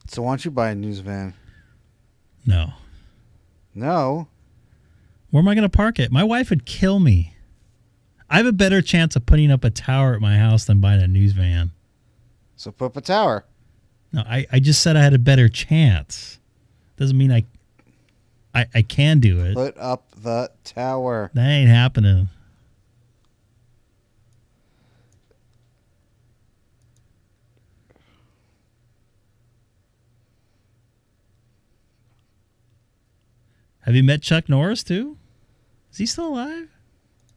So why don't you buy a news van? No. No? Where am I going to park it? My wife would kill me. I have a better chance of putting up a tower at my house than buying a news van. So put up a tower. No, I just said I had a better chance. Doesn't mean I can do it. Put up the tower. That ain't happening. Have you met Chuck Norris too? Is he still alive?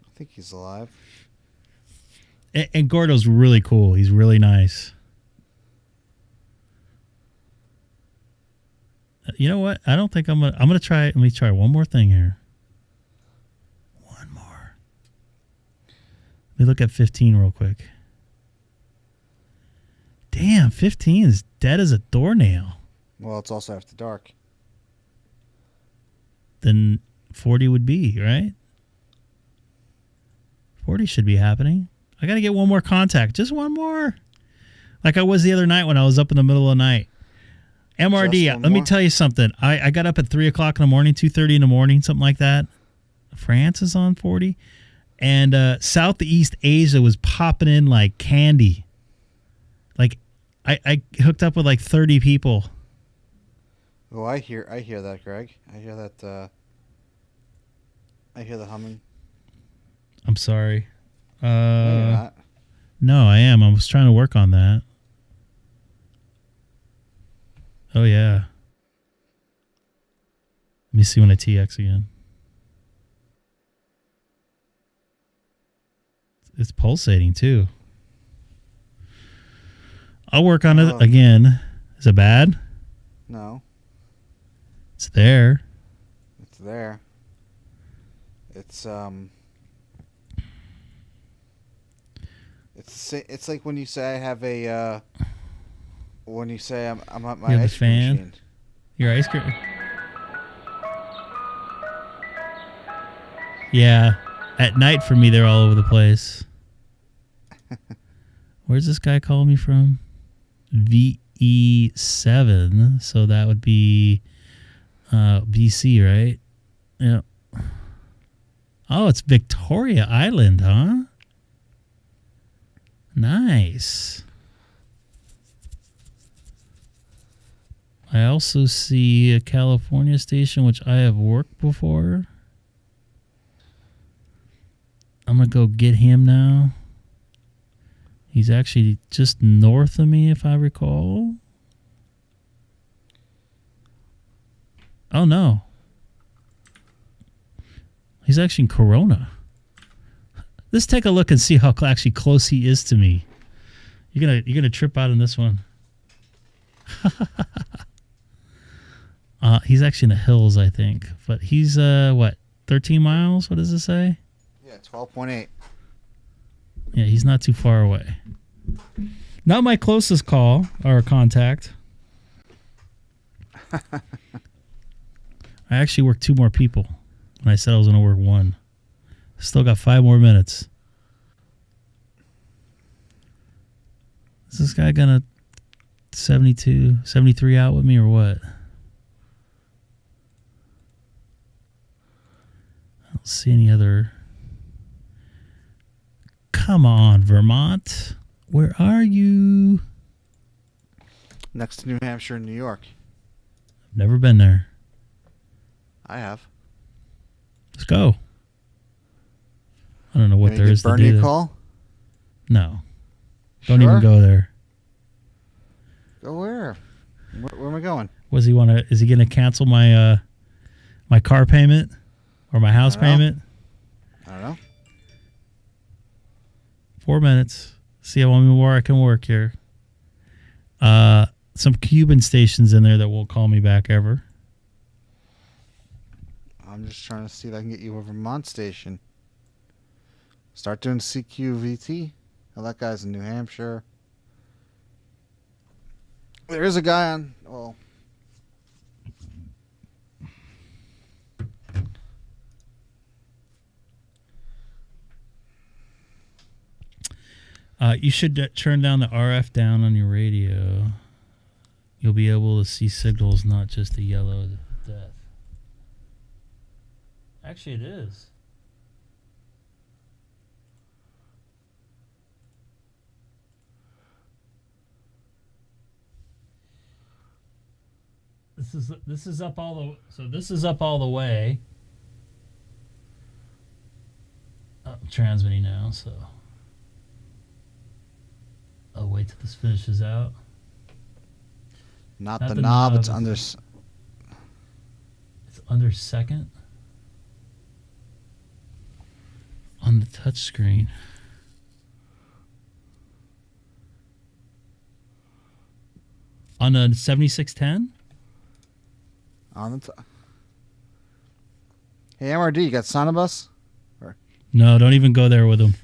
I think he's alive. And Gordo's really cool. He's really nice. You know what? I don't think I'm gonna try. Let me try one more thing here. One more. Let me look at 15 real quick. Damn, 15 is dead as a doornail. Well, it's also after dark. Then 40 would be, right? 40 should be happening. I got to get one more contact. Just one more. Like I was the other night when I was up in the middle of the night. MRD, let me tell you something. I got up at 3 o'clock in the morning, 2:30 in the morning, something like that. France is on 40. And Southeast Asia was popping in like candy. Like I hooked up with like 30 people. Oh, I hear that, Greg. I hear that. I hear the humming. I'm sorry. No, you're not. No, I am. I was trying to work on that. Oh, yeah. Let me see when I TX again. It's pulsating, too. I'll work on it again. Is it bad? No. It's there. It's there. It's like when you say I have a when you say I'm at my ice cream machine. Your ice cream. Yeah, at night for me they're all over the place. Where's this guy calling me from? VE7, so that would be BC, right? Yeah. Oh, it's Victoria Island, huh? Nice. I also see a California station, which I have worked before. I'm going to go get him now. He's actually just north of me, if I recall. Oh, no. He's actually in Corona. Let's take a look and see how actually close he is to me. You're gonna trip out on this one. He's actually in the hills, I think. But he's what, 13 miles? What does it say? Yeah, 12.8. Yeah, he's not too far away. Not my closest call or contact. I actually worked 2 more people when I said I was going to work 1. Still got 5 more minutes. Is this guy going to 72, 73 out with me or what? I don't see any other. Come on, Vermont. Where are you? Next to New Hampshire and New York. Never been there. I have. Let's go. I don't know what there is to do. Bernie a call? No. Don't even go there. Go where? Where am I going? Is he going to cancel my my car payment or my house payment? I don't know. 4 minutes. See how more I can work here. Some Cuban stations in there that won't call me back ever. I'm just trying to see if I can get you a Vermont station. Start doing CQVT. Oh, that guy's in New Hampshire. There is a guy on. Well, you should turn down the RF down on your radio. You'll be able to see signals, not just the yellow death. Actually, it is. This is up all the way. Oh, I'm transmitting now, so I'll wait till this finishes out. Not the knob, it's under. It's under second on the touch screen. On a 7610? On the Hey, MRD, you got SonoBus? No, don't even go there with him.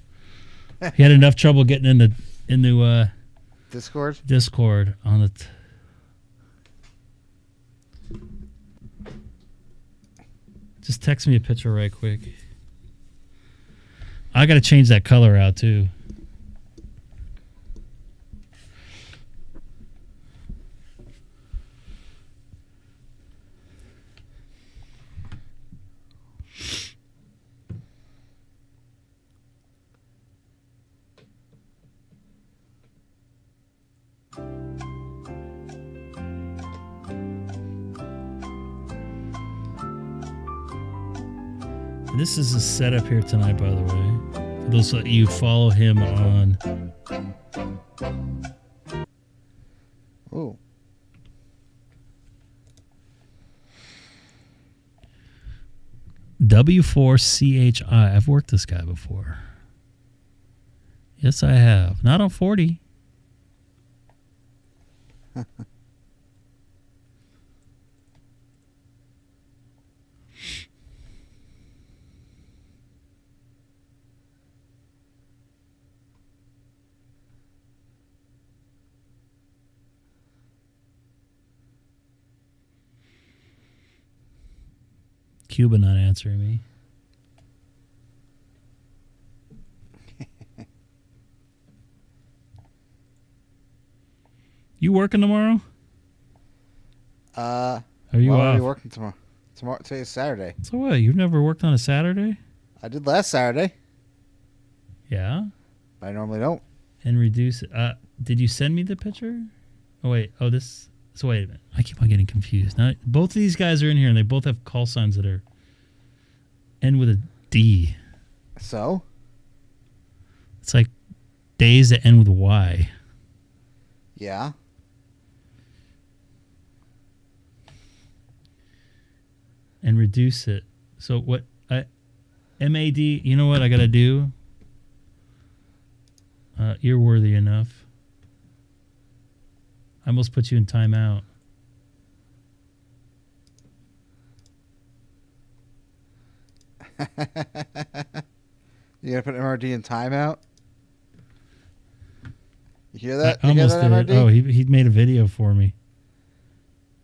He had enough trouble getting into Discord? Discord on the Just text me a picture right quick. I got to change that color out too. This is a setup here tonight, by the way. For those of you who follow him on. Oh. W4CHI. I've worked this guy before. Yes, I have. Not on 40. Cuba not answering me. You working tomorrow? Are you Are off? you working tomorrow? Today's Saturday. So what? You've never worked on a Saturday? I did last Saturday. Yeah. I normally don't. And reduce it. Did you send me the picture? Oh wait. Oh this. So wait a minute. I keep on getting confused. Now both of these guys are in here, and they both have call signs that are end with a D. So? It's like days that end with a Y. Yeah. And reduce it. So what? MAD. You know what I gotta do? You're worthy enough. I almost put you in timeout. You gotta put MRD in timeout? You hear that? I You hear almost that, did it. MRD? Oh, he made a video for me.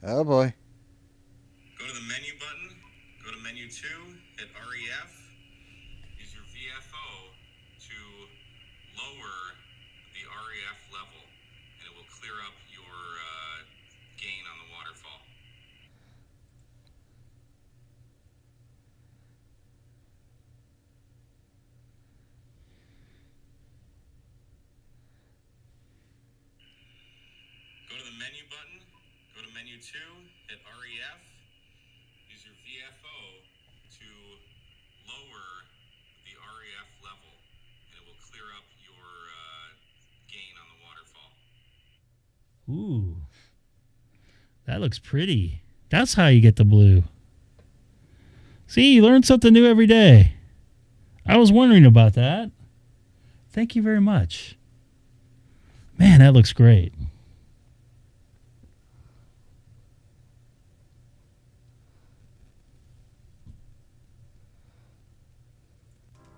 Oh boy. Go to the menu button, go to menu 2, hit REF, use your VFO to lower the REF level, and it will clear up your gain on the waterfall. Go to the menu button, go to menu 2, hit REF, use your VFO to lower the REF level, and it will clear up your gain on the waterfall. Ooh. That looks pretty. That's how you get the blue. See, you learn something new every day. I was wondering about that. Thank you very much. Man, that looks great.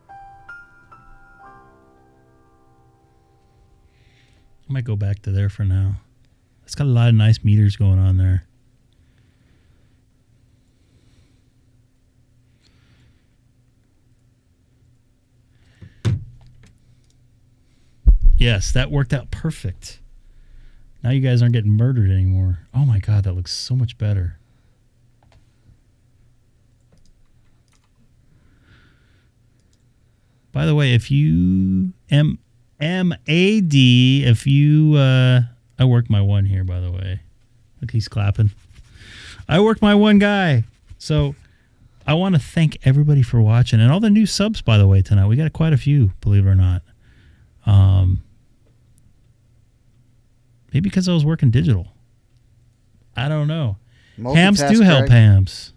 I might go back to there for now. It's got a lot of nice meters going on there. Yes, that worked out perfect. Now you guys aren't getting murdered anymore. Oh my God, that looks so much better. By the way, if you MAD, if you I work my one here, by the way. Look, he's clapping. I work my one guy. So I want to thank everybody for watching and all the new subs, by the way, tonight. We got quite a few, believe it or not. Maybe because I was working digital. I don't know. Hams do help hams.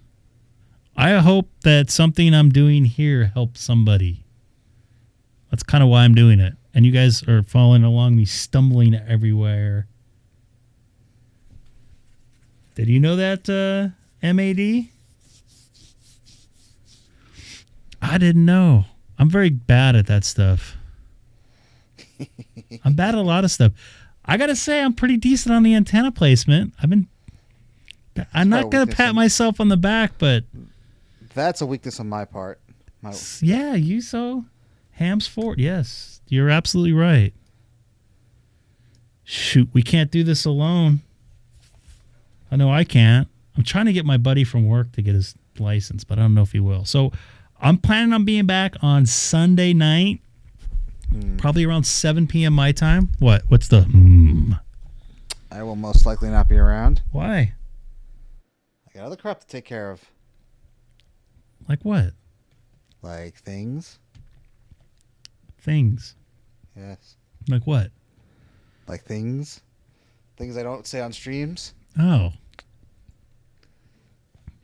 I hope that something I'm doing here helps somebody. That's kind of why I'm doing it. And you guys are following along me, stumbling everywhere. Did you know that, MAD? I didn't know. I'm very bad at that stuff. I'm bad at a lot of stuff. I got to say, I'm pretty decent on the antenna placement. I'm not going to pat myself on the back, but... That's a weakness on my part. Yeah, you so. Hams Fort, yes. You're absolutely right. Shoot, we can't do this alone. I know I can't. I'm trying to get my buddy from work to get his license, but I don't know if he will. So I'm planning on being back on Sunday night, probably around 7 p.m. my time. What? What's the... I will most likely not be around. Why? I got other crap to take care of. Like what? Like things. Things. Yes. Like what? Like things. Things I don't say on streams. Oh.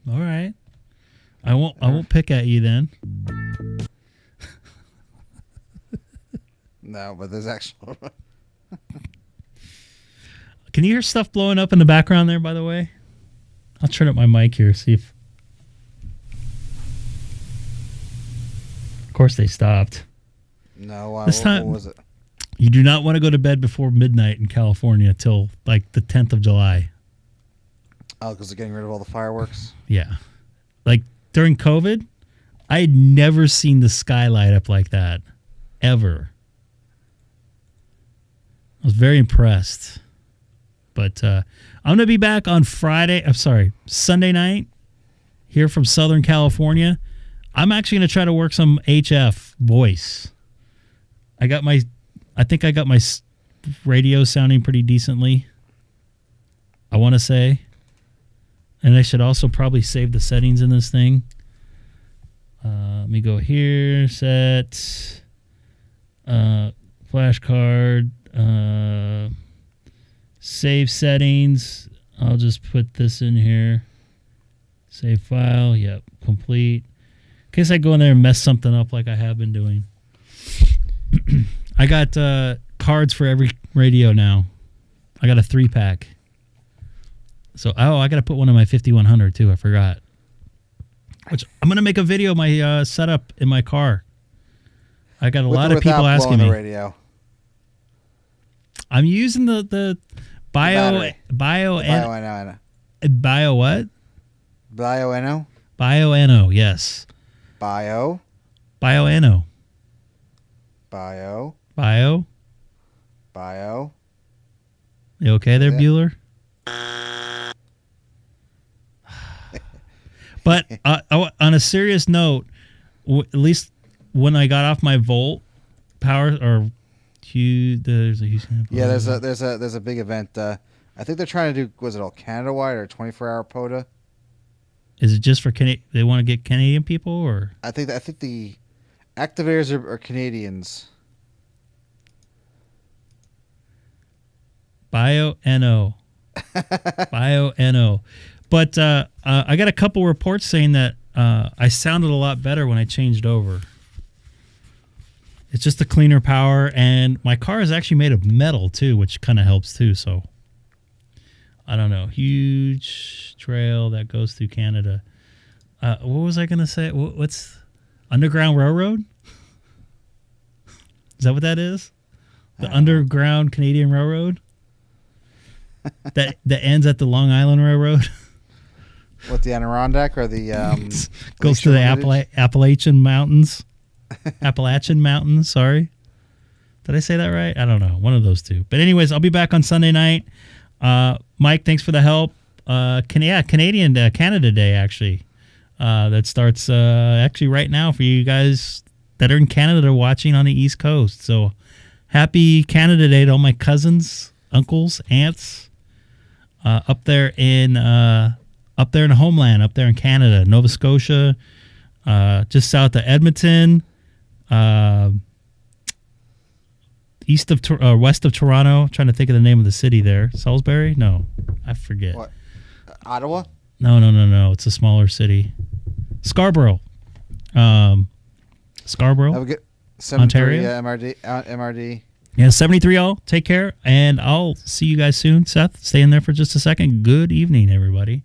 All right. I won't pick at you then. No, but there's actual. Can you hear stuff blowing up in the background there, by the way? I'll turn up my mic here, see if... Of course they stopped. No, This time, what was it? You do not want to go to bed before midnight in California till like the 10th of July. Oh, because they're getting rid of all the fireworks? Yeah. Like during COVID, I had never seen the sky light up like that. Ever. I was very impressed. But I'm going to be back on Sunday night here from Southern California. I'm actually going to try to work some HF voice. I think I got my radio sounding pretty decently, I want to say. And I should also probably save the settings in this thing. Let me go here, set, flashcard, save settings. I'll just put this in here. Save file, yep, complete. In case I go in there and mess something up like I have been doing. I got cards for every radio now. I got a 3-pack. So, I got to put one in my 5100 too. I forgot. Which I'm going to make a video of my setup in my car. I got a lot of people asking me. The radio? I'm using the Bio what? Bioenno? Bioenno, yes. Bioenno. Bio. You okay there, Bueller? But on a serious note, at least when I got off my Volt power or there's a big event. I think they're trying to do, was it all Canada wide or 24-hour POTA? Is it just for they want to get Canadian people, or? I think the activators are Canadians. Bioenno. But I got a couple reports saying that I sounded a lot better when I changed over. It's just a cleaner power, and my car is actually made of metal too, which kind of helps too. So I don't know. Huge trail that goes through Canada. What was I gonna say? What's Underground Railroad? Is that what that is? The Underground Canadian Railroad that ends at the Long Island Railroad. What, the Adirondack or the goes to the Appalachian Mountains? Appalachian Mountains, sorry. Did I say that right? I don't know. One of those two. But anyways, I'll be back on Sunday night. Mike, thanks for the help. Canada Day, actually. That starts actually right now for you guys that are in Canada watching on the East Coast. So happy Canada Day to all my cousins, uncles, aunts up there in the homeland, up there in Canada, Nova Scotia, just south of Edmonton, west of Toronto. I'm trying to think of the name of the city there. Salisbury? No, I forget. What? Ottawa? No. It's a smaller city. Scarborough. Scarborough. Have a good Ontario. MRD. Yeah, 73 all. Take care, and I'll see you guys soon. Seth, stay in there for just a second. Good evening, everybody.